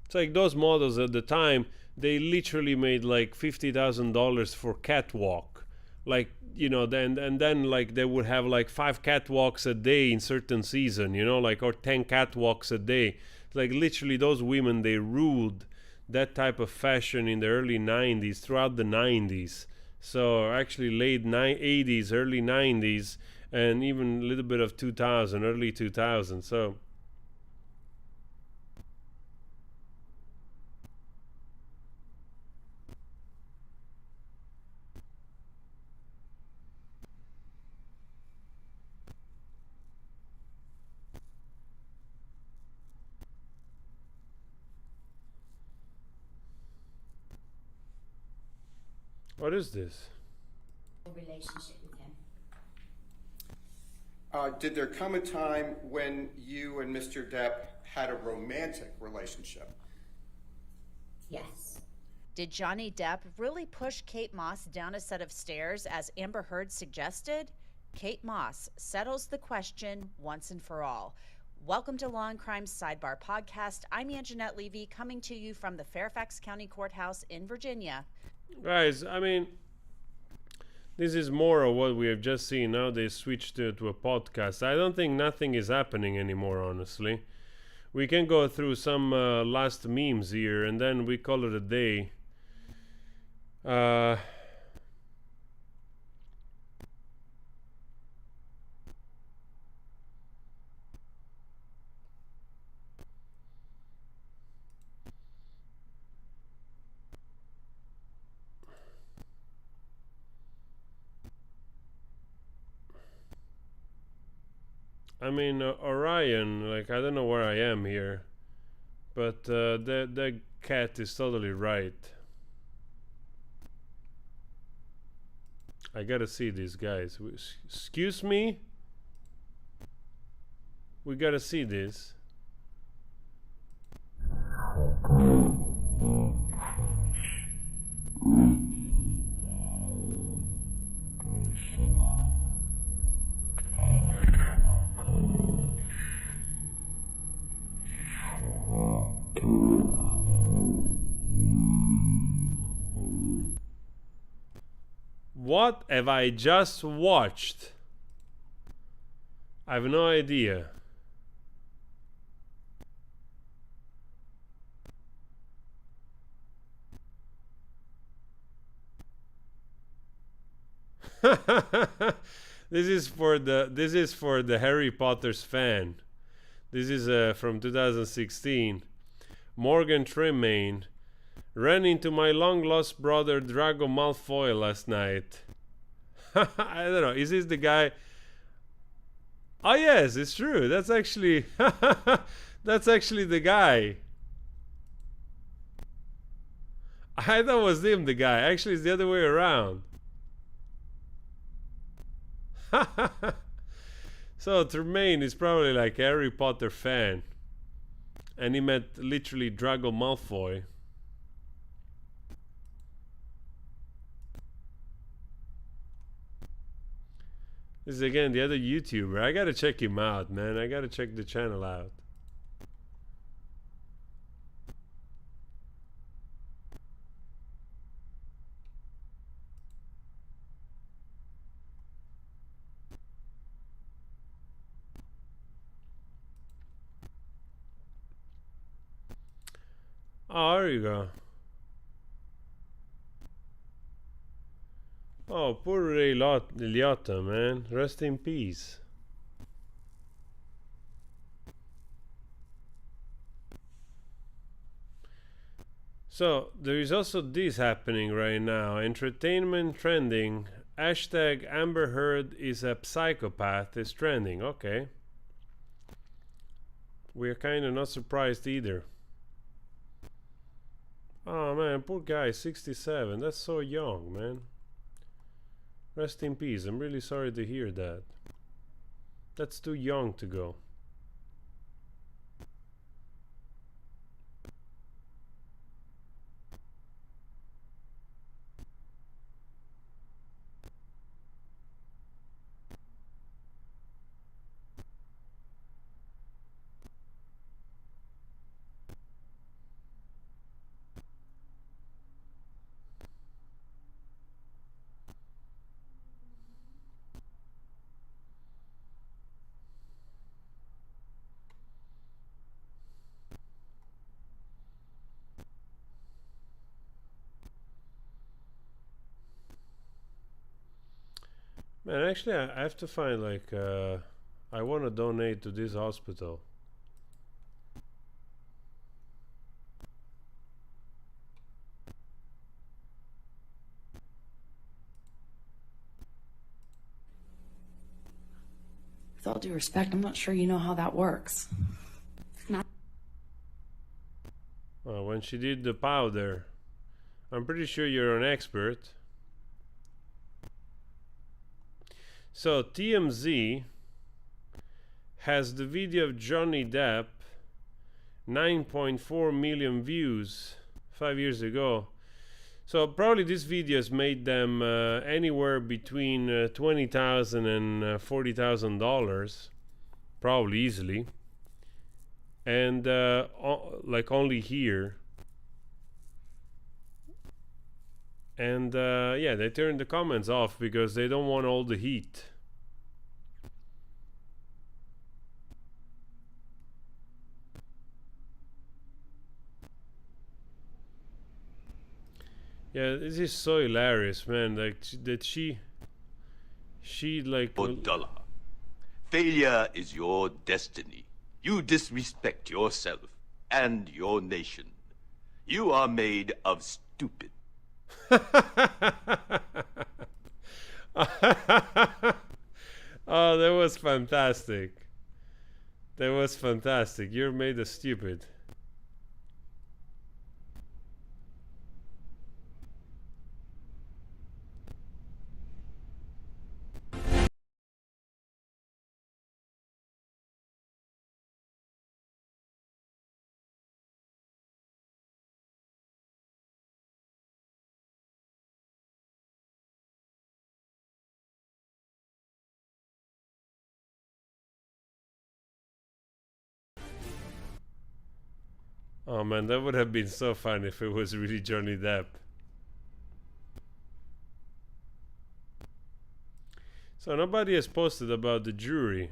It's like those models at the time, they literally made like $50,000 for catwalk. Like, you know, then like they would have like 5 catwalks a day in certain season, you know, like, or 10 catwalks a day. Like literally those women, they ruled that type of fashion in the early 90s, throughout the 90s. So actually late 80s, early 90s, and even a little bit of 2000, early 2000. So what is this? Relationship with him. Did there come a time when you and Mr. Depp had a romantic relationship? Yes. Did Johnny Depp really push Kate Moss down a set of stairs as Amber Heard suggested? Kate Moss settles the question once and for all. Welcome to Law and Crime Sidebar Podcast. I'm Anjanette Levy, coming to you from the Fairfax County Courthouse in Virginia. Guys, I mean, this is more of what we have just seen. Now they switched to a podcast. I don't think nothing is happening anymore, honestly. We can go through some last memes here, and then we call it a day. I mean, Orion, like, I don't know where I am here, but that cat is totally right. I gotta see these guys. Excuse me? We gotta see this. What have I just watched? I have no idea. This is for the Harry Potter's fan. This is from 2016. Morgan Tremaine ran into my long lost brother Drago Malfoy last night. I don't know. Is this the guy? Oh yes, it's true. That's actually that's actually the guy. I thought it was him, the guy. Actually, it's the other way around. So Tremaine is probably like a Harry Potter fan, and he met literally Drago Malfoy. This is again the other YouTuber. I gotta check him out, man. I gotta check the channel out. Oh, there you go. Oh, poor Ray Liotta, man. Rest in peace. So, there is also this happening right now. Entertainment trending. Hashtag Amber Heard is a psychopath is trending. Okay. We're kind of not surprised either. Oh man, poor guy, 67. That's so young, man. Rest in peace. I'm really sorry to hear that. That's too young to go. Man, actually, I have to find like I want to donate to this hospital. With all due respect, I'm not sure you know how that works. When she did the powder, I'm pretty sure you're an expert. So TMZ has the video of Johnny Depp, 9.4 million views 5 years ago. So probably this video has made them anywhere between $20,000 and $40,000, probably easily. And like only here. And yeah, they turned the comments off because they don't want all the heat. Yeah, this is so hilarious, man. Like that she like. $1. Failure is your destiny. You disrespect yourself and your nation. You are made of stupid. Oh, that was fantastic. That was fantastic. You're made of stupid. Oh man, that would have been so fun if it was really Johnny Depp. So nobody has posted about the jury.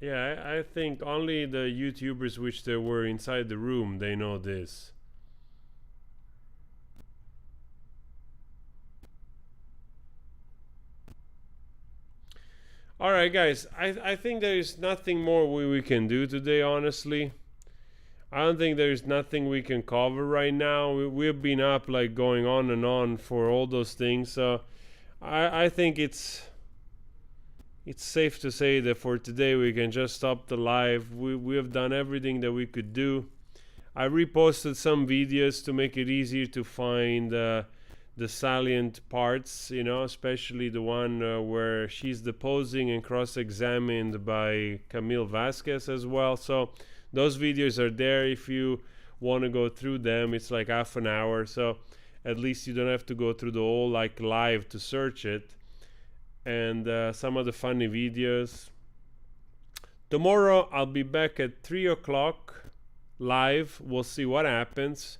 Yeah, I think only the YouTubers which they were inside the room, they know this. Alright guys, I think there is nothing more we can do today, honestly. I don't think there's nothing we can cover right now. We've been up like going on and on for all those things, so I think it's safe to say that for today we can just stop the live. We have done everything that we could do. I reposted some videos to make it easier to find the salient parts, you know, especially the one where she's deposing and cross-examined by Camille Vasquez as well. So those videos are there if you want to go through them. It's like half an hour, so at least you don't have to go through the whole like live to search it. And some of the funny videos. Tomorrow I'll be back at 3 o'clock live. We'll see what happens.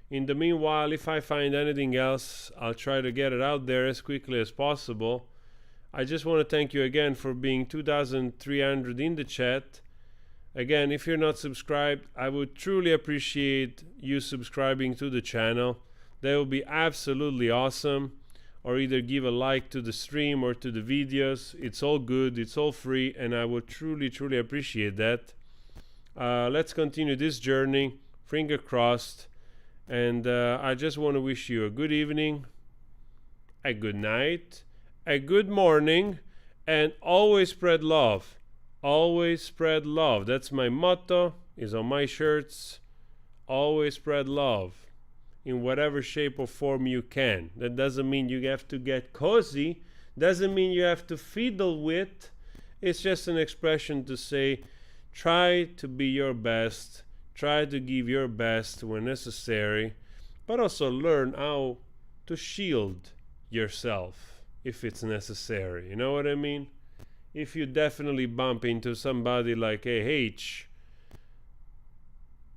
In the meanwhile, if I find anything else, I'll try to get it out there as quickly as possible. I just want to thank you again for being 2,300 in the chat. Again, if you're not subscribed, I would truly appreciate you subscribing to the channel. That would be absolutely awesome. Or either give a like to the stream or to the videos. It's all good, it's all free, and I would truly appreciate that. Let's continue this journey, finger crossed, and I just want to wish you a good evening, a good night, a good morning, and always spread love. Always spread love. That's my motto, is on my shirts. Always spread love. In whatever shape or form you can. That doesn't mean you have to get cozy, doesn't mean you have to fiddle with. It's just an expression to say, try to be your best, try to give your best when necessary, but also learn how to shield yourself if it's necessary. You know what I mean? If you definitely bump into somebody like AH,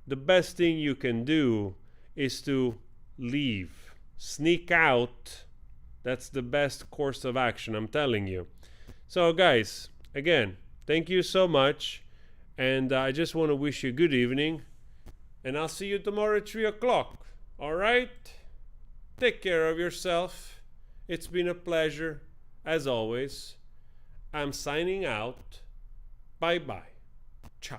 the best thing you can do is to leave, sneak out. That's the best course of action, I'm telling you. So guys, again, thank you so much, and I just want to wish you a good evening, and I'll see you tomorrow at 3 o'clock. Alright? Take care of yourself. It's been a pleasure, as always. I'm signing out. Bye bye. Ciao.